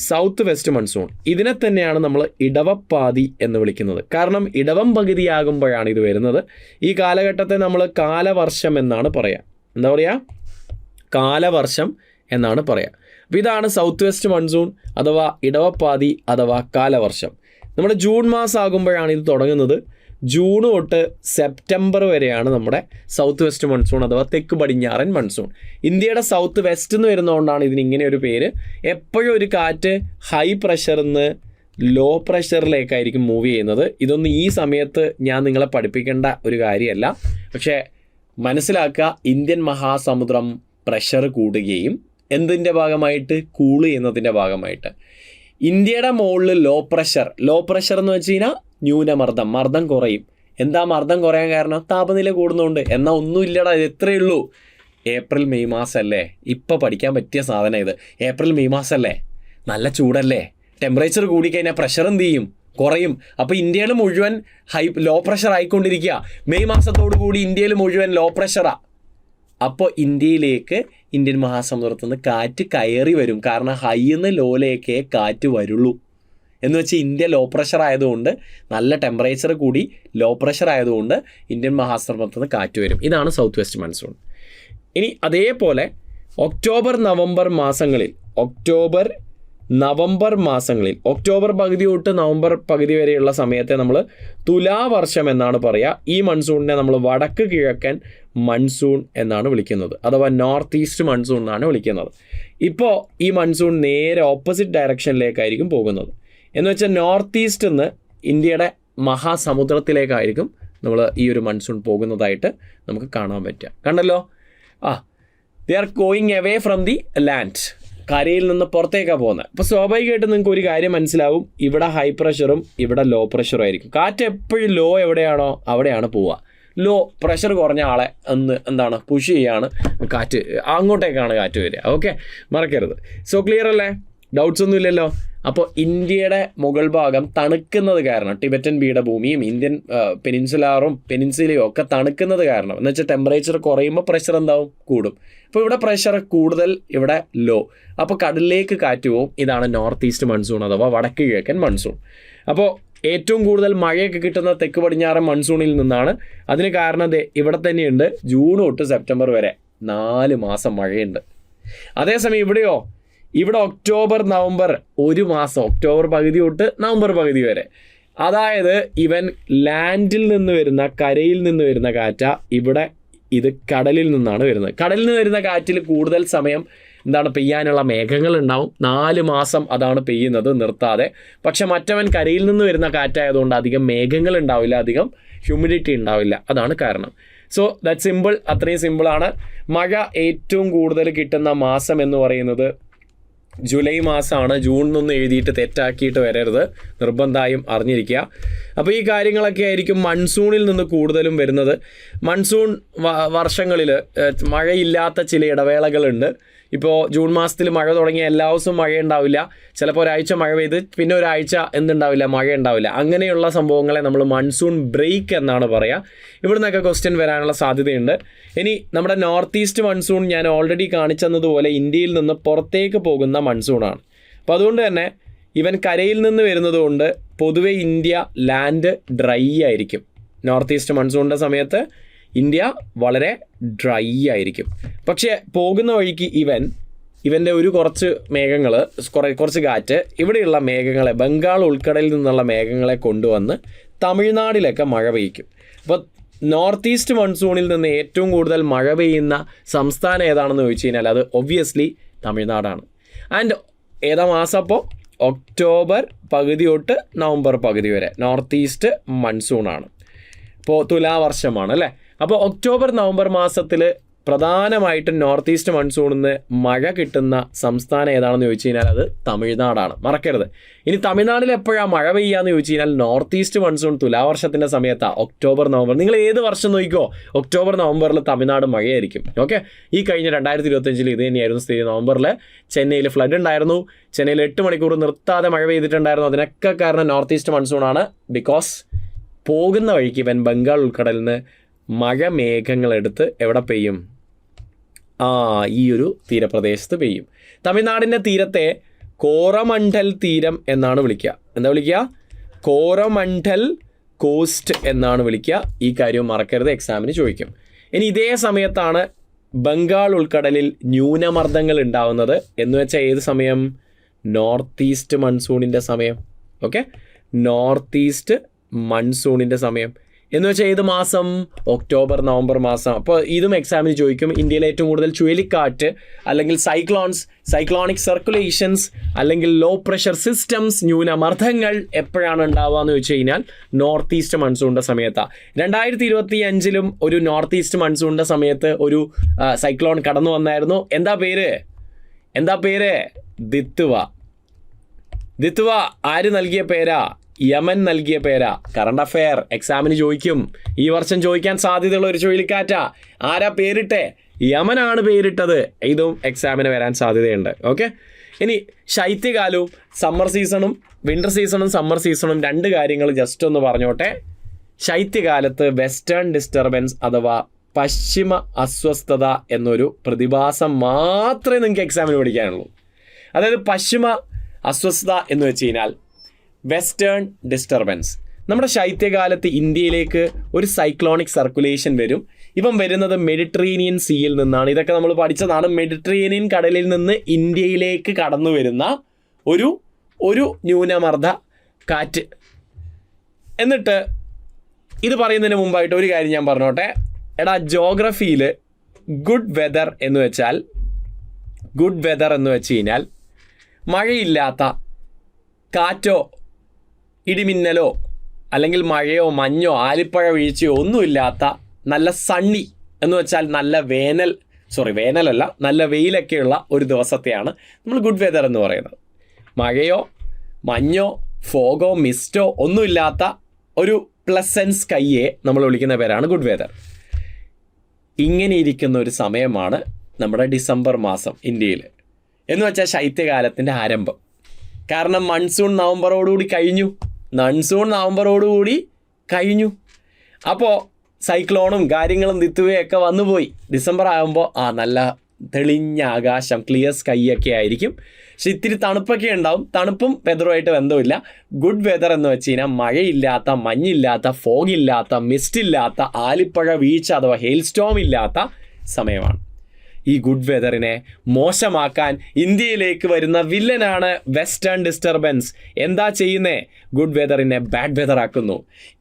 South west monsoon. ഇതിനെ തന്നെയാണ് നമ്മൾ ഇടവപ്പാതി എന്ന് വിളിക്കുന്നത്. കാരണം ഇടവം പകുതിയാകുമ്പോഴാണ് ഇത് വരുന്നത്. ഈ കാലഘട്ടത്തെ നമ്മൾ കാലവർഷം എന്നാണ് പറയുക. എന്താ പറയുക? കാലവർഷം എന്നാണ് പറയുക. അപ്പോൾ ഇതാണ് സൗത്ത് വെസ്റ്റ് മൺസൂൺ അഥവാ ഇടവപ്പാതി അഥവാ കാലവർഷം. നമ്മുടെ ജൂൺ മാസം ആകുമ്പോഴാണ് ഇത് തുടങ്ങുന്നത്. ജൂൺ തൊട്ട് സെപ്റ്റംബർ വരെയാണ് നമ്മുടെ സൗത്ത് വെസ്റ്റ് മൺസൂൺ അഥവാ തെക്ക് പടിഞ്ഞാറൻ മൺസൂൺ. ഇന്ത്യയുടെ സൗത്ത് വെസ്റ്റ് എന്ന് വരുന്നതുകൊണ്ടാണ് ഇതിന് ഇങ്ങനെ ഒരു പേര്. എപ്പോഴും ഒരു കാറ്റ് ഹൈ പ്രഷറിൽ നിന്ന് ലോ പ്രഷറിലേക്കായിരിക്കും മൂവ് ചെയ്യുന്നത്. ഇതൊന്നും ഈ സമയത്ത് ഞാൻ നിങ്ങളെ പഠിപ്പിക്കേണ്ട ഒരു കാര്യമല്ല. പക്ഷേ മനസ്സിലാക്കുക, ഇന്ത്യൻ മഹാസമുദ്രം പ്രഷർ കൂടുകയും എന്തിൻ്റെ ഭാഗമായിട്ട്, കൂൾ ചെയ്യുന്നതിൻ്റെ ഭാഗമായിട്ട് ഇന്ത്യയുടെ മുകളിൽ ലോ പ്രഷർ എന്ന് വെച്ച് കഴിഞ്ഞാൽ ന്യൂനമർദ്ദം, മർദ്ദം കുറയും. എന്താ മർദ്ദം കുറയാൻ കാരണം? താപനില കൂടുന്നുണ്ട്. എന്നാൽ ഒന്നുമില്ലടാ, ഇത് എത്രയേ ഉള്ളൂ, ഏപ്രിൽ മെയ് മാസമല്ലേ, ഇപ്പോൾ പഠിക്കാൻ പറ്റിയ സാധനം ഇത്. ഏപ്രിൽ മെയ് മാസമല്ലേ, നല്ല ചൂടല്ലേ, ടെമ്പറേച്ചർ കൂടിക്കഴിഞ്ഞാൽ പ്രഷർ എന്ത് ചെയ്യും, കുറയും. അപ്പോൾ ഇന്ത്യയിൽ മുഴുവൻ ലോ പ്രഷർ ആയിക്കൊണ്ടിരിക്കുക. മെയ് മാസത്തോടു കൂടി ഇന്ത്യയിൽ മുഴുവൻ ലോ പ്രഷറാണ്. അപ്പോൾ ഇന്ത്യയിലേക്ക്, ഇന്ത്യൻ മഹാസമുദ്രത്തിൽ നിന്ന് കാറ്റ് കയറി വരും. കാരണം ഹൈന്ന് ലോയിലേക്കേ കാറ്റ് വരുള്ളൂ. എന്ന് വെച്ചാൽ ഇന്ത്യ ലോ പ്രഷർ ആയതുകൊണ്ട്, നല്ല ടെമ്പറേച്ചർ കൂടി ലോ പ്രഷർ ആയതുകൊണ്ട് ഇന്ത്യൻ മഹാസമുദ്രത്തിൽ നിന്ന് കാറ്റ് വരും. ഇതാണ് സൗത്ത് വെസ്റ്റ് മൺസൂൺ. ഇനി അതേപോലെ ഒക്ടോബർ നവംബർ മാസങ്ങളിൽ, ഒക്ടോബർ പകുതി തൊട്ട് നവംബർ പകുതി വരെയുള്ള സമയത്തെ നമ്മൾ തുലാവർഷം എന്നാണ് പറയുക. ഈ മൺസൂണിനെ നമ്മൾ വടക്ക് കിഴക്കൻ മൺസൂൺ എന്നാണ് വിളിക്കുന്നത്, അഥവാ നോർത്ത് ഈസ്റ്റ് മൺസൂൺ എന്നാണ് വിളിക്കുന്നത്. ഇപ്പോൾ ഈ മൺസൂൺ നേരെ ഓപ്പോസിറ്റ് ഡയറക്ഷനിലേക്കായിരിക്കും പോകുന്നത്. എന്ന് വെച്ചാൽ നോർത്ത് ഈസ്റ്റ് നിന്ന് ഇന്ത്യയുടെ മഹാസമുദ്രത്തിലേക്കായിരിക്കും നമ്മൾ ഈ ഒരു മൺസൂൺ പോകുന്നതായിട്ട് നമുക്ക് കാണാൻ പറ്റുക. കണ്ടല്ലോ, they are going away from the land, കരയിൽ നിന്ന് പുറത്തേക്കാണ് പോകുന്നത്. അപ്പോൾ സ്വാഭാവികമായിട്ടും നിങ്ങൾക്ക് ഒരു കാര്യം മനസ്സിലാവും, ഇവിടെ ഹൈ പ്രഷറും ഇവിടെ ലോ പ്രഷറും ആയിരിക്കും. കാറ്റ് എപ്പോഴും ലോ എവിടെയാണോ അവിടെയാണ് പോവുക. ലോ പ്രഷർ കുറഞ്ഞ ആളെ എന്താണ് പുഷ് ചെയ്യാണ് കാറ്റ്, അങ്ങോട്ടേക്കാണ് കാറ്റ് വരിക. ഓക്കെ, മറക്കരുത്. സോ ക്ലിയർ അല്ലേ, ഡൗട്ട്സ് ഒന്നും ഇല്ലല്ലോ. അപ്പോൾ ഇന്ത്യയുടെ മുകൾ ഭാഗം തണുക്കുന്നത് കാരണം, ടിബറ്റൻ പീഠഭൂമിയും ഇന്ത്യൻ പെനിൻസുലയും ഒക്കെ തണുക്കുന്നത് കാരണം, എന്ന് വെച്ചാൽ ടെമ്പറേച്ചർ കുറയുമ്പോൾ പ്രഷർ എന്താവും, കൂടും. അപ്പോൾ ഇവിടെ പ്രഷർ കൂടുതൽ, ഇവിടെ ലോ. അപ്പോൾ കടലിലേക്ക് കാറ്റ് പോവും. ഇതാണ് നോർത്ത് ഈസ്റ്റ് മൺസൂൺ അഥവാ വടക്ക് കിഴക്കൻ മൺസൂൺ. അപ്പോൾ ഏറ്റവും കൂടുതൽ മഴയൊക്കെ കിട്ടുന്ന തെക്ക് പടിഞ്ഞാറൻ മൺസൂണിൽ നിന്നാണ്. അതിന് കാരണം ഇവിടെ തന്നെയുണ്ട്, ജൂൺ തൊട്ട് സെപ്റ്റംബർ വരെ 4 മാസം മഴയുണ്ട്. അതേസമയം ഇവിടെ ഒക്ടോബർ നവംബർ 1 മാസം, ഒക്ടോബർ പകുതി തൊട്ട് നവംബർ പകുതി വരെ. അതായത് ഇവൻ ലാൻഡിൽ നിന്ന് വരുന്ന, കരയിൽ നിന്ന് വരുന്ന കാറ്റ, ഇവിടെ ഇത് കടലിൽ നിന്നാണ് വരുന്നത്. കടലിൽ നിന്ന് വരുന്ന കാറ്റിൽ കൂടുതൽ സമയം പെയ്യാനുള്ള മേഘങ്ങളുണ്ടാവും. 4 മാസം അതാണ് പെയ്യുന്നത് നിർത്താതെ. പക്ഷെ മറ്റവൻ കരയിൽ നിന്ന് വരുന്ന കാറ്റായതുകൊണ്ട് അധികം മേഘങ്ങൾ ഉണ്ടാവില്ല, അധികം ഹ്യൂമിഡിറ്റി ഉണ്ടാവില്ല. അതാണ് കാരണം. സോ ദാറ്റ് സിമ്പിൾ, അത്രയും സിമ്പിളാണ്. മഴ ഏറ്റവും കൂടുതൽ കിട്ടുന്ന മാസം എന്ന് പറയുന്നത് ജൂലൈ മാസമാണ്. ജൂണിനൊന്നും എഴുതിയിട്ട് തെറ്റാക്കിയിട്ട് വരരുത്, നിർബന്ധമായും അറിഞ്ഞിരിക്കുക. അപ്പോൾ ഈ കാര്യങ്ങളൊക്കെ ആയിരിക്കും മൺസൂണിൽ നിന്ന് കൂടുതലും വരുന്നത്. മൺസൂൺ വർഷങ്ങളിൽ മഴയില്ലാത്ത ചില ഇടവേളകളുണ്ട്. ഇപ്പോൾ ജൂൺ മാസത്തിൽ മഴ തുടങ്ങിയ എല്ലാ ദിവസവും മഴ ഉണ്ടാവില്ല. ചിലപ്പോൾ ഒരാഴ്ച മഴ പെയ്ത് പിന്നെ ഒരാഴ്ച എന്തുണ്ടാവില്ല, മഴ ഉണ്ടാവില്ല. അങ്ങനെയുള്ള സംഭവങ്ങളെ നമ്മൾ മൺസൂൺ ബ്രേക്ക് എന്നാണ് പറയുക. ഇവിടെ നിന്നൊക്കെ ക്വസ്റ്റ്യൻ വരാനുള്ള സാധ്യതയുണ്ട്. ഇനി നമ്മുടെ നോർത്ത് ഈസ്റ്റ് മൺസൂൺ ഞാൻ ഓൾറെഡി കാണിച്ചതുപോലെ ഇന്ത്യയിൽ നിന്ന് പുറത്തേക്ക് പോകുന്ന മൺസൂണാണ്. അപ്പോൾ അതുകൊണ്ട് തന്നെ ഇവൻ കരയിൽ നിന്ന് വരുന്നത് കൊണ്ട് പൊതുവെ ഇന്ത്യ ലാൻഡ് ഡ്രൈ ആയിരിക്കും. നോർത്ത് ഈസ്റ്റ് മൺസൂണിൻ്റെ സമയത്ത് ഇന്ത്യ വളരെ ഡ്രൈ ആയിരിക്കും. പക്ഷേ പോകുന്ന വഴിക്ക് ഇവൻ്റെ കുറച്ച് മേഘങ്ങൾ, കുറച്ച് കാറ്റ് ഇവിടെയുള്ള മേഘങ്ങളെ, ബംഗാൾ ഉൾക്കടലിൽ നിന്നുള്ള മേഘങ്ങളെ കൊണ്ടുവന്ന് തമിഴ്നാട്ടിലൊക്കെ മഴ പെയ്യിക്കും. അപ്പോൾ നോർത്ത് ഈസ്റ്റ് മൺസൂണിൽ നിന്ന് ഏറ്റവും കൂടുതൽ മഴ പെയ്യുന്ന സംസ്ഥാനം ഏതാണെന്ന് ചോദിച്ചു കഴിഞ്ഞാൽ അത് ഒബ്വിയസ്ലി തമിഴ്നാടാണ്. ആൻഡ് ഏതാ മാസം? അപ്പോൾ ഒക്ടോബർ പകുതി തൊട്ട് നവംബർ പകുതി വരെ നോർത്ത് ഈസ്റ്റ് മൺസൂണാണ്. ഇപ്പോൾ തുലാവർഷമാണ് അല്ലേ. അപ്പോൾ ഒക്ടോബർ നവംബർ മാസത്തിൽ പ്രധാനമായിട്ടും നോർത്ത് ഈസ്റ്റ് മൺസൂണിൽ നിന്ന് മഴ കിട്ടുന്ന സംസ്ഥാനം ഏതാണെന്ന് ചോദിച്ചു കഴിഞ്ഞാൽ അത് തമിഴ്നാടാണ്, മറക്കരുത്. ഇനി തമിഴ്നാട്ടിൽ എപ്പോഴാണ് മഴ പെയ്യാന്ന് ചോദിച്ചു കഴിഞ്ഞാൽ നോർത്ത് ഈസ്റ്റ് മൺസൂൺ തുലാവർഷത്തിൻ്റെ സമയത്താണ്, ഒക്ടോബർ നവംബർ. നിങ്ങൾ ഏത് വർഷം നോക്കിക്കോ, ഒക്ടോബർ നവംബറിൽ തമിഴ്നാട് മഴയായിരിക്കും. ഓക്കെ, ഈ കഴിഞ്ഞ 2025 ഇത് തന്നെയായിരുന്നു സ്ഥിതി. നവംബറിൽ ചെന്നൈയിൽ ഫ്ലഡ് ഉണ്ടായിരുന്നു. ചെന്നൈയിൽ 8 മണിക്കൂർ നിർത്താതെ മഴ പെയ്തിട്ടുണ്ടായിരുന്നു. അതിനൊക്കെ കാരണം നോർത്ത് ഈസ്റ്റ് മൺസൂണാണ്. ബിക്കോസ് പോകുന്ന വഴിക്ക് ഇവൻ ബംഗാൾ ഉൾക്കടലിൽ നിന്ന് മഴ മേഘങ്ങളെടുത്ത് എവിടെ പെയ്യും? ഈ ഒരു തീരപ്രദേശത്ത് പെയ്യും. തമിഴ്നാടിൻ്റെ തീരത്തെ കോറമണ്ഡൽ തീരം എന്നാണ് വിളിക്കുക. എന്താ വിളിക്കുക? കോറമണ്ഡൽ കോസ്റ്റ് എന്നാണ് വിളിക്കുക. ഈ കാര്യം മറക്കരുത്, എക്സാമിന് ചോദിക്കും. ഇനി ഇതേ സമയത്താണ് ബംഗാൾ ഉൾക്കടലിൽ ന്യൂനമർദ്ദങ്ങൾ ഉണ്ടാവുന്നത്. എന്ന് വെച്ചാൽ ഏത് സമയം? നോർത്ത് ഈസ്റ്റ് മൺസൂണിൻ്റെ സമയം. ഓക്കെ, നോർത്ത് ഈസ്റ്റ് മൺസൂണിൻ്റെ സമയം. എന്ന് വെച്ചാൽ ഏത് മാസം? ഒക്ടോബർ നവംബർ മാസം. അപ്പോൾ ഇതും എക്സാമിന് ചോദിക്കും. ഇന്ത്യയിലെ ഏറ്റവും കൂടുതൽ ചുഴലിക്കാറ്റ് അല്ലെങ്കിൽ സൈക്ലോണിക് സർക്കുലേഷൻസ് അല്ലെങ്കിൽ ലോ പ്രഷർ സിസ്റ്റംസ്, ന്യൂനമർദ്ദങ്ങൾ എപ്പോഴാണ് ഉണ്ടാവുക എന്ന് വെച്ച് കഴിഞ്ഞാൽ നോർത്ത് ഈസ്റ്റ് മൺസൂണിൻ്റെ സമയത്താണ്. 2025 ഒരു നോർത്ത് ഈസ്റ്റ് മൺസൂണിൻ്റെ സമയത്ത് ഒരു സൈക്ലോൺ കടന്നു വന്നായിരുന്നു. എന്താ പേര്? ദിത്വ. ആര് നൽകിയ പേരാ? യമൻ നൽകിയ പേരാ. കറണ്ട് അഫെയർ എക്സാമിന് ചോദിക്കും. ഈ വർഷം ചോദിക്കാൻ സാധ്യതയുള്ള ഒരു ചുഴലിക്കാറ്റാ. ആരാ പേരിട്ടെ? യമനാണ് പേരിട്ടത്. ഇതും എക്സാമിന് വരാൻ സാധ്യതയുണ്ട്. ഓക്കെ, ഇനി ശൈത്യകാലവും സമ്മർ സീസണും, വിൻ്റർ സീസണും സമ്മർ സീസണും 2 കാര്യങ്ങൾ ജസ്റ്റ് ഒന്ന് പറഞ്ഞോട്ടെ. ശൈത്യകാലത്ത് വെസ്റ്റേൺ ഡിസ്റ്റർബൻസ് അഥവാ പശ്ചിമ അസ്വസ്ഥത എന്നൊരു പ്രതിഭാസം മാത്രമേ നിങ്ങൾക്ക് എക്സാമിന് പഠിക്കാനുള്ളൂ. അതായത് പശ്ചിമ അസ്വസ്ഥത എന്ന് വെച്ച് കഴിഞ്ഞാൽ വെസ്റ്റേൺ ഡിസ്റ്റർബൻസ്. നമ്മുടെ ശൈത്യകാലത്ത് ഇന്ത്യയിലേക്ക് ഒരു സൈക്ലോണിക് സർക്കുലേഷൻ വരും. ഇപ്പം വരുന്നത് മെഡിറ്ററേനിയൻ സീയിൽ നിന്നാണ്. ഇതൊക്കെ നമ്മൾ പഠിച്ചതാണ്. മെഡിറ്ററേനിയൻ കടലിൽ നിന്ന് ഇന്ത്യയിലേക്ക് കടന്നു വരുന്ന ഒരു ന്യൂനമർദ്ദ കാറ്റ്. എന്നിട്ട് ഇത് പറയുന്നതിന് മുമ്പായിട്ട് ഒരു കാര്യം ഞാൻ പറഞ്ഞോട്ടെ. എടാ, ജോഗ്രഫിയിൽ ഗുഡ് വെതർ എന്ന് വെച്ച് കഴിഞ്ഞാൽ മഴയില്ലാത്ത, കാറ്റോ ഇടിമിന്നലോ അല്ലെങ്കിൽ മഴയോ മഞ്ഞോ ആലിപ്പഴ വീഴ്ചയോ ഒന്നുമില്ലാത്ത നല്ല സണ്ണി എന്ന് വെച്ചാൽ നല്ല വേനലല്ല, നല്ല വെയിലൊക്കെയുള്ള ഒരു ദിവസത്തെയാണ് നമ്മൾ ഗുഡ് വെതർ എന്ന് പറയുന്നത്. മഴയോ മഞ്ഞോ ഫോഗോ മിസ്റ്റോ ഒന്നുമില്ലാത്ത ഒരു പ്ലസൻറ്റ് സ്കൈയെ നമ്മൾ വിളിക്കുന്ന പേരാണ് ഗുഡ് വെതർ. ഇങ്ങനെ ഇരിക്കുന്ന ഒരു സമയമാണ് നമ്മുടെ ഡിസംബർ മാസം ഇന്ത്യയിൽ. എന്ന് വെച്ചാൽ ശൈത്യകാലത്തിൻ്റെ ആരംഭം. കാരണം മൺസൂൺ നവംബറോടുകൂടി കഴിഞ്ഞു. അപ്പോൾ സൈക്ലോണും കാര്യങ്ങളും ദിത്തുവയൊക്കെ വന്നുപോയി. ഡിസംബർ ആകുമ്പോൾ നല്ല തെളിഞ്ഞ ആകാശം, ക്ലിയർ സ്കൈ ഒക്കെ ആയിരിക്കും. പക്ഷെ ഇത്തിരി തണുപ്പൊക്കെ ഉണ്ടാവും. തണുപ്പും വെതറുമായിട്ട് ബന്ധമില്ല. ഗുഡ് വെതർ എന്ന് വെച്ച് കഴിഞ്ഞാൽ മഴയില്ലാത്ത, മഞ്ഞില്ലാത്ത, ഫോഗില്ലാത്ത, മിസ്റ്റില്ലാത്ത, ആലിപ്പഴ വീഴ്ച അഥവാ ഹെയിൽ സ്റ്റോം ഇല്ലാത്ത സമയമാണ്. ഈ ഗുഡ് വെതറിനെ മോശമാക്കാൻ ഇന്ത്യയിലേക്ക് വരുന്ന വില്ലനാണ് വെസ്റ്റേൺ ഡിസ്റ്റർബൻസ്. എന്താ ചെയ്യുന്നേ? ഗുഡ് വെതറിനെ ബാഡ് വെതർ ആക്കുന്നു.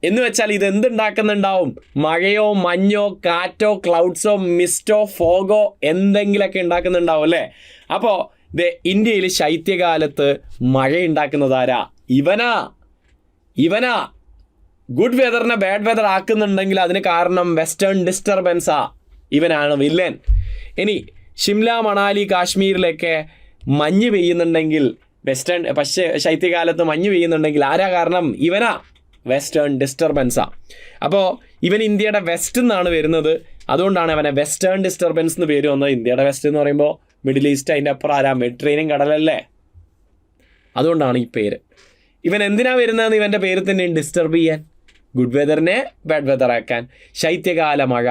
എന്ന് വെച്ചാൽ ഇത് എന്തുണ്ടാക്കുന്നുണ്ടാവും? മഴയോ മഞ്ഞോ കാറ്റോ ക്ലൗഡ്സോ മിസ്റ്റോ ഫോഗോ എന്തെങ്കിലുമൊക്കെ ഉണ്ടാക്കുന്നുണ്ടാവും അല്ലേ? അപ്പോൾ ഇന്ത്യയിൽ ശൈത്യകാലത്ത് മഴ ഉണ്ടാക്കുന്നതാരാ? ഇവനാ ഗുഡ് വെതറിനെ ബാഡ് വെതർ ആക്കുന്നുണ്ടെങ്കിൽ അതിന് കാരണം വെസ്റ്റേൺ ഡിസ്റ്റർബൻസാ. ഇവനാണ് വില്ലൻ. ഇനി ഷിംല, മണാലി, കാശ്മീരിലൊക്കെ മഞ്ഞ് പെയ്യുന്നുണ്ടെങ്കിൽ, ശൈത്യകാലത്ത് മഞ്ഞ് പെയ്യുന്നുണ്ടെങ്കിൽ ആരാ കാരണം? ഇവനാ, വെസ്റ്റേൺ ഡിസ്റ്റർബൻസാ. അപ്പോൾ ഇവൻ ഇന്ത്യയുടെ വെസ്റ്റ് നിന്നാണ് വരുന്നത്. അതുകൊണ്ടാണ് അവനെ വെസ്റ്റേൺ ഡിസ്റ്റർബൻസ് എന്ന് പേര് വന്നത്. ഇന്ത്യയുടെ വെസ്റ്റ് എന്ന് പറയുമ്പോൾ മിഡിൽ ഈസ്റ്റ്, അതിൻ്റെ അപ്പുറം ആരാ? മെഡിറ്ററേനിയൻ കടലല്ലേ. അതുകൊണ്ടാണ് ഈ പേര്. ഇവൻ എന്തിനാ വരുന്നതെന്ന് ഇവൻ്റെ പേര് തന്നെ, ഡിസ്റ്റർബ് ചെയ്യാൻ, ഗുഡ് വെതറിനെ ബാഡ് വെതർ ആക്കാൻ. ശൈത്യകാല മഴ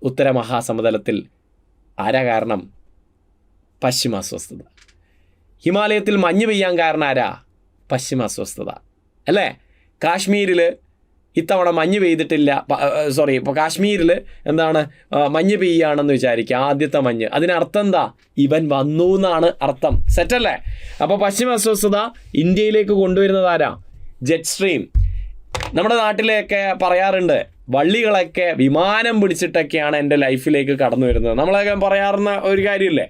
ഉത്തര മഹാസമുദ്രത്തിൽ ആരാ കാരണം? പശ്ചിമ അസ്വസ്ഥത. ഹിമാലയത്തിൽ മഞ്ഞ് പെയ്യാൻ കാരണം ആരാ? പശ്ചിമ അസ്വസ്ഥത അല്ലേ? കാശ്മീരിൽ ഇത്തവണ മഞ്ഞ് പെയ്തിട്ടില്ല. ഇപ്പോൾ കാശ്മീരിൽ മഞ്ഞ് പെയ്യുകയാണെന്ന് വിചാരിക്കുക, ആദ്യത്തെ മഞ്ഞ്. അതിനർത്ഥം എന്താ? ഇവൻ വന്നു എന്നാണ് അർത്ഥം. സെറ്റല്ലേ? അപ്പോൾ പശ്ചിമ അസ്വസ്ഥത ഇന്ത്യയിലേക്ക് കൊണ്ടുവരുന്നത് ആരാ? Jet stream. നമ്മുടെ നാട്ടിലെയൊക്കെ പറയാറുണ്ട്, വള്ളികളൊക്കെ വിമാനം പിടിച്ചിട്ടൊക്കെയാണ് എൻ്റെ ലൈഫിലേക്ക് കടന്നു വരുന്നത്. നമ്മളൊക്കെ പറയാറുന്ന ഒരു കാര്യമില്ലേ?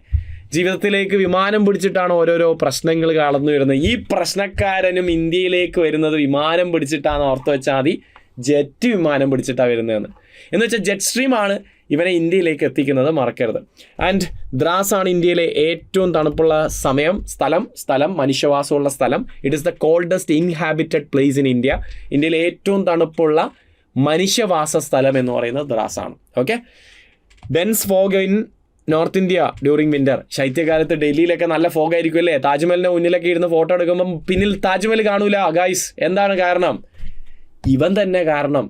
ജീവിതത്തിലേക്ക് വിമാനം പിടിച്ചിട്ടാണ് ഓരോരോ പ്രശ്നങ്ങൾ കടന്നു വരുന്നത്. ഈ പ്രശ്നക്കാരനും ഇന്ത്യയിലേക്ക് വരുന്നത് വിമാനം പിടിച്ചിട്ടാണ് ഓർത്ത് വെച്ചാൽ മതി. ജെറ്റ് വിമാനം പിടിച്ചിട്ടാണ് വരുന്നതെന്ന്. എന്ന് വെച്ചാൽ ജെറ്റ് സ്ട്രീമാണ് ഇവനെ ഇന്ത്യയിലേക്ക് എത്തിക്കുന്നത്, മറക്കരുത്. ആൻഡ് ദ്രാസ് ആണ് ഇന്ത്യയിലെ ഏറ്റവും തണുപ്പുള്ള സ്ഥലം മനുഷ്യവാസമുള്ള സ്ഥലം. It is the coldest inhabited place in India. ഇന്ത്യയിലെ ഏറ്റവും തണുപ്പുള്ള മനുഷ്യവാസ സ്ഥലം എന്ന് പറയുന്നത് ദ്രാസാണ്. Okay, dense fog in north India during winter. ശൈത്യകാലത്ത് ഡൽഹിയിലൊക്കെ നല്ല ഫോഗ് ആയിരിക്കും അല്ലേ? താജ്മഹലിൻ്റെ മുന്നിലൊക്കെ ഇരുന്ന് ഫോട്ടോ എടുക്കുമ്പം പിന്നിൽ താജ്മഹൽ കാണൂല ഗായ്സ്. എന്താണ് കാരണം? ഇവൻ തന്നെ കാരണം.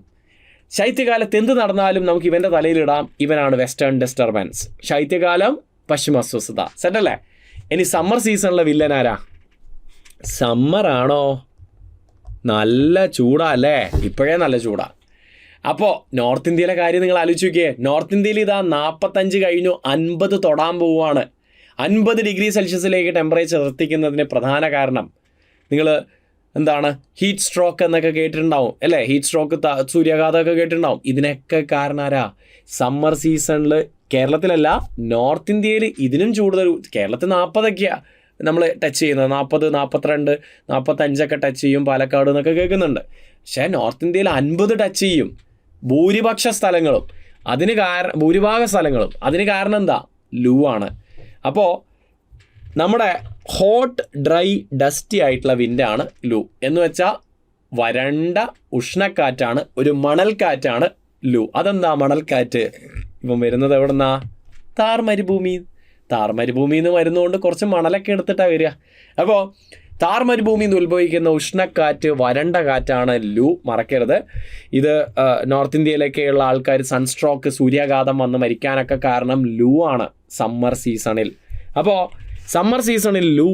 ശൈത്യകാലത്ത് എന്ത് നടന്നാലും നമുക്ക് ഇവൻ്റെ തലയിലിടാം, ഇവനാണ് വെസ്റ്റേൺ ഡിസ്റ്റർബൻസ്. ശൈത്യകാലം പശ്ചിമ അസ്വസ്ഥത. സെറ്റല്ലേ? ഇനി സമ്മർ സീസണിലെ വില്ലനാരാ? സമ്മറാണോ? നല്ല ചൂടാ അല്ലേ? ഇപ്പോഴേ നല്ല ചൂടാ. അപ്പോൾ നോർത്ത് ഇന്ത്യയിലെ കാര്യം നിങ്ങൾ ആലോചിച്ച് നോക്കിയേ. നോർത്ത് ഇന്ത്യയിൽ ഇതാ 45 കഴിഞ്ഞു, 50 തൊടാൻ പോവുകയാണ്. 50 ഡിഗ്രി സെൽഷ്യസിലേക്ക് ടെമ്പറേച്ചർ എത്തിക്കുന്നതിന് പ്രധാന കാരണം നിങ്ങൾ എന്താണ് ഹീറ്റ് സ്ട്രോക്ക് എന്നൊക്കെ കേട്ടിട്ടുണ്ടാവും അല്ലേ, ഹീറ്റ് സ്ട്രോക്ക് സൂര്യാഘാതമൊക്കെ കേട്ടിട്ടുണ്ടാവും. ഇതിനൊക്കെ കാരണം ആരാ? സമ്മർ സീസണിൽ കേരളത്തിലല്ല നോർത്ത് ഇന്ത്യയിൽ ഇതിനും കൂടുതൽ. കേരളത്തിൽ 40ഒക്കെയാണ് നമ്മൾ ടച്ച് ചെയ്യുന്നത്, 40, 42, 45 ടച്ച് ചെയ്യും പാലക്കാട് എന്നൊക്കെ കേൾക്കുന്നുണ്ട്. പക്ഷേ നോർത്ത് ഇന്ത്യയിൽ 50 ടച്ച് ചെയ്യും ഭൂരിഭാഗ സ്ഥലങ്ങളും. അതിന് കാരണം എന്താ? ലൂ ആണ്. അപ്പോൾ നമ്മുടെ ഹോട്ട് ഡ്രൈ ഡസ്റ്റി ആയിട്ടുള്ള വിൻഡാണ് ലൂ എന്ന് വെച്ചാൽ വരണ്ട ഉഷ്ണക്കാറ്റാണ്, ഒരു മണൽക്കാറ്റാണ് ലൂ. അതെന്താ മണൽക്കാറ്റ്? ഇപ്പം വരുന്നത് എവിടെ നിന്നാ? താർ മരുഭൂമിയിൽ നിന്ന് വരുന്നതുകൊണ്ട് കുറച്ച് മണലൊക്കെ എടുത്തിട്ടാണ് വരിക. അപ്പോൾ താർ മരുഭൂമിയിൽ നിന്ന് ഉത്ഭവിക്കുന്ന ഉഷ്ണക്കാറ്റ്, വരണ്ട കാറ്റാണ് ലൂ, മറക്കരുത്. ഇത് നോർത്ത് ഇന്ത്യയിലൊക്കെയുള്ള ആൾക്കാർ സൺസ്ട്രോക്ക്, സൂര്യാഘാതം വന്ന് മരിക്കാനൊക്കെ കാരണം ലൂ ആണ് സമ്മർ സീസണിൽ. അപ്പോൾ സമ്മർ സീസണിൽ ലൂ,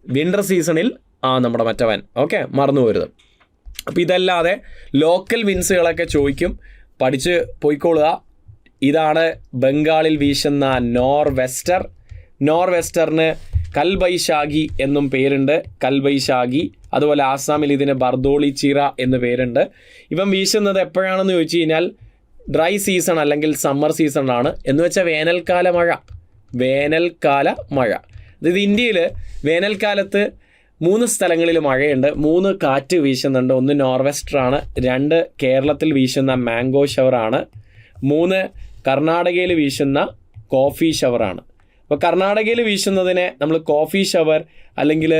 വിൻ്റർ സീസണിൽ നമ്മുടെ മറ്റവൻ. ഓക്കെ, മറന്നു പോരുത്. അപ്പോൾ ഇതല്ലാതെ ലോക്കൽ വിൻസുകളൊക്കെ ചോദിക്കും, പഠിച്ച് പോയിക്കോളുക. ഇതാണ് ബംഗാളിൽ വീശുന്ന നോർവെസ്റ്ററിന് കൽബൈശാഖി എന്നും പേരുണ്ട്, കൽബൈശാഖി. അതുപോലെ ആസാമിൽ ഇതിന് ബർദോളി ചിറ എന്ന് പേരുണ്ട്. ഇവൻ വീശുന്നത് എപ്പോഴാണെന്ന് ചോദിച്ചു കഴിഞ്ഞാൽ ഡ്രൈ സീസൺ അല്ലെങ്കിൽ സമ്മർ സീസണാണ്. എന്ന് വെച്ചാൽ വേനൽക്കാല മഴ. അതായത് ഇന്ത്യയിൽ വേനൽക്കാലത്ത് 3 സ്ഥലങ്ങളിൽ മഴയുണ്ട്, 3 കാറ്റ് വീശുന്നുണ്ട്. 1 നോർവെസ്റ്ററാണ്, 2 കേരളത്തിൽ വീശുന്ന മാംഗോ ഷവറാണ്, 3 കർണാടകയിൽ വീശുന്ന കോഫി ഷവറാണ്. അപ്പോൾ കർണാടകയിൽ വീശുന്നതിനെ നമ്മൾ കോഫി ഷവർ അല്ലെങ്കിൽ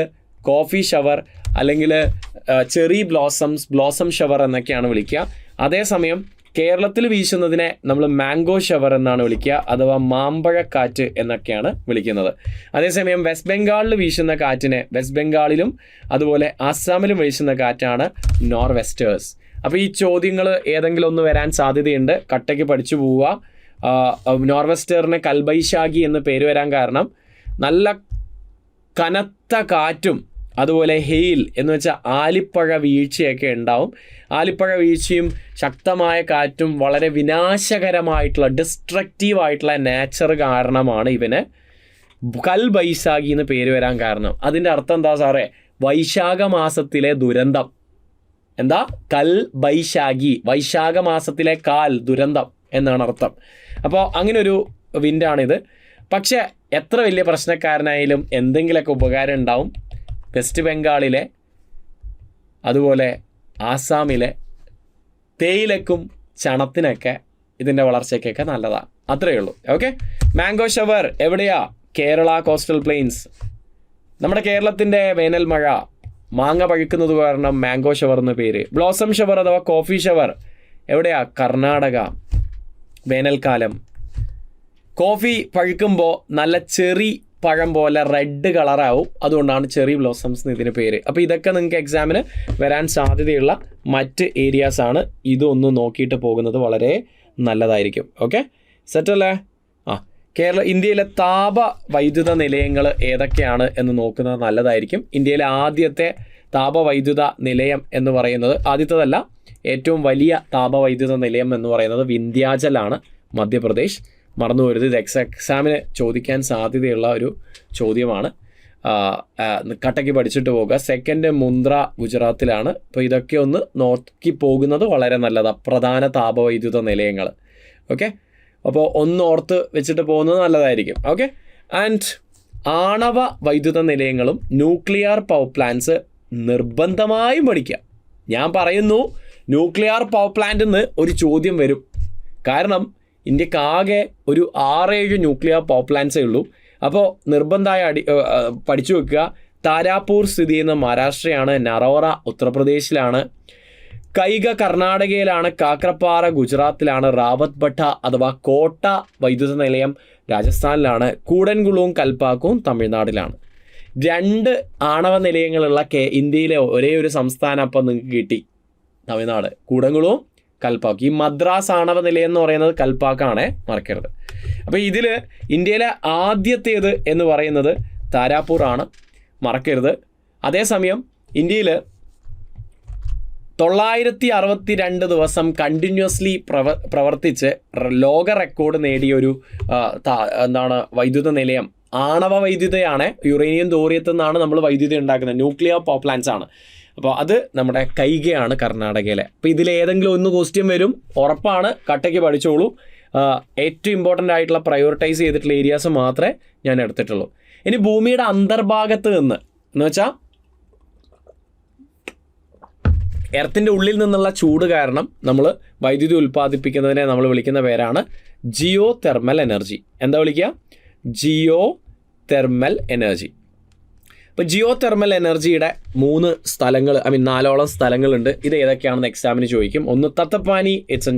ചെറി ബ്ലോസം ഷവർ എന്നൊക്കെയാണ് വിളിക്കുക. അതേസമയം കേരളത്തിൽ വീശുന്നതിനെ നമ്മൾ മാംഗോ ഷവർ എന്നാണ് വിളിക്കുക, അഥവാ മാമ്പഴക്കാറ്റ് എന്നൊക്കെയാണ് വിളിക്കുന്നത്. അതേസമയം വെസ്റ്റ് ബംഗാളിൽ വീശുന്ന കാറ്റിനെ, വെസ്റ്റ് ബംഗാളിലും അതുപോലെ ആസാമിലും വീശുന്ന കാറ്റാണ് നോർവെസ്റ്റേഴ്സ്. അപ്പോൾ ഈ ചോദ്യങ്ങൾ ഏതെങ്കിലും ഒന്ന് വരാൻ സാധ്യതയുണ്ട്, കട്ടയ്ക്ക് പഠിച്ചു പോവുക. നോർവെസ്റ്ററിന് കൽബൈശാഖി എന്ന് പേര് വരാൻ കാരണം നല്ല കനത്ത കാറ്റും അതുപോലെ ഹെയിൽ എന്ന് വെച്ചാൽ ആലിപ്പഴ വീഴ്ചയൊക്കെ ഉണ്ടാവും. ആലിപ്പഴ വീഴ്ചയും ശക്തമായ കാറ്റും വളരെ വിനാശകരമായിട്ടുള്ള ഡിസ്ട്രക്റ്റീവ് ആയിട്ടുള്ള നേച്ചർ കാരണമാണ് ഇവന് കൽബൈശാഖി എന്ന് പേര് വരാൻ കാരണം. അതിൻ്റെ അർത്ഥം എന്താ സാറേ? വൈശാഖ മാസത്തിലെ ദുരന്തം. എന്താ? കൽബൈശാഖി, വൈശാഖ മാസത്തിലെ ദുരന്തം എന്നാണ് അർത്ഥം. അപ്പോൾ അങ്ങനെ ഒരു വിൻഡാണിത്. പക്ഷേ എത്ര വലിയ പ്രശ്നക്കാരനായാലും എന്തെങ്കിലുമൊക്കെ ഉപകാരം ഉണ്ടാവും. വെസ്റ്റ് ബംഗാളിലെ അതുപോലെ ആസാമിലെ തേയിലക്കും ചണത്തിനൊക്കെ ഇതിൻ്റെ വളർച്ചയ്ക്കൊക്കെ നല്ലതാണ്. അത്രയേ ഉള്ളൂ. ഓക്കെ, മാംഗോ ഷവർ എവിടെയാ? Kerala coastal planes. നമ്മുടെ കേരളത്തിൻ്റെ വേനൽ മഴ, മാങ്ങ പഴുക്കുന്നത് കാരണം മാംഗോ ഷവർ എന്ന് പേര്. ബ്ലോസം ഷവർ അഥവാ കോഫി ഷവർ എവിടെയാ? കർണാടക. വേനൽക്കാലം കോഫി പഴുക്കുമ്പോൾ നല്ല ചെറി പഴം പോലെ റെഡ് കളറാവും, അതുകൊണ്ടാണ് ചെറി ബ്ലോസംസ് എന്ന് ഇതിന് പേര്. അപ്പോൾ ഇതൊക്കെ നിങ്ങൾക്ക് എക്സാമിന് വരാൻ സാധ്യതയുള്ള മറ്റ് ഏരിയാസാണ്. ഇതൊന്ന് നോക്കിയിട്ട് പോകുന്നത് വളരെ നല്ലതായിരിക്കും. ഓക്കെ, സെറ്റല്ലേ? ഇന്ത്യയിലെ താപ വൈദ്യുത നിലയങ്ങൾ ഏതൊക്കെയാണ് എന്ന് നോക്കുന്നത് നല്ലതായിരിക്കും. ഇന്ത്യയിലെ ആദ്യത്തെ താപവൈദ്യുത നിലയം എന്ന് പറയുന്നത്, ആദ്യത്തേതല്ല, ഏറ്റവും വലിയ താപവൈദ്യുത നിലയം എന്ന് പറയുന്നത് വിന്ധ്യാചലാണ്, മധ്യപ്രദേശ്. മറന്നു പോരുത്, ഇത് എക്സാമിന് ചോദിക്കാൻ സാധ്യതയുള്ള ഒരു ചോദ്യമാണ്. കട്ടയ്ക്ക് പഠിച്ചിട്ട് പോകുക. സെക്കൻഡ് മുന്ദ്ര ഗുജറാത്തിലാണ്. അപ്പോൾ ഇതൊക്കെ ഒന്ന് നോക്കി പോകുന്നത് വളരെ നല്ലതാണ്, പ്രധാന താപവൈദ്യുത നിലയങ്ങൾ. ഓക്കെ, അപ്പോൾ ഒന്ന് ഓർത്ത് വെച്ചിട്ട് പോകുന്നത് നല്ലതായിരിക്കും. ഓക്കെ, ആൻഡ് ആണവ വൈദ്യുത നിലയങ്ങളും ന്യൂക്ലിയർ പവർ പ്ലാന്റ്സ് നിർബന്ധമായും പഠിക്കുക. ഞാൻ പറയുന്നു, ന്യൂക്ലിയർ പവർ പ്ലാന്റിൽ നിന്ന് ഒരു ചോദ്യം വരും. കാരണം ഇന്ത്യക്ക് ആകെ ഒരു 6-7 ന്യൂക്ലിയർ പവർ പ്ലാന്റ്സേ ഉള്ളൂ. അപ്പോൾ നിർബന്ധമായി പഠിച്ചു വെക്കുക. താരാപൂർ സ്ഥിതി ചെയ്യുന്ന മഹാരാഷ്ട്രയാണ്, നറോറ ഉത്തർപ്രദേശിലാണ്, കൈഗ കർണാടകയിലാണ്, കാക്രപ്പാറ ഗുജറാത്തിലാണ്, റാവത്ത് ഭട്ട അഥവാ കോട്ട വൈദ്യുത നിലയം രാജസ്ഥാനിലാണ്, കൂടൻകുളവും കൽപ്പാക്കവും തമിഴ്നാട്ടിലാണ്. 2 ആണവ നിലയങ്ങളുള്ള ഇന്ത്യയിലെ ഒരേ ഒരു സംസ്ഥാനം അപ്പം നിങ്ങൾക്ക് കിട്ടി, തമിഴ്നാട്, കൂടൻകുളവും കൽപ്പാക്ക്. ഈ മദ്രാസ് ആണവ നിലയം എന്ന് പറയുന്നത് കൽപ്പാക്കാണേ, മറക്കരുത്. അപ്പോൾ ഇതിൽ ഇന്ത്യയിലെ ആദ്യത്തേത് എന്ന് പറയുന്നത് താരാപൂർ ആണ്, മറക്കരുത്. അതേസമയം ഇന്ത്യയിൽ 962 ദിവസം കണ്ടിന്യൂസ്ലി പ്രവർത്തിച്ച് ലോക റെക്കോർഡ് നേടിയൊരു വൈദ്യുത നിലയം ആണവ വൈദ്യുതയാണ്. യുറേനിയം തോറിയത്തിൽ നിന്നാണ് നമ്മൾ വൈദ്യുതി ഉണ്ടാക്കുന്നത്. ന്യൂക്ലിയർ പവർ പ്ലാന്റ്സ് ആണ്. അപ്പോൾ അത് നമ്മുടെ കൈഗയാണ് കർണാടകയിലെ. അപ്പോൾ ഇതിലേതെങ്കിലും ഒന്ന് ക്വസ്റ്റ്യൻ വരും, ഉറപ്പാണ്. കട്ടയ്ക്ക് പഠിച്ചോളൂ. ഏറ്റവും ഇമ്പോർട്ടൻ്റ് ആയിട്ടുള്ള പ്രയോറിറ്റൈസ് ചെയ്തിട്ടുള്ള ഏരിയാസ് മാത്രമേ ഞാൻ എടുത്തിട്ടുള്ളൂ. ഇനി ഭൂമിയുടെ അന്തർഭാഗത്ത് നിന്ന് എന്ന് വെച്ചാൽ എർത്തിൻ്റെ ഉള്ളിൽ നിന്നുള്ള ചൂട് കാരണം നമ്മൾ വൈദ്യുതി ഉൽപ്പാദിപ്പിക്കുന്നതിനെ നമ്മൾ വിളിക്കുന്ന പേരാണ് ജിയോ തെർമൽ എനർജി. എന്താ വിളിക്കുക? Geothermal energy. ഇപ്പോൾ ജിയോ തെർമൽ എനർജിയുടെ 4 സ്ഥലങ്ങളുണ്ട്. ഇത് ഏതൊക്കെയാണെന്ന് എക്സാമിന് ചോദിക്കും. ഒന്ന് തത്തപ്പാനി, ഇറ്റ്സ് ഇൻ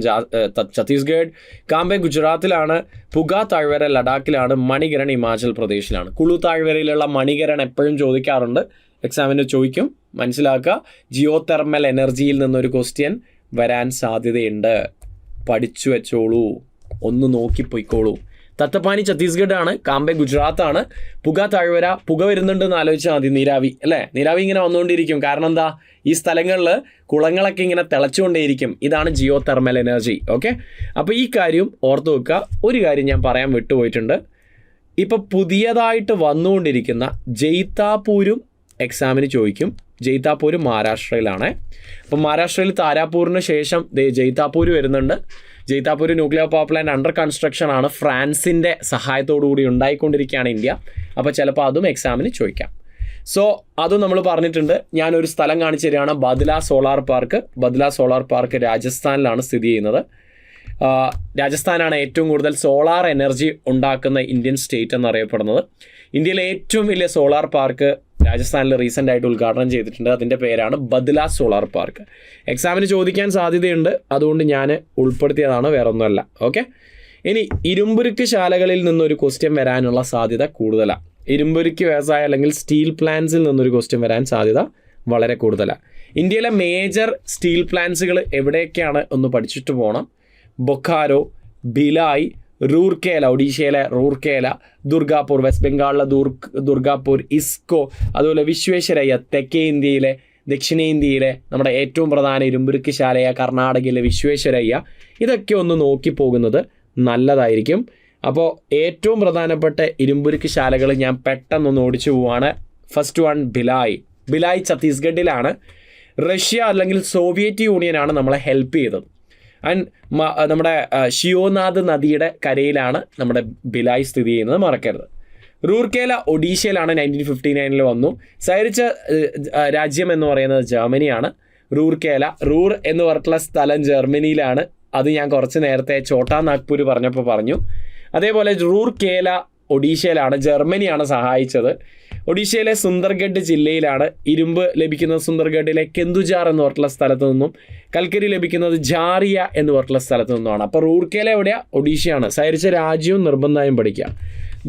ഛത്തീസ്ഗഡ്. കാംബെ ഗുജറാത്തിലാണ്. പുഗ താഴ്വര ലഡാക്കിലാണ്. മണികരൺ ഹിമാചൽ പ്രദേശിലാണ്. കുളു താഴ്വരയിലുള്ള മണികരൺ എപ്പോഴും ചോദിക്കാറുണ്ട്, എക്സാമിന് ചോദിക്കും. മനസ്സിലാക്കുക, ജിയോ തെർമൽ എനർജിയിൽ നിന്നൊരു ക്വസ്റ്റ്യൻ വരാൻ സാധ്യതയുണ്ട്. പഠിച്ചു വെച്ചോളൂ, ഒന്ന് നോക്കിപ്പോയിക്കോളൂ. തത്തപ്പാനി ഛത്തീസ്ഗഡ് ആണ്. കാംബെ ഗുജറാത്താണ്. പുക താഴ്വര, പുക വരുന്നുണ്ടെന്ന് ആലോചിച്ചാൽ മതി. നീരാവി അല്ലേ? നീരാവി ഇങ്ങനെ വന്നുകൊണ്ടിരിക്കും. കാരണം എന്താ? ഈ സ്ഥലങ്ങളിൽ കുളങ്ങളൊക്കെ ഇങ്ങനെ തിളച്ചുകൊണ്ടേയിരിക്കും. ഇതാണ് ജിയോ തെർമൽ എനർജി. ഓക്കെ, അപ്പോൾ ഈ കാര്യം ഓർത്ത് വെക്കുക. ഒരു കാര്യം ഞാൻ പറയാൻ വിട്ടുപോയിട്ടുണ്ട്. ഇപ്പോൾ പുതിയതായിട്ട് വന്നുകൊണ്ടിരിക്കുന്ന ജയ്താപൂരും എക്സാമിന് ചോദിക്കും. ജയ്താപൂർ മഹാരാഷ്ട്രയിലാണ്. അപ്പം മഹാരാഷ്ട്രയിൽ താരാപൂരിന് ശേഷം ജയ്താപൂർ വരുന്നുണ്ട്. Jaitapur nuclear power plant under construction ആണ്. ഫ്രാൻസിൻ്റെ സഹായത്തോടുകൂടി ഉണ്ടായിക്കൊണ്ടിരിക്കുകയാണ് ഇന്ത്യ. അപ്പോൾ ചിലപ്പോൾ അതും എക്സാമിന് ചോദിക്കാം. സോ അതും നമ്മൾ പറഞ്ഞിട്ടുണ്ട്. ഞാനൊരു സ്ഥലം കാണിച്ചു തരികയാണ്, Bhadla solar park. Bhadla solar park രാജസ്ഥാനിലാണ് സ്ഥിതി ചെയ്യുന്നത്. രാജസ്ഥാനാണ് ഏറ്റവും കൂടുതൽ സോളാർ എനർജി ഉണ്ടാക്കുന്ന ഇന്ത്യൻ സ്റ്റേറ്റ് എന്നറിയപ്പെടുന്നത്. ഇന്ത്യയിലെ ഏറ്റവും വലിയ സോളാർ പാർക്ക് രാജസ്ഥാനിൽ റീസെൻ്റ് ആയിട്ട് ഉദ്ഘാടനം ചെയ്തിട്ടുണ്ട്. അതിൻ്റെ പേരാണ് ബദ്ല സോളാർ പാർക്ക്. എക്സാമിന് ചോദിക്കാൻ സാധ്യതയുണ്ട്, അതുകൊണ്ട് ഞാൻ ഉൾപ്പെടുത്തിയതാണ്, വേറെ ഒന്നുമല്ല. ഓക്കെ, ഇനി ഇരുമ്പുരുക്ക് ശാലകളിൽ നിന്നൊരു ക്വസ്റ്റ്യൻ വരാനുള്ള സാധ്യത കൂടുതലാണ്. ഇരുമ്പുരുക്ക് വ്യവസായം അല്ലെങ്കിൽ സ്റ്റീൽ പ്ലാന്റ്സിൽ നിന്നൊരു ക്വസ്റ്റ്യൻ വരാൻ സാധ്യത വളരെ കൂടുതലാണ്. ഇന്ത്യയിലെ മേജർ സ്റ്റീൽ പ്ലാന്റ്സുകൾ എവിടെയൊക്കെയാണ് ഒന്ന് പഠിച്ചിട്ട് പോകണം. ബൊക്കാരോ, ഭിലായ്, റൂർക്കേല, ഒഡീഷയിലെ റൂർക്കേല, ദുർഗാപൂർ, വെസ്റ്റ് ബംഗാളിലെ ദുർഗാപൂർ, ഇസ്കോ, അതുപോലെ വിശ്വേശ്വരയ്യ, തെക്കേ ഇന്ത്യയിലെ, ദക്ഷിണേന്ത്യയിലെ നമ്മുടെ ഏറ്റവും പ്രധാന ഇരുമ്പുരുക്ക് ശാലയ കർണാടകയിലെ വിശ്വേശ്വരയ്യ. ഇതൊക്കെ ഒന്ന് നോക്കിപ്പോകുന്നത് നല്ലതായിരിക്കും. അപ്പോൾ ഏറ്റവും പ്രധാനപ്പെട്ട ഇരുമ്പുരുക്ക് ശാലകൾ ഞാൻ പെട്ടെന്നൊന്ന് ഓടിച്ചു പോവാണ്. First one Bhilai. ഭിലായ് ഛത്തീസ്ഗഡിലാണ്. റഷ്യ അല്ലെങ്കിൽ സോവിയറ്റ് യൂണിയനാണ് നമ്മളെ ഹെൽപ്പ് ചെയ്തത്. ആൻഡ് നമ്മുടെ ഷിയോനാഥ് നദിയുടെ കരയിലാണ് നമ്മുടെ ഭിലായ് സ്ഥിതി ചെയ്യുന്നത്, മറക്കരുത്. റൂർക്കേല ഒഡീഷയിലാണ്. 1959 വന്നു. സഹകരിച്ച രാജ്യം എന്ന് പറയുന്നത് ജർമ്മനിയാണ്. റൂർക്കേല, റൂർ എന്ന് പറഞ്ഞിട്ടുള്ള സ്ഥലം ജർമ്മനിയിലാണ്. അത് ഞാൻ കുറച്ച് നേരത്തെ ഛോട്ടാ നാഗ്പൂർ പറഞ്ഞപ്പോൾ പറഞ്ഞു. അതേപോലെ റൂർക്കേല ഒഡീഷയിലാണ്. ജർമ്മനിയാണ് സഹായിച്ചത്. ഒഡീഷയിലെ സുന്ദർഗഡ് ജില്ലയിലാണ് ഇരുമ്പ് ലഭിക്കുന്നത്. സുന്ദർഗഡിലെ കെന്ദുജാർ എന്ന് പറഞ്ഞിട്ടുള്ള സ്ഥലത്ത് നിന്നും. കൽക്കരി ലഭിക്കുന്നത് ജാറിയ എന്ന് പറഞ്ഞിട്ടുള്ള സ്ഥലത്ത് നിന്നുമാണ്. അപ്പോൾ റൂർക്കേല എവിടെയാണ്? ഒഡീഷയാണ്. സഹകരിച്ച രാജ്യവും നിർബന്ധമായും പഠിക്കുക.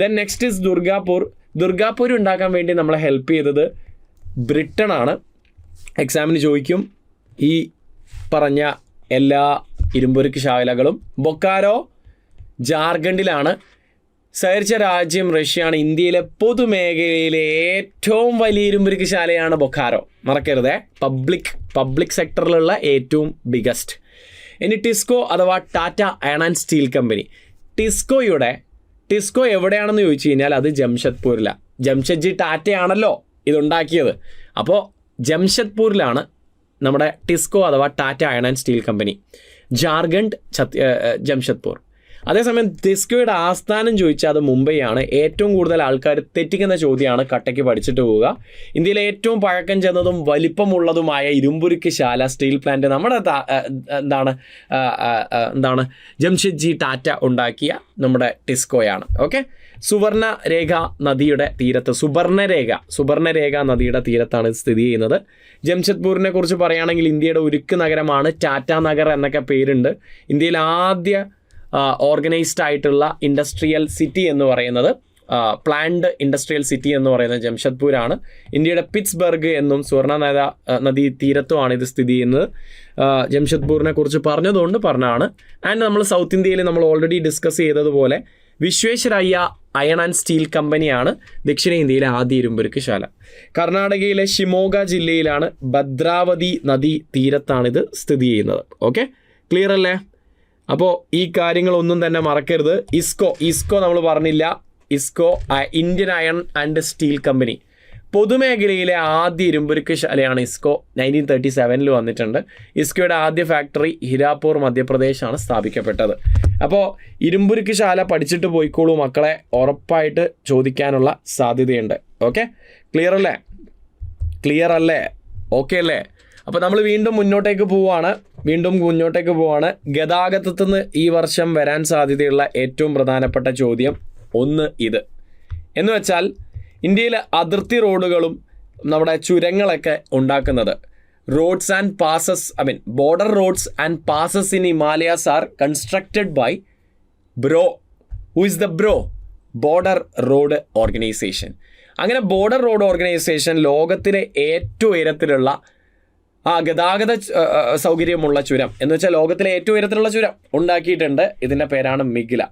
Then next is Durgapur. Durgapur ഉണ്ടാക്കാൻ വേണ്ടി നമ്മളെ ഹെൽപ്പ് ചെയ്തത് ബ്രിട്ടനാണ്. എക്സാമിന് ചോദിക്കും ഈ പറഞ്ഞ എല്ലാ ഇരുമ്പുരുക്ക് ശാലകളും. ബൊക്കാരോ ജാർഖണ്ഡിലാണ്. സഹകരിച്ച രാജ്യം റഷ്യയാണ്. ഇന്ത്യയിലെ പൊതുമേഖലയിലെ ഏറ്റവും വലിയ ഇരുമ്പുരുക്ക് ശാലയാണ് ബൊക്കാരോ, മറക്കരുതേ. പബ്ലിക് സെക്ടറിലുള്ള ഏറ്റവും ബിഗസ്റ്റ്. ഇനി ടിസ്കോ അഥവാ Tata iron and steel company. TISCO എവിടെയാണെന്ന് ചോദിച്ചു കഴിഞ്ഞാൽ അത് ജംഷഡ്പൂരിലാണ്. ജംഷഡ്ജി ടാറ്റയാണല്ലോ ഇതുണ്ടാക്കിയത്. അപ്പോൾ ജംഷഡ്പൂരിലാണ് നമ്മുടെ ടിസ്കോ അഥവാ Tata iron and steel company. Jharkhand, Jamshedpur. അതേസമയം ടിസ്കോയുടെ ആസ്ഥാനം ചോദിച്ചാൽ അത് മുംബൈയാണ്. ഏറ്റവും കൂടുതൽ ആൾക്കാർ തെറ്റിക്കുന്ന ചോദ്യമാണ്, കട്ടയ്ക്ക് പഠിച്ചിട്ട് പോവുക. ഇന്ത്യയിലെ ഏറ്റവും പഴക്കം ചെന്നതും വലിപ്പമുള്ളതുമായ ഇരുമ്പുരുക്ക് ശാല, സ്റ്റീൽ പ്ലാന്റ് നമ്മുടെ എന്താണ് ജംഷഡ്ജി ടാറ്റ ഉണ്ടാക്കിയ നമ്മുടെ ടിസ്കോയാണ്. ഓക്കെ, സുവർണരേഖ നദിയുടെ തീരത്ത്, സുവർണരേഖ നദിയുടെ തീരത്താണ് ഇത് സ്ഥിതി ചെയ്യുന്നത്. ജംഷഡ്പൂരിനെ കുറിച്ച് പറയുകയാണെങ്കിൽ ഇന്ത്യയുടെ ഉരുക്ക് നഗരമാണ്. ടാറ്റ നഗർ എന്നൊക്കെ പേരുണ്ട്. ഇന്ത്യയിൽ ആദ്യ ഓർഗനൈസ്ഡ് ആയിട്ടുള്ള ഇൻഡസ്ട്രിയൽ സിറ്റി എന്ന് പറയുന്നത്, പ്ലാൻഡ് ഇൻഡസ്ട്രിയൽ സിറ്റി എന്ന് പറയുന്നത് ജംഷഡ്പൂരാണ്. ഇന്ത്യയുടെ പിറ്റ്സ്ബർഗ് എന്നും സുവർണ നദീ തീരത്തുമാണ് ഇത് സ്ഥിതി ചെയ്യുന്നത്. ജംഷഡ്പൂരിനെ കുറിച്ച് പറഞ്ഞതുകൊണ്ട് പറഞ്ഞതാണ്. ആൻഡ് നമ്മൾ സൗത്ത് ഇന്ത്യയിൽ നമ്മൾ ഓൾറെഡി ഡിസ്കസ് ചെയ്തതുപോലെ വിശ്വേശ്വരയ്യ അയൺ ആൻഡ് സ്റ്റീൽ കമ്പനിയാണ് ദക്ഷിണേന്ത്യയിലെ ആദ്യ ഇരുമ്പുരുക്ക് ശാല. കർണാടകയിലെ ഷിമോഗ ജില്ലയിലാണ്. ഭദ്രാവതി നദീ തീരത്താണിത് സ്ഥിതി ചെയ്യുന്നത്. ഓക്കെ, ക്ലിയർ അല്ലേ? അപ്പോൾ ഈ കാര്യങ്ങളൊന്നും തന്നെ മറക്കരുത്. ഇസ്കോ നമ്മൾ പറഞ്ഞില്ല. IISCO, Indian iron and steel company. പൊതുമേഖലയിലെ ആദ്യ ഇരുമ്പുരുക്ക് ശാലയാണ് ഇസ്കോ. 1937 വന്നിട്ടുണ്ട്. ഇസ്കോയുടെ ആദ്യ ഫാക്ടറി ഹിരാപൂർ മധ്യപ്രദേശാണ് സ്ഥാപിക്കപ്പെട്ടത്. അപ്പോൾ ഇരുമ്പുരുക്ക് ശാല പഠിച്ചിട്ട് പോയിക്കോളൂ മക്കളെ, ഉറപ്പായിട്ട് ചോദിക്കാനുള്ള സാധ്യതയുണ്ട്. ഓക്കെ, ക്ലിയർ അല്ലേ? ഓക്കെ അല്ലേ? അപ്പോൾ നമ്മൾ വീണ്ടും മുന്നോട്ടേക്ക് പോവുകയാണ്. ഗതാഗതത്തിൽ നിന്ന് ഈ വർഷം വരാൻ സാധ്യതയുള്ള ഏറ്റവും പ്രധാനപ്പെട്ട ചോദ്യം ഒന്ന് ഇത് എന്ന് വെച്ചാൽ, ഇന്ത്യയിലെ അതിർത്തി റോഡുകളും നമ്മുടെ ചുരങ്ങളൊക്കെ ഉണ്ടാക്കുന്നത് roads and passes, border roads and passes in Himalayas are constructed by BRO. Who is the BRO? Border road organisation. അങ്ങനെ ബോർഡർ റോഡ് ഓർഗനൈസേഷൻ ലോകത്തിലെ ഏറ്റവും ഉയരത്തിലുള്ള ഗതാഗത സൗകര്യമുള്ള ചുരം എന്ന് വെച്ചാൽ ലോകത്തിലെ ഏറ്റവും ഉയരത്തിലുള്ള ചുരം ഉണ്ടാക്കിയിട്ടുണ്ട്. ഇതിൻ്റെ പേരാണ് മിഗ്ല.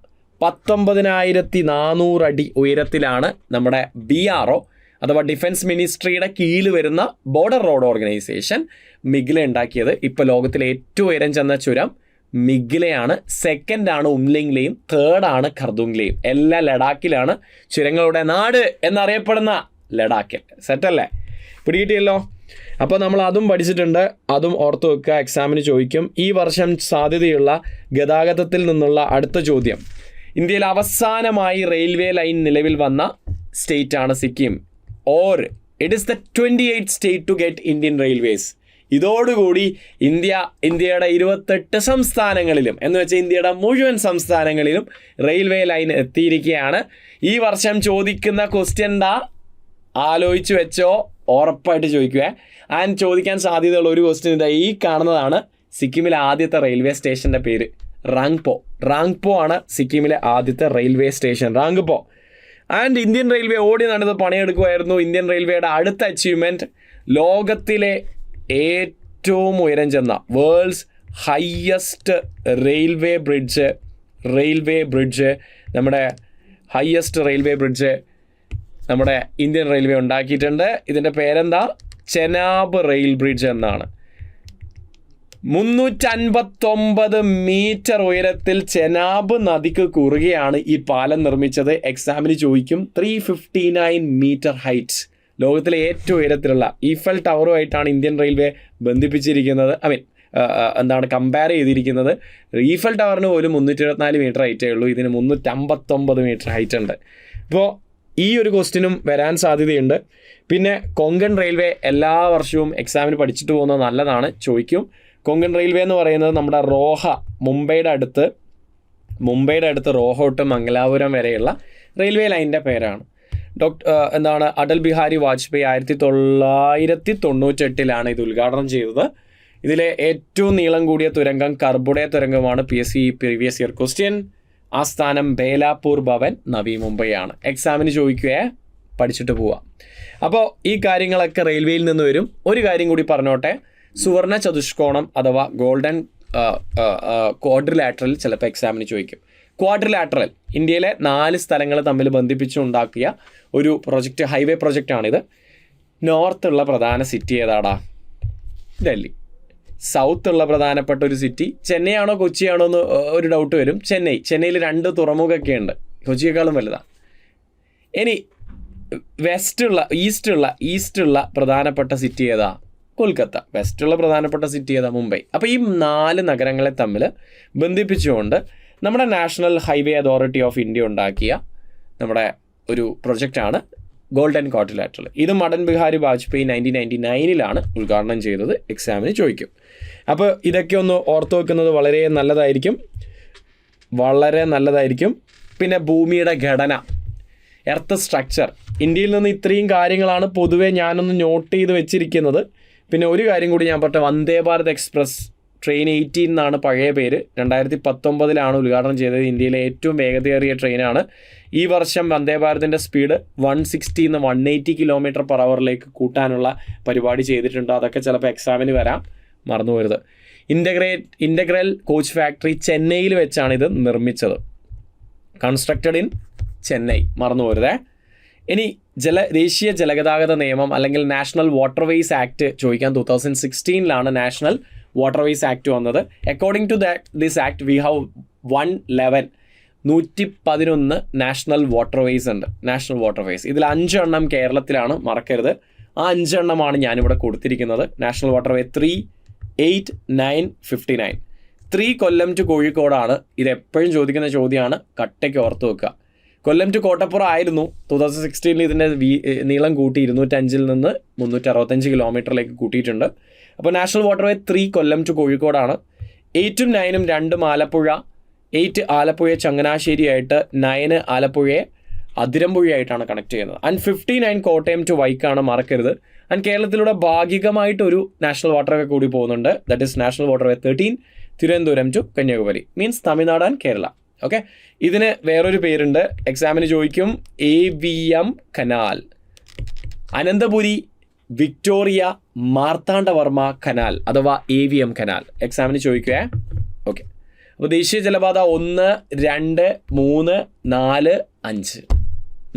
19,400 അടി ഉയരത്തിലാണ് നമ്മുടെ BRO അഥവാ ഡിഫൻസ് മിനിസ്ട്രിയുടെ കീഴിൽ വരുന്ന ബോർഡർ റോഡ് ഓർഗനൈസേഷൻ മിഗ്ല ഉണ്ടാക്കിയത്. ഇപ്പോൾ ലോകത്തിലെ ഏറ്റവും ഉയരം ചെന്ന ചുരം മിഗ്ലയാണ്. സെക്കൻഡാണ് ഉംലിംഗ്ലയും, തേർഡാണ് ഖർദുംഗ്ലയും. എല്ലാം ലഡാക്കിലാണ്. ചുരങ്ങളുടെ നാട് എന്നറിയപ്പെടുന്ന ലഡാക്കിൽ. സെറ്റല്ലേ? പിടികിട്ടിയല്ലോ. അപ്പോൾ നമ്മൾ അതും പഠിച്ചിട്ടുണ്ട്, അതും ഓർത്ത് വെക്കുക, എക്സാമിന് ചോദിക്കും. ഈ വർഷം സാധ്യതയുള്ള ഗതാഗതത്തിൽ നിന്നുള്ള അടുത്ത ചോദ്യം, ഇന്ത്യയിൽ അവസാനമായി റെയിൽവേ ലൈൻ നിലവിൽ വന്ന സ്റ്റേറ്റാണ് Sikkim. Or it is the 28th state to get Indian railways. ഇതോടുകൂടി ഇന്ത്യയുടെ 28 സംസ്ഥാനങ്ങളിലും എന്ന് വെച്ചാൽ ഇന്ത്യയുടെ മുഴുവൻ സംസ്ഥാനങ്ങളിലും റെയിൽവേ ലൈൻ എത്തിയിരിക്കുകയാണ്. ഈ വർഷം ചോദിക്കുന്ന ക്വസ്റ്റ്യൻ ആലോചിച്ച് വെച്ചോ, ഉറപ്പായിട്ട് ചോദിക്കുക. ആൻഡ് ചോദിക്കാൻ സാധ്യതയുള്ള ഒരു ക്വസ്റ്റ്യൻ ഇതാ, ഈ കാണുന്നതാണ് സിക്കിമിലെ ആദ്യത്തെ റെയിൽവേ സ്റ്റേഷൻ്റെ പേര് റാങ്പോ ആണ് സിക്കിമിലെ ആദ്യത്തെ railway station, Rangpo. And Indian railway ഓടി നടന്ന് പണിയെടുക്കുമായിരുന്നു. ഇന്ത്യൻ റെയിൽവേയുടെ അടുത്ത അച്ചീവ്മെൻറ്റ് ലോകത്തിലെ ഏറ്റവും ഉയരം ചെന്ന വേൾഡ്സ് ഹയ്യസ്റ്റ് റെയിൽവേ ബ്രിഡ്ജ് നമ്മുടെ ഹയ്യസ്റ്റ് റെയിൽവേ ബ്രിഡ്ജ് നമ്മുടെ ഇന്ത്യൻ റെയിൽവേ ഉണ്ടാക്കിയിട്ടുണ്ട്. ഇതിൻ്റെ പേരെന്താ? ചെനാബ് റെയിൽ ബ്രിഡ്ജ് എന്നാണ്. 359 മീറ്റർ ഉയരത്തിൽ ചെനാബ് നദിക്ക് കുറുകെയാണ് ഈ പാലം നിർമ്മിച്ചത്. എക്സാമിന് ചോദിക്കും. 359 മീറ്റർ ഹൈറ്റ്, ലോകത്തിലെ ഏറ്റവും ഉയരത്തിലുള്ള. ഈഫൽ ടവറുമായിട്ടാണ് ഇന്ത്യൻ റെയിൽവേ ബന്ധിപ്പിച്ചിരിക്കുന്നത്. കമ്പയർ ചെയ്തിരിക്കുന്നത്. ഈഫൽ ടവറിന് പോലും 324 മീറ്റർ ഹൈറ്റേ ഉള്ളൂ, ഇതിന് 359 മീറ്റർ ഹൈറ്റ് ഉണ്ട്. ഇപ്പോൾ ഈ ഒരു ക്വസ്റ്റിനും വരാൻ സാധ്യതയുണ്ട്. പിന്നെ കൊങ്കൺ റെയിൽവേ എല്ലാ വർഷവും എക്സാമിന് പഠിച്ചിട്ട് പോകുന്നത് നല്ലതാണ്, ചോദിക്കും. കൊങ്കൺ റെയിൽവേ എന്ന് പറയുന്നത് നമ്മുടെ മുംബൈയുടെ അടുത്ത് റോഹ തൊട്ട് മംഗലാപുരം വരെയുള്ള റെയിൽവേ ലൈനിൻ്റെ പേരാണ്. അടൽ ബിഹാരി വാജ്പേയി 1998 ഇത് ഉദ്ഘാടനം ചെയ്തത്. ഇതിലെ ഏറ്റവും നീളം കൂടിയ തുരങ്കം കർബുഡെ തുരങ്കമാണ്. PSC previous year question. ആസ്ഥാനം ബേലാപൂർ ഭവൻ, നവി മുംബൈ ആണ്. എക്സാമിന് ചോദിക്കുകയെ, പഠിച്ചിട്ട് പോവാം. അപ്പോൾ ഈ കാര്യങ്ങളൊക്കെ റെയിൽവേയിൽ നിന്ന് വരും. ഒരു കാര്യം കൂടി പറഞ്ഞോട്ടെ, സുവർണ ചതുഷ്കോണം അഥവാ ഗോൾഡൻ ക്വാഡ്രിലാറ്ററൽ ചിലപ്പോൾ എക്സാമിന് ചോദിക്കും. ക്വാഡ്രിലാറ്ററൽ ഇന്ത്യയിലെ 4 സ്ഥലങ്ങൾ തമ്മിൽ ബന്ധിപ്പിച്ചുണ്ടാക്കിയ ഒരു പ്രൊജക്റ്റ്, ഹൈവേ പ്രൊജക്റ്റാണിത്. നോർത്തുള്ള പ്രധാന സിറ്റി ഏതാടാ? ഡൽഹി. സൗത്തുള്ള പ്രധാനപ്പെട്ട ഒരു സിറ്റി ചെന്നൈ ആണോ കൊച്ചിയാണോ എന്ന് ഒരു ഡൗട്ട് വരും. ചെന്നൈയിൽ 2 തുറമുഖമൊക്കെ ഉണ്ട്, കൊച്ചിയേക്കാളും വലുതാണ്. ഇനി ഈസ്റ്റുള്ള പ്രധാനപ്പെട്ട സിറ്റി ഏതാ? കൊൽക്കത്ത. വെസ്റ്റുള്ള പ്രധാനപ്പെട്ട സിറ്റി ഏതാ? മുംബൈ. അപ്പോൾ ഈ 4 നഗരങ്ങളെ തമ്മിൽ ബന്ധിപ്പിച്ചുകൊണ്ട് നമ്മുടെ national highway authority of India ഉണ്ടാക്കിയ നമ്മുടെ ഒരു പ്രൊജക്റ്റാണ് ഗോൾഡൻ ക്വാഡ്രിലാറ്ററൽ. ഇത് അടൽ ബിഹാരി വാജ്പേയി 1999 ഉദ്ഘാടനം ചെയ്തത്. എക്സാമിന് ചോദിക്കും. അപ്പോൾ ഇതൊക്കെ ഒന്ന് ഓർത്ത് വെക്കുന്നത് വളരെ നല്ലതായിരിക്കും. പിന്നെ ഭൂമിയുടെ ഘടന, എർത്ത് സ്ട്രക്ചർ. ഇന്ത്യയിൽ നിന്ന് ഇത്രയും കാര്യങ്ങളാണ് പൊതുവെ ഞാനൊന്ന് നോട്ട് ചെയ്ത് വെച്ചിരിക്കുന്നത്. പിന്നെ ഒരു കാര്യം കൂടി ഞാൻ പറഞ്ഞ, വന്ദേ ഭാരത് എക്സ്പ്രസ് ട്രെയിൻ 18 എന്നാണ് പഴയ പേര്. 2019 ഉദ്ഘാടനം ചെയ്തത്. ഇന്ത്യയിലെ ഏറ്റവും വേഗതയേറിയ ട്രെയിനാണ്. ഈ വർഷം വന്ദേ ഭാരതിൻ്റെ സ്പീഡ് 160 നിന്ന് 180 km/h കൂട്ടാനുള്ള പരിപാടി ചെയ്തിട്ടുണ്ട്. അതൊക്കെ ചിലപ്പോൾ എക്സാമിന് വരാം, മറന്നു പോരുത്. ഇൻ്റഗ്രൽ കോച്ച് ഫാക്ടറി ചെന്നൈയിൽ വെച്ചാണ് ഇത് നിർമ്മിച്ചത്. കൺസ്ട്രക്റ്റഡ് ഇൻ ചെന്നൈ, മറന്നു പോരുതേ. ഇനി ദേശീയ ജലഗതാഗത നിയമം അല്ലെങ്കിൽ നാഷണൽ വാട്ടർവേസ് ആക്ട് ചോദിക്കാൻ. 2016 നാഷണൽ വാട്ടർവേസ് ആക്ട് വന്നത്. According to this act we have 111 111 national waterways ഉണ്ട്. നാഷണൽ വാട്ടർവേസ് ഇതിൽ 5 എണ്ണം കേരളത്തിലാണ്, മറക്കരുത്. ആ 5 എണ്ണമാണ് ഞാനിവിടെ കൊടുത്തിരിക്കുന്നത്. National waterway 3, 8, 9, 59. 3 കൊല്ലം ടു കോഴിക്കോടാണ്. ഇത് എപ്പോഴും ചോദിക്കുന്ന ചോദ്യമാണ്, കട്ടയ്ക്ക് ഓർത്ത് വെക്കുക. കൊല്ലം ടു കോട്ടപ്പുറം ആയിരുന്നു 2016 ഇതിൻ്റെ നീളം കൂട്ടി 205 നിന്ന് 365 കിലോമീറ്ററിലേക്ക് കൂട്ടിയിട്ടുണ്ട്. അപ്പോൾ നാഷണൽ വാട്ടർവേ 3 കൊല്ലം ടു കോഴിക്കോടാണ്. 8ഉം 9ഉം 2 ആലപ്പുഴ, 8 ആലപ്പുഴ ചങ്ങനാശ്ശേരി ആയിട്ട്, 9 ആലപ്പുഴയെ അതിരമ്പുഴയായിട്ടാണ് കണക്ട് ചെയ്യുന്നത്. ആൻഡ് 59 കോട്ടയം ടു വൈക്കാണ്, മറക്കരുത്. ആൻഡ് കേരളത്തിലൂടെ ഭാഗികമായിട്ടൊരു നാഷണൽ വാട്ടർവേ കൂടി പോകുന്നുണ്ട്. That is national waterway 13 Thiruvananthapuram to Kanyakumari, means Tamil Nadu and Kerala. Okay, ഇതിന് വേറൊരു പേരുണ്ട്, എക്സാമിന് ചോദിക്കും, AVM canal. Ananthapuri Victoria Marthanda Varma canal അഥവാ AVM കനാൽ എക്സാമിന് ചോദിക്കുക. ഓക്കെ, അപ്പോൾ ദേശീയ ജലപാത 1, 2, 3, 4, 5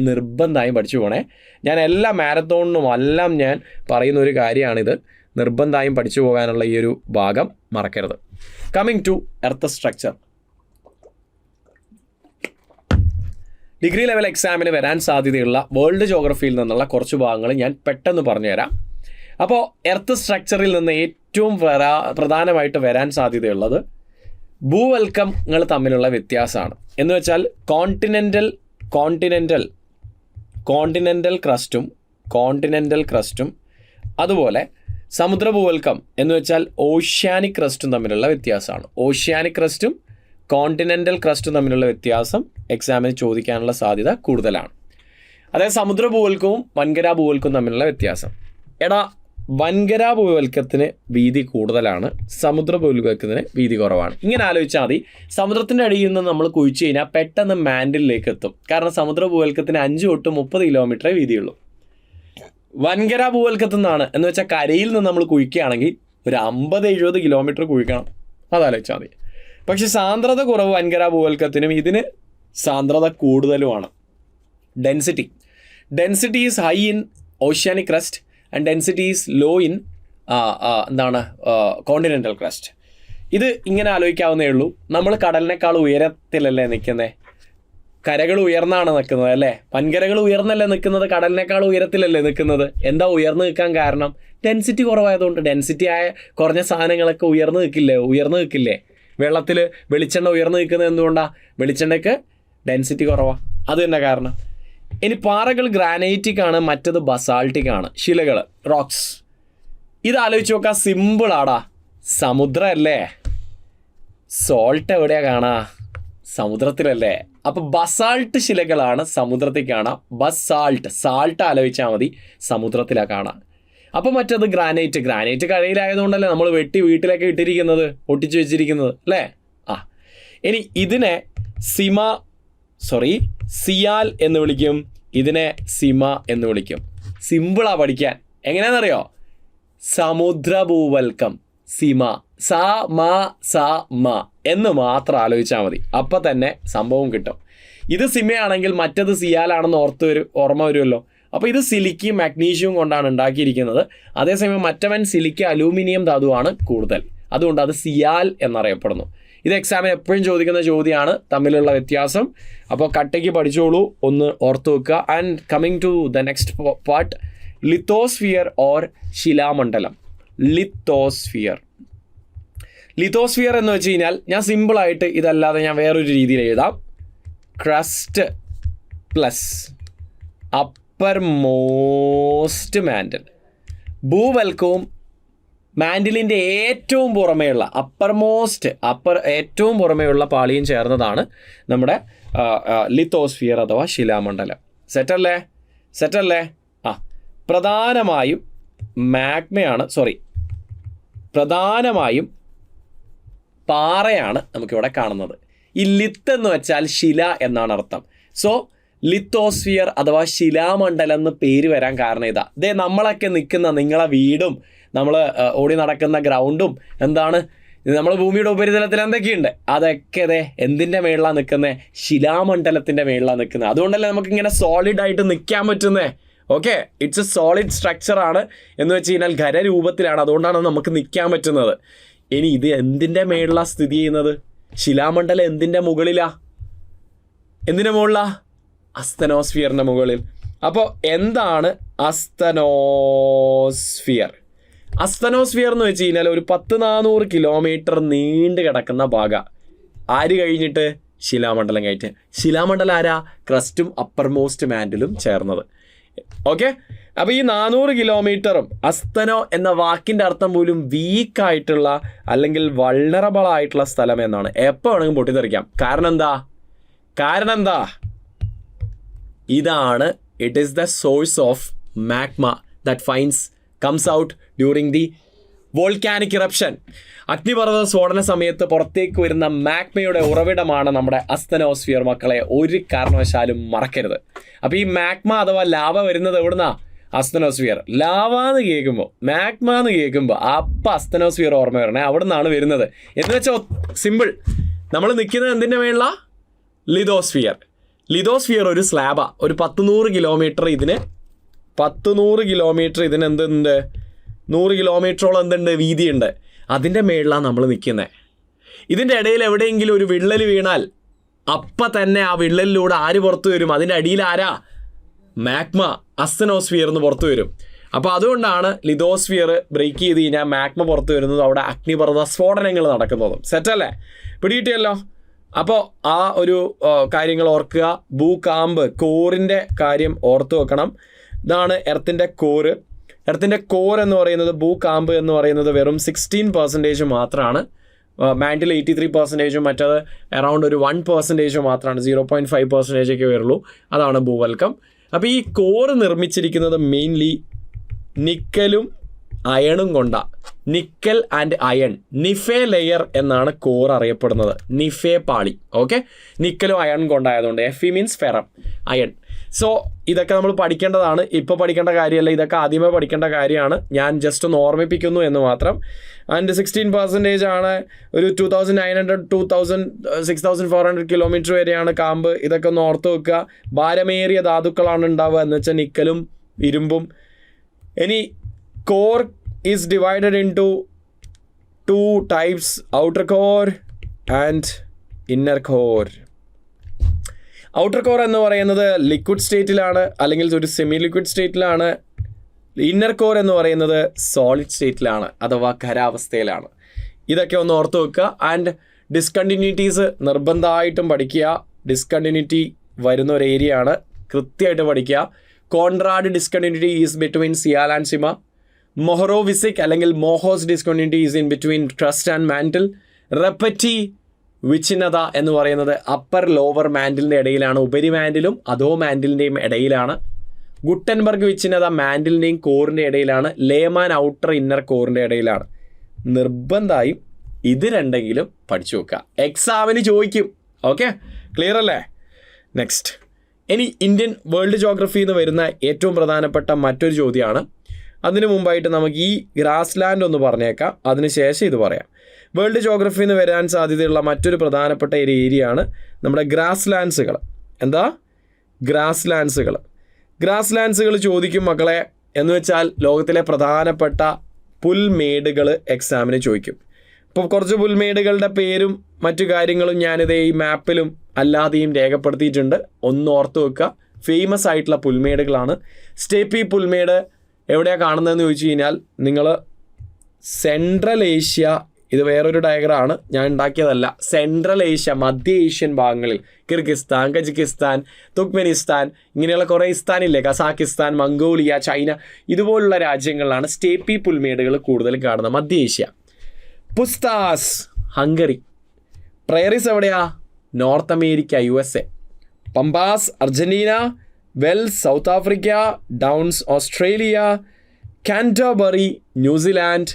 നിർബന്ധമായും പഠിച്ചു പോകണേ. ഞാൻ എല്ലാ മാരത്തോണിനും എല്ലാം ഞാൻ പറയുന്ന ഒരു കാര്യമാണിത്. നിർബന്ധമായും പഠിച്ചു പോകാനുള്ള ഈ ഒരു ഭാഗം മറക്കരുത്. Coming to earth structure. Degree level എക്സാമിന് വരാൻ സാധ്യതയുള്ള വേൾഡ് ജോഗ്രഫിയിൽ നിന്നുള്ള കുറച്ച് ഭാഗങ്ങൾ ഞാൻ പെട്ടെന്ന് പറഞ്ഞുതരാം. അപ്പോൾ എർത്ത് സ്ട്രക്ചറിൽ നിന്ന് ഏറ്റവും പ്രധാനമായിട്ട് വരാൻ സാധ്യതയുള്ളത് ഭൂവൽക്കങ്ങൾ തമ്മിലുള്ള വ്യത്യാസമാണ്. എന്ന് വെച്ചാൽ കോണ്ടിനെൻ്റൽ ക്രസ്റ്റും അതുപോലെ സമുദ്രഭൂവൽക്കം എന്ന് വെച്ചാൽ ഓഷ്യാനിക് ക്രസ്റ്റും തമ്മിലുള്ള വ്യത്യാസമാണ്. ഓഷ്യാനിക് ക്രസ്റ്റും കോണ്ടിനെൻ്റൽ ക്രസ്റ്റും തമ്മിലുള്ള വ്യത്യാസം എക്സാമിന് ചോദിക്കാനുള്ള സാധ്യത കൂടുതലാണ്. അതായത് സമുദ്രഭൂവൽക്കവും വൻകരാ ഭൂവൽക്കവും തമ്മിലുള്ള വ്യത്യാസം. വൻകരാ ഭൂവൽക്കത്തിന് വീതി കൂടുതലാണ്, സമുദ്രഭൂവൽക്കത്തിന് വീതി കുറവാണ്. ഇങ്ങനെ ആലോചിച്ചാൽ മതി. സമുദ്രത്തിൻ്റെ അടിയിൽ നിന്ന് നമ്മൾ കുഴിച്ചു കഴിഞ്ഞാൽ പെട്ടെന്ന് മാൻഡിലേക്ക് എത്തും. കാരണം സമുദ്രഭൂവൽക്കത്തിന് 5 തൊട്ട് 30 കിലോമീറ്ററേ വീതിയുള്ളൂ. വൻകരാ ഭൂവൽക്കത്തു നിന്നാണ് എന്ന് വെച്ചാൽ കരയിൽ നിന്ന് നമ്മൾ കുഴിക്കുകയാണെങ്കിൽ ഒരു 50-70 കിലോമീറ്റർ കുഴിക്കണം. അതാലോചിച്ചാൽ മതി. പക്ഷെ സാന്ദ്രത കുറവ് വൻകരാ ഭൂവൽക്കത്തിനും ഇതിന് സാന്ദ്രത കൂടുതലുമാണ്. Density is high in oceanic crust and density is low in continental crust. ഇത് ഇങ്ങനെ ആലോചിക്കാവുന്നേ ഉള്ളൂ. നമ്മൾ കടലിനേക്കാൾ ഉയരത്തിലല്ലേ നിൽക്കുന്നത്, കരകൾ ഉയർന്നാണ് നിൽക്കുന്നത് അല്ലേ. വൻകരകൾ ഉയർന്നല്ലേ നിൽക്കുന്നത്, കടലിനേക്കാൾ ഉയരത്തിലല്ലേ നിൽക്കുന്നത്. എന്താ ഉയർന്നു നിൽക്കാൻ കാരണം? ഡെൻസിറ്റി കുറവായതുകൊണ്ട്. ഡെൻസിറ്റി ആയ കുറഞ്ഞ സാധനങ്ങളൊക്കെ ഉയർന്നു നിൽക്കില്ലേ. വെള്ളത്തിൽ വെളിച്ചെണ്ണ ഉയർന്നു നിൽക്കുന്നത് എന്തുകൊണ്ടാണ്? വെളിച്ചെണ്ണയ്ക്ക് ഡെൻസിറ്റി കുറവാണ്, അത് തന്നെ കാരണം. ഇനി പാറകൾ ഗ്രാനൈറ്റിക് ആണ്, മറ്റത് ബസാൾട്ടിക് ആണ്. ശിലകൾ റോക്സ്. ഇത് ആലോചിച്ച് നോക്കാം, സിമ്പിളാടാ. സമുദ്രം അല്ലേ, സോൾട്ട് എവിടെയാ കാണാ? സമുദ്രത്തിലല്ലേ. അപ്പോൾ ബസാൾട്ട് ശിലകളാണ് സമുദ്രത്തിൽ കാണാം. സാൾട്ട് ആലോചിച്ചാൽ മതി, സമുദ്രത്തിലാണ് കാണാം. അപ്പോൾ മറ്റത് ഗ്രാനൈറ്റ് കരയിലായതുകൊണ്ടല്ലേ നമ്മൾ വെട്ടി വീട്ടിലേക്ക് ഇട്ടിരിക്കുന്നത്, ഒട്ടിച്ചു വെച്ചിരിക്കുന്നത് അല്ലേ. ഇനി ഇതിനെ സിയാൽ എന്ന് വിളിക്കും, ഇതിനെ സിമ എന്ന് വിളിക്കും. സിമ്പിളാ പഠിക്കാൻ. എങ്ങനെയാണെന്നറിയോ? സമുദ്രഭൂവൽക്കം സിമ, മ എന്ന് മാത്രം ആലോചിച്ചാൽ മതി. അപ്പം തന്നെ സംഭവം കിട്ടും. ഇത് സിമയാണെങ്കിൽ മറ്റത് സിയാലാണെന്ന് ഓർമ്മ വരുമല്ലോ. അപ്പോൾ ഇത് സിലിക്കയും മാഗ്നീഷ്യവും കൊണ്ടാണ് ഉണ്ടാക്കിയിരിക്കുന്നത്. അതേസമയം മറ്റവൻ സിലിക്ക അലൂമിനിയം ധാതുവാണ് കൂടുതൽ, അതുകൊണ്ട് അത് സിയാൽ എന്നറിയപ്പെടുന്നു. ഇത് എക്സാമിന് എപ്പോഴും ചോദിക്കുന്ന ചോദ്യമാണ്, തമ്മിലുള്ള വ്യത്യാസം. അപ്പോൾ കട്ടയ്ക്ക് പഠിച്ചോളൂ, ഒന്ന് ഓർത്ത് വെക്കുക. And coming to the next part, lithosphere or ശിലാമണ്ഡലം. ലിത്തോസ്ഫിയർ എന്ന് വെച്ച് കഴിഞ്ഞാൽ ഞാൻ സിമ്പിളായിട്ട് ഇതല്ലാതെ ഞാൻ വേറൊരു രീതിയിൽ എഴുതാം. Crust plus upper most mantle. ഭൂവൽക്കവും മാൻഡിലിൻ്റെ ഏറ്റവും പുറമേയുള്ള ഏറ്റവും പുറമേയുള്ള പാളിയും ചേർന്നതാണ് നമ്മുടെ ലിത്തോസ്ഫിയർ അഥവാ ശിലാമണ്ഡലം. സെറ്റല്ലേ? പ്രധാനമായും പാറയാണ് നമുക്കിവിടെ കാണുന്നത്. ഈ ലിത്ത് എന്ന് വെച്ചാൽ ശില എന്നാണ് അർത്ഥം. സോ ലിത്തോസ്ഫിയർ അഥവാ ശിലാമണ്ഡലം എന്ന് പേര് വരാൻ കാരണം ഇതാ. നമ്മളൊക്കെ നിൽക്കുന്ന നിങ്ങളെ വീടും നമ്മൾ ഓടി നടക്കുന്ന ഗ്രൗണ്ടും എന്താണ്, നമ്മൾ ഭൂമിയുടെ ഉപരിതലത്തിൽ എന്തൊക്കെയുണ്ട്, അതൊക്കെ എന്തിൻ്റെ മേളിലാണ് നിൽക്കുന്നത്? ശിലാമണ്ഡലത്തിൻ്റെ മേളിലാണ് നിൽക്കുന്നത്. അതുകൊണ്ടല്ലേ നമുക്കിങ്ങനെ സോളിഡായിട്ട് നിൽക്കാൻ പറ്റുന്നത്. ഓക്കെ, ഇറ്റ്സ് എ സോളിഡ് സ്ട്രക്ചറാണ് എന്ന് വെച്ച് കഴിഞ്ഞാൽ ഖരരൂപത്തിലാണ്, അതുകൊണ്ടാണ് നമുക്ക് നിൽക്കാൻ പറ്റുന്നത്. ഇനി ഇത് എന്തിൻ്റെ മേളിലാണ് സ്ഥിതി ചെയ്യുന്നത്? ശിലാമണ്ഡലം എന്തിൻ്റെ മുകളിലാണ്? എന്തിൻ്റെ മുകളിലാണ്? അസ്തനോസ്ഫിയറിൻ്റെ മുകളിൽ. അപ്പോൾ എന്താണ് അസ്തനോസ്ഫിയർ? അസ്തനോസ്ഫിയർ എന്ന് വെച്ച് കഴിഞ്ഞാൽ ഒരു 400 കിലോമീറ്റർ നീണ്ടു കിടക്കുന്ന ഭാഗം. ആര് കഴിഞ്ഞിട്ട്? ശിലാമണ്ഡലം കഴിഞ്ഞിട്ട്. ശിലാമണ്ഡലം ആരാ? ക്രസ്റ്റും അപ്പർ മോസ്റ്റ് മാൻഡിലും ചേർന്നത്. ഓക്കെ, അപ്പോൾ ഈ 400 കിലോമീറ്ററും അസ്തനോ എന്ന വാക്കിൻ്റെ അർത്ഥം പോലും വീക്കായിട്ടുള്ള അല്ലെങ്കിൽ വൾണറബിൾ ആയിട്ടുള്ള സ്ഥലം എന്നാണ്. എപ്പോൾ വേണമെങ്കിലും പൊട്ടിത്തെറിക്കാം. കാരണം എന്താ? ഇതാണ് it is the source of magma that comes out during the volcanic eruption. അഗ്നിപർവ്വത സ്ഫോടന സമയത്ത് പുറത്തേക്ക് വരുന്ന മാഗ്മയുടെ ഉറവിടമാണ് നമ്മുടെ അസ്തനോസ്ഫിയർ. മക്കളെ, ഒരു കാരണവശാലും മറക്കരുത്. അപ്പോൾ ഈ മാഗ്മ അഥവാ ലാവ വരുന്നത് എവിടുന്നാ? അസ്തനോസ്ഫിയർ. ലാവ എന്ന് കേൾക്കുമ്പോൾ, മാഗ്മ എന്ന് കേൾക്കുമ്പോൾ അപ്പം അസ്തനോസ്ഫിയർ ഓർമ്മ വരണേ. അവിടെ നിന്നാണ് വരുന്നത്. എന്ന് വെച്ചാൽ സിമ്പിൾ, നമ്മൾ നിൽക്കുന്നത് എന്തിൻ്റെ മേളിലാണ്? ലിതോസ്ഫിയർ. ലിതോസ്ഫിയർ ഒരു സ്ലാബാണ്. ഒരു 100 കിലോമീറ്റർ ഇതിന് 100 കിലോമീറ്റർ ഇതിന് എന്തുണ്ട്? 100 കിലോമീറ്ററോളം എന്തുണ്ട്? വീതിയുണ്ട്. അതിൻ്റെ മേളിലാണ് നമ്മൾ നിൽക്കുന്നത്. ഇതിൻ്റെ ഇടയിൽ എവിടെയെങ്കിലും ഒരു വിള്ളൽ വീണാൽ അപ്പം തന്നെ ആ വിള്ളലിലൂടെ ആര് പുറത്തു വരും? അതിൻ്റെ അടിയിൽ ആരാ? മാഗ്മ, അസ്തനോസ്ഫിയർ എന്ന് പുറത്തു വരും. അപ്പോൾ അതുകൊണ്ടാണ് ലിതോസ്ഫിയർ ബ്രേക്ക് ചെയ്ത് കഴിഞ്ഞാൽ മാഗ്മ പുറത്തു വരുന്നതും അവിടെ അഗ്നിപർവ്വത സ്ഫോടനങ്ങൾ നടക്കുന്നതും. സെറ്റല്ലേ? പിടികിട്ടിയല്ലോ. അപ്പോൾ ആ ഒരു കാര്യങ്ങൾ ഓർക്കുക. ഭൂകാമ്പ്, കോറിൻ്റെ കാര്യം ഓർത്തു വെക്കണം. ഇതാണ് എർത്തിൻ്റെ കോറ്. എർത്തിൻ്റെ കോർ എന്ന് പറയുന്നത്, ഭൂകാമ്പ് എന്ന് പറയുന്നത് വെറും 16% മാത്രമാണ്. മാൻഡിൽ 83%, മറ്റത് അറൗണ്ട് ഒരു 1% മാത്രമാണ്. 0.5% വരുള്ളൂ. അതാണ് ഭൂവൽക്കം. അപ്പോൾ ഈ കോറ് നിർമ്മിച്ചിരിക്കുന്നത് മെയിൻലി നിക്കലും അയണും കൊണ്ടാണ്. Nickel and iron, NiFe layer എന്നാണ് കോർ അറിയപ്പെടുന്നത്. നിഫെ പാളി. ഓക്കെ, നിക്കലും അയൺ കൊണ്ടായതുകൊണ്ട്. Fe means ferrum, iron. So ഇതൊക്കെ നമ്മൾ പഠിക്കേണ്ടതാണ്. ഇപ്പോൾ പഠിക്കേണ്ട കാര്യമല്ല, ഇതൊക്കെ ആദ്യമേ പഠിക്കേണ്ട കാര്യമാണ്. ഞാൻ ജസ്റ്റ് ഒന്ന് ഓർമ്മിപ്പിക്കുന്നു എന്ന് മാത്രം. ആൻഡ് 16% ആണ്. ഒരു 2900 6400 കിലോമീറ്റർ വരെയാണ് കാമ്പ്. ഇതൊക്കെ ഒന്ന് ഓർത്ത് വെക്കുക. ഭാരമേറിയ ധാതുക്കളാണ് ഉണ്ടാവുക, എന്ന് വെച്ചാൽ നിക്കലും ഇരുമ്പും. ഇനി core is divided into 2 types, outer core and inner core. Outer core എന്ന് പറയുന്നത് ലിക്വിഡ് സ്റ്റേറ്റിലാണ്, അല്ലെങ്കിൽ ഒരു സെമി ലിക്വിഡ് സ്റ്റേറ്റിലാണ്. ഇന്നർ കോർ എന്ന് പറയുന്നത് സോളിഡ് സ്റ്റേറ്റിലാണ്, അഥവാ ഖരാവസ്ഥയിലാണ്. ഇതൊക്കെ ഒന്ന് ഓർത്ത് വെക്കുക. ആൻഡ് ഡിസ്കണ്ടിന്യൂറ്റീസ് നിർബന്ധമായിട്ടും പഠിക്കുക. ഡിസ്കണ്ടിന്യൂറ്റി വരുന്ന ഒരു ഏരിയ ആണ്, കൃത്യമായിട്ട് പഠിക്കുക. Conrad discontinuity is between sial and sima. Mohorovicic അല്ലെങ്കിൽ Moho's discontinuity is in between crust and mantle. Repetti വിച്ഛിന്നത എന്ന് പറയുന്നത് അപ്പർ ലോവർ മാൻഡിലിൻ്റെ ഇടയിലാണ്, ഉപരി മാൻഡിലും അധോ മാൻഡിലിൻ്റെയും ഇടയിലാണ്. ഗുട്ടൻബർഗ് വിച്ഛിന്നത മാൻഡിലിൻ്റെയും കോറിൻ്റെ ഇടയിലാണ്. ലേമാൻ ഔട്ടർ ഇന്നർ കോറിൻ്റെ ഇടയിലാണ്. നിർബന്ധമായും ഇത് രണ്ടെങ്കിലും പഠിച്ചു വെക്കുക, എക്സാമിന് ചോദിക്കും. ഓക്കെ, ക്ലിയർ അല്ലേ? നെക്സ്റ്റ്, ഇനി ഇന്ത്യൻ വേൾഡ് ജോഗ്രഫി എന്ന് വരുന്ന ഏറ്റവും പ്രധാനപ്പെട്ട മറ്റൊരു ചോദ്യമാണ്. അതിനു മുമ്പായിട്ട് നമുക്ക് ഈ ഗ്രാസ് ലാൻഡ് ഒന്ന് പറഞ്ഞേക്കാം, അതിനുശേഷം ഇത് പറയാം. വേൾഡ് ജോഗ്രഫി എന്ന് വരാൻ സാധ്യതയുള്ള മറ്റൊരു പ്രധാനപ്പെട്ട ഒരു ഏരിയ ആണ് നമ്മുടെ ഗ്രാസ് ലാൻഡ്സുകൾ. എന്താ? ഗ്രാസ് ലാൻഡ്സുകൾ. ഗ്രാസ് ലാൻഡ്സുകൾ ചോദിക്കും മക്കളെ. എന്ന് വെച്ചാൽ ലോകത്തിലെ പ്രധാനപ്പെട്ട പുൽമേടുകൾ എക്സാമിന് ചോദിക്കും. ഇപ്പോൾ കുറച്ച് പുൽമേടുകളുടെ പേരും മറ്റു കാര്യങ്ങളും ഞാനിത് ഈ മാപ്പിലും അല്ലാതെയും രേഖപ്പെടുത്തിയിട്ടുണ്ട്. ഒന്ന് ഓർത്ത് വെക്കുക. ഫേമസ് ആയിട്ടുള്ള പുൽമേടുകളാണ്. സ്റ്റേപ്പി പുൽമേട് എവിടെയാണ് കാണുന്നതെന്ന് ചോദിച്ചു കഴിഞ്ഞാൽ നിങ്ങൾ സെൻട്രൽ ഏഷ്യ, ഇത് വേറൊരു ഡയഗ്രാമാണ്, ഞാൻ ഉണ്ടാക്കിയതല്ല. സെൻട്രൽ ഏഷ്യ, മധ്യ ഏഷ്യൻ ഭാഗങ്ങളിൽ കിർഗിസ്ഥാൻ, കജക്കിസ്ഥാൻ, തുർക്ക്മെനിസ്ഥാൻ, ഇങ്ങനെയുള്ള കുറേ സ്ഥാനില്ലേ, കസാക്കിസ്ഥാൻ, മംഗോളിയ, ചൈന, ഇതുപോലുള്ള രാജ്യങ്ങളിലാണ് സ്റ്റേപ്പി പുൽമേടുകൾ കൂടുതൽ കാണുന്നത്. മധ്യ ഏഷ്യ. Pusztas Hungary. പ്രയറീസ് എവിടെയാ? North America, USA. Pampas Argentina. Velds south Africa. Downs Australia. Canterbury New Zealand.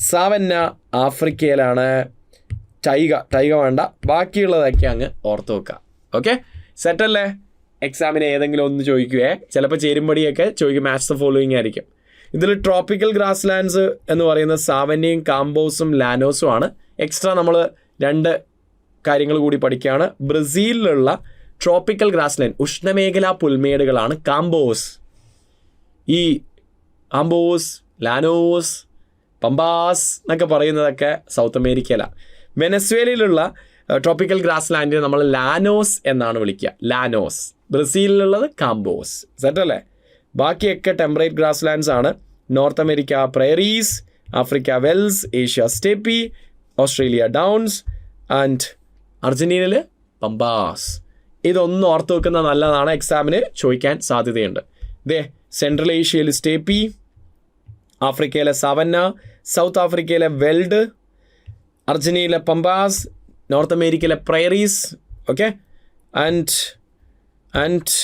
Savanna ആഫ്രിക്കയിലാണ്. ടൈഗ വേണ്ട, ബാക്കിയുള്ളതൊക്കെ അങ്ങ് ഓർത്ത് വെക്കുക. ഓക്കെ, സെറ്റല്ലേ? എക്സാമിന് ഏതെങ്കിലും ഒന്ന് ചോദിക്കുകയെ, ചിലപ്പോൾ ചേരുമ്പടിയൊക്കെ ചോദിക്കും. മാച്ച് ദ ഫോളോയിങ് ആയിരിക്കും. ഇതിൽ ട്രോപ്പിക്കൽ ഗ്രാസ് ലാൻഡ്സ് എന്ന് പറയുന്നത് സാവന്നയും കാമ്പോസും ലാനോസും ആണ്. എക്സ്ട്രാ നമ്മൾ 2 കാര്യങ്ങൾ കൂടി പഠിക്കുകയാണ്. ബ്രസീലിലുള്ള ട്രോപ്പിക്കൽ ഗ്രാസ് ലാൻഡ് ഉഷ്ണമേഖലാ പുൽമേടുകളാണ് കാമ്പോസ്. ഈ ആംബോസ്, ലാനോസ്, പമ്പാസ് എന്നൊക്കെ പറയുന്നതൊക്കെ സൗത്ത് അമേരിക്കയിലാണ്. വെനസ്വേലയിലുള്ള ട്രോപ്പിക്കൽ ഗ്രാസ് ലാൻഡിനെ നമ്മൾ ലാനോസ് എന്നാണ് വിളിക്കുക. ലാനോസ്. ബ്രസീലിലുള്ളത് കാംബോസ്. സെറ്റല്ലേ? ബാക്കിയൊക്കെ ടെമ്പറേറ്റ് ഗ്രാസ് ലാൻഡ്സ് ആണ്. North America prairies, Africa velds, Asia steppe, Australia downs and അർജന്റീനയിൽ പമ്പാസ്. ഇതൊന്നും ഓർത്ത് വെക്കുന്നത് നല്ലതാണ്, എക്സാമിന് ചോദിക്കാൻ സാധ്യതയുണ്ട്. സെൻട്രൽ ഏഷ്യയിൽ സ്റ്റേപ്പി, ആഫ്രിക്കയിലെ സവന്ന, സൗത്ത് ആഫ്രിക്കയിലെ വെൽഡ്, അർജന്റീനയിലെ പമ്പാസ്, നോർത്ത് അമേരിക്കയിലെ പ്രയറീസ്. ഓക്കെ, ആൻഡ്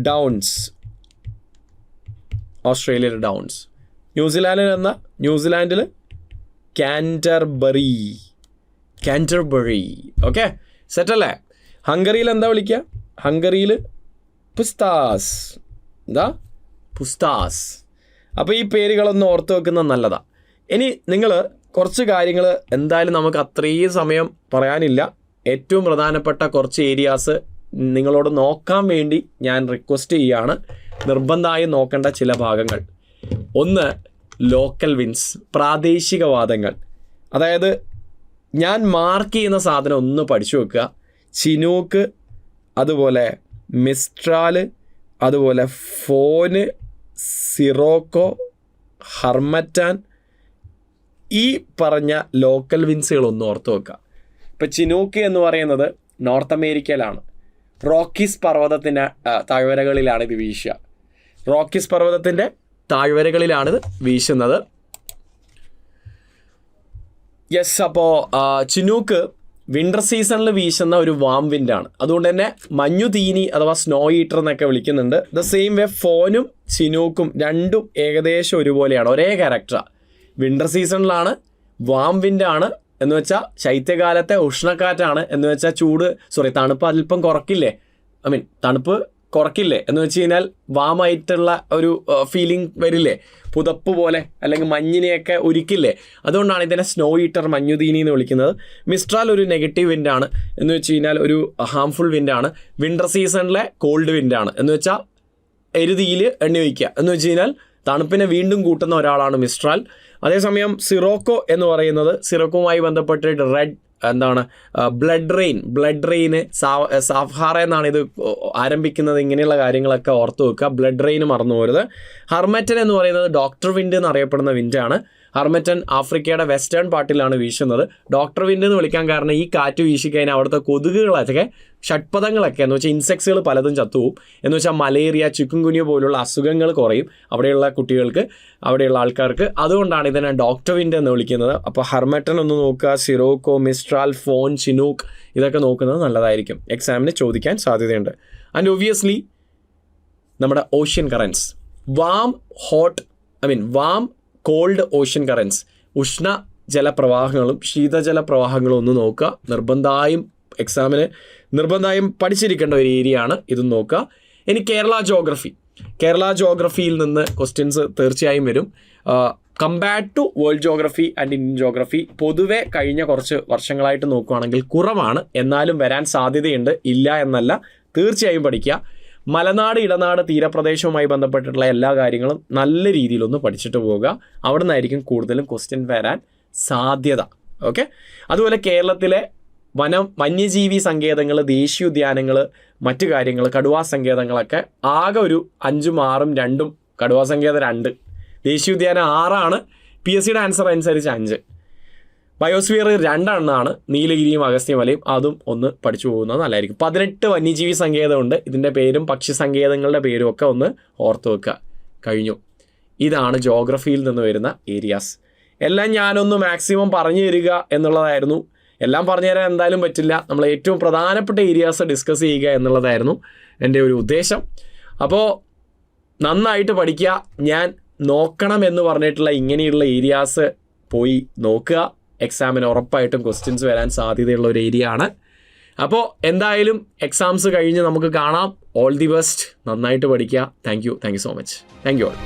ഡൗൺസ്, ഓസ്ട്രേലിയയിലെ ഡൗൺസ്. ന്യൂസിലാൻഡിൽ കാൻറ്റർബറി. ഓക്കെ, സെറ്റല്ലേ? ഹംഗറിയിൽ എന്താ വിളിക്കുക? ഹംഗറിയിൽ പുസ്താസ്. പുസ്താസ്. അപ്പോൾ ഈ പേരുകളൊന്നും ഓർത്ത് വെക്കുന്നത് നല്ലതാണ്. ഇനി നിങ്ങൾ കുറച്ച് കാര്യങ്ങൾ എന്തായാലും നമുക്ക് അത്രയും സമയം പറയാനില്ല. ഏറ്റവും പ്രധാനപ്പെട്ട കുറച്ച് ഏരിയാസ് നിങ്ങളോട് നോക്കാൻ വേണ്ടി ഞാൻ റിക്വസ്റ്റ് ചെയ്യുകയാണ്. നിർബന്ധമായും നോക്കേണ്ട ചില ഭാഗങ്ങൾ. ഒന്ന്, ലോക്കൽ വിൻസ്, പ്രാദേശികവാദങ്ങൾ. അതായത് ഞാൻ മാർക്ക് ചെയ്യുന്ന സാധനം ഒന്ന് പഠിച്ചു വെക്കുക. ചിനൂക്ക്, അതുപോലെ മിസ്ട്രാല്, അതുപോലെ ഫോന്, സിറോക്കോ, ഹർമറ്റാൻ, ഈ പറഞ്ഞ ലോക്കൽ വിൻസുകളൊന്നും ഓർത്ത് വെക്കുക. ഇപ്പം ചിനൂക്ക് എന്ന് പറയുന്നത് നോർത്ത് അമേരിക്കയിലാണ്. റോക്കീസ് പർവ്വതത്തിൻ്റെ താഴ്വരകളിലാണ് ഇത് വീശുക. റോക്കീസ് പർവ്വതത്തിൻ്റെ താഴ്വരകളിലാണിത് വീശുന്നത്. യെസ്, അപ്പോൾ ചിനൂക്ക് വിൻ്റർ സീസണിൽ വീശുന്ന ഒരു വാം വിൻഡാണ്. അതുകൊണ്ട് തന്നെ മഞ്ഞു തീനി അഥവാ സ്നോ ഈറ്റർ എന്നൊക്കെ വിളിക്കുന്നുണ്ട്. ദ സെയിം വേ ഫോനും ചിനൂക്കും രണ്ടും ഏകദേശം ഒരുപോലെയാണ്, ഒരേ ക്യാരക്ടറാണ്. വിൻ്റർ സീസണിലാണ് വാം വിൻഡാണ് എന്ന് വെച്ചാൽ ശൈത്യകാലത്തെ ഉഷ്ണക്കാറ്റാണ് എന്ന് വെച്ചാൽ തണുപ്പ് അല്പം കുറക്കില്ലേ, തണുപ്പ് കുറക്കില്ലേ എന്ന് വെച്ച് കഴിഞ്ഞാൽ വാമായിട്ടുള്ള ഒരു ഫീലിംഗ് വരില്ലേ, പുതപ്പ് പോലെ അല്ലെങ്കിൽ മഞ്ഞിനെയൊക്കെ ഉരുക്കില്ലേ. അതുകൊണ്ടാണ് ഇതിനെ സ്നോ ഈറ്റർ, മഞ്ഞുതീനി എന്ന് വിളിക്കുന്നത്. മിസ്ട്രാൽ ഒരു നെഗറ്റീവ് വിൻഡാണ് എന്ന് വെച്ച് കഴിഞ്ഞാൽ ഒരു ഹാംഫുൾ വിൻഡാണ്. വിൻ്റർ സീസണിലെ കോൾഡ് വിൻഡാണ് എന്ന് വെച്ചാൽ എരുതിയിൽ എണ്ണ വയ്ക്കുക എന്ന് വെച്ച് കഴിഞ്ഞാൽ തണുപ്പിനെ വീണ്ടും കൂട്ടുന്ന ഒരാളാണ് മിസ്ട്രാൽ. അതേസമയം സിറോക്കോ എന്ന് പറയുന്നത് സിറോക്കോവുമായി ബന്ധപ്പെട്ടിട്ട് ബ്ലഡ് റെയിന് സഹാറ എന്നാണ് ഇത് ആരംഭിക്കുന്നത്. ഇങ്ങനെയുള്ള കാര്യങ്ങളൊക്കെ ഓർത്ത് വെക്കുക. ബ്ലഡ് റെയിന് മറന്നു പോരുത്. ഹർമറ്റൻ എന്ന് പറയുന്നത് ഡോക്ടർ വിൻഡ് എന്നറിയപ്പെടുന്ന വിൻഡാണ്. ഹർമറ്റൻ ആഫ്രിക്കയുടെ വെസ്റ്റേൺ പാർട്ടിലാണ് വീശുന്നത്. ഡോക്ടർ വിൻഡ് എന്ന് വിളിക്കാൻ കാരണം ഈ കാറ്റ് വീശിക്കഴിഞ്ഞാൽ അവിടുത്തെ കൊതുകുകളൊക്കെ, ഷഡ്പഥങ്ങളൊക്കെ എന്ന് വെച്ചാൽ ഇൻസെക്ട്സുകൾ പലതും ചത്തുപോകും. എന്ന് വെച്ചാൽ മലേറിയ, ചിക്കുൻകുനിയ പോലുള്ള അസുഖങ്ങൾ കുറയും അവിടെയുള്ള കുട്ടികൾക്ക്, അവിടെയുള്ള ആൾക്കാർക്ക്. അതുകൊണ്ടാണ് ഇതിനെ ഡോക്ടർ വിൻഡ് എന്ന് വിളിക്കുന്നത്. അപ്പോൾ ഹർമറ്റൻ ഒന്ന് നോക്കുക. സിറോക്കോ, മിസ്ട്രാൽ, ഫോൻ, ചിനൂക്ക് ഇതൊക്കെ നോക്കുന്നത് നല്ലതായിരിക്കും. എക്സാമിന് ചോദിക്കാൻ സാധ്യതയുണ്ട്. ആൻഡ് ഒബ്വിയസ്ലി നമ്മുടെ ocean currents, warm cold ocean currents, ഉഷ്ണ ജലപ്രവാഹങ്ങളും ശീതജല പ്രവാഹങ്ങളും ഒന്ന് നോക്കുക. എക്സാമിന് നിർബന്ധമായും പഠിച്ചിരിക്കേണ്ട ഒരു ഏരിയ ആണ്, ഇതും നോക്കുക. ഇനി കേരള ജോഗ്രഫിയിൽ നിന്ന് ക്വസ്റ്റ്യൻസ് തീർച്ചയായും വരും. Compared to world geography and Indian geography പൊതുവെ കഴിഞ്ഞ കുറച്ച് വർഷങ്ങളായിട്ട് നോക്കുകയാണെങ്കിൽ കുറവാണ്. എന്നാലും വരാൻ സാധ്യതയുണ്ട്, ഇല്ല എന്നല്ല. തീർച്ചയായും പഠിക്കുക. മലനാട്, ഇടനാട്, തീരപ്രദേശവുമായി ബന്ധപ്പെട്ടിട്ടുള്ള എല്ലാ കാര്യങ്ങളും നല്ല രീതിയിലൊന്ന് പഠിച്ചിട്ട് പോവുക. അവിടെ നിന്നായിരിക്കും കൂടുതലും ക്വസ്റ്റ്യൻ വരാൻ സാധ്യത. ഓക്കെ, അതുപോലെ കേരളത്തിലെ വന്യജീവി സങ്കേതങ്ങൾ, ദേശീയോദ്യാനങ്ങൾ, മറ്റു കാര്യങ്ങൾ, കടുവാ സങ്കേതങ്ങളൊക്കെ ആകെ ഒരു 5, 6, 2, കടുവാ സങ്കേതം 2, ദേശീയോദ്യാനം 6ആണ്. PSCയുടെ ആൻസർ അനുസരിച്ച് 5. ബയോസ്ഫിയർ 2 നീലഗിരിയും അഗസ്ത്യമലയും. അതും ഒന്ന് പഠിച്ചു പോകുന്നത് നല്ലതായിരിക്കും. 18 വന്യജീവി സങ്കേതമുണ്ട്. ഇതിൻ്റെ പേരും പക്ഷി സങ്കേതങ്ങളുടെ പേരും ഒക്കെ ഒന്ന് ഓർത്ത് വെക്കുക. കഴിഞ്ഞു. ഇതാണ് ജോഗ്രഫിയിൽ നിന്ന് വരുന്ന ഏരിയാസ്. എല്ലാം ഞാനൊന്ന് മാക്സിമം പറഞ്ഞു തരിക എന്നുള്ളതായിരുന്നു. എല്ലാം പറഞ്ഞു തരാൻ എന്തായാലും പറ്റില്ല. നമ്മൾ ഏറ്റവും പ്രധാനപ്പെട്ട ഏരിയാസ് ഡിസ്കസ് ചെയ്യുക എന്നുള്ളതായിരുന്നു എൻ്റെ ഒരു ഉദ്ദേശം. അപ്പോൾ നന്നായിട്ട് പഠിക്കുക. ഞാൻ നോക്കണം എന്ന് പറഞ്ഞിട്ടുള്ള ഇങ്ങനെയുള്ള ഏരിയാസ് പോയി നോക്കുക. എക്സാമിന് ഉറപ്പായിട്ടും ക്വസ്റ്റ്യൻസ് വരാൻ സാധ്യതയുള്ള ഒരു ഏരിയ ആണ്. അപ്പോൾ എന്തായാലും എക്സാംസ് കഴിഞ്ഞ് നമുക്ക് കാണാം. All the best. നന്നായിട്ട് പഠിക്കുക. Thank you so much. Thank you all.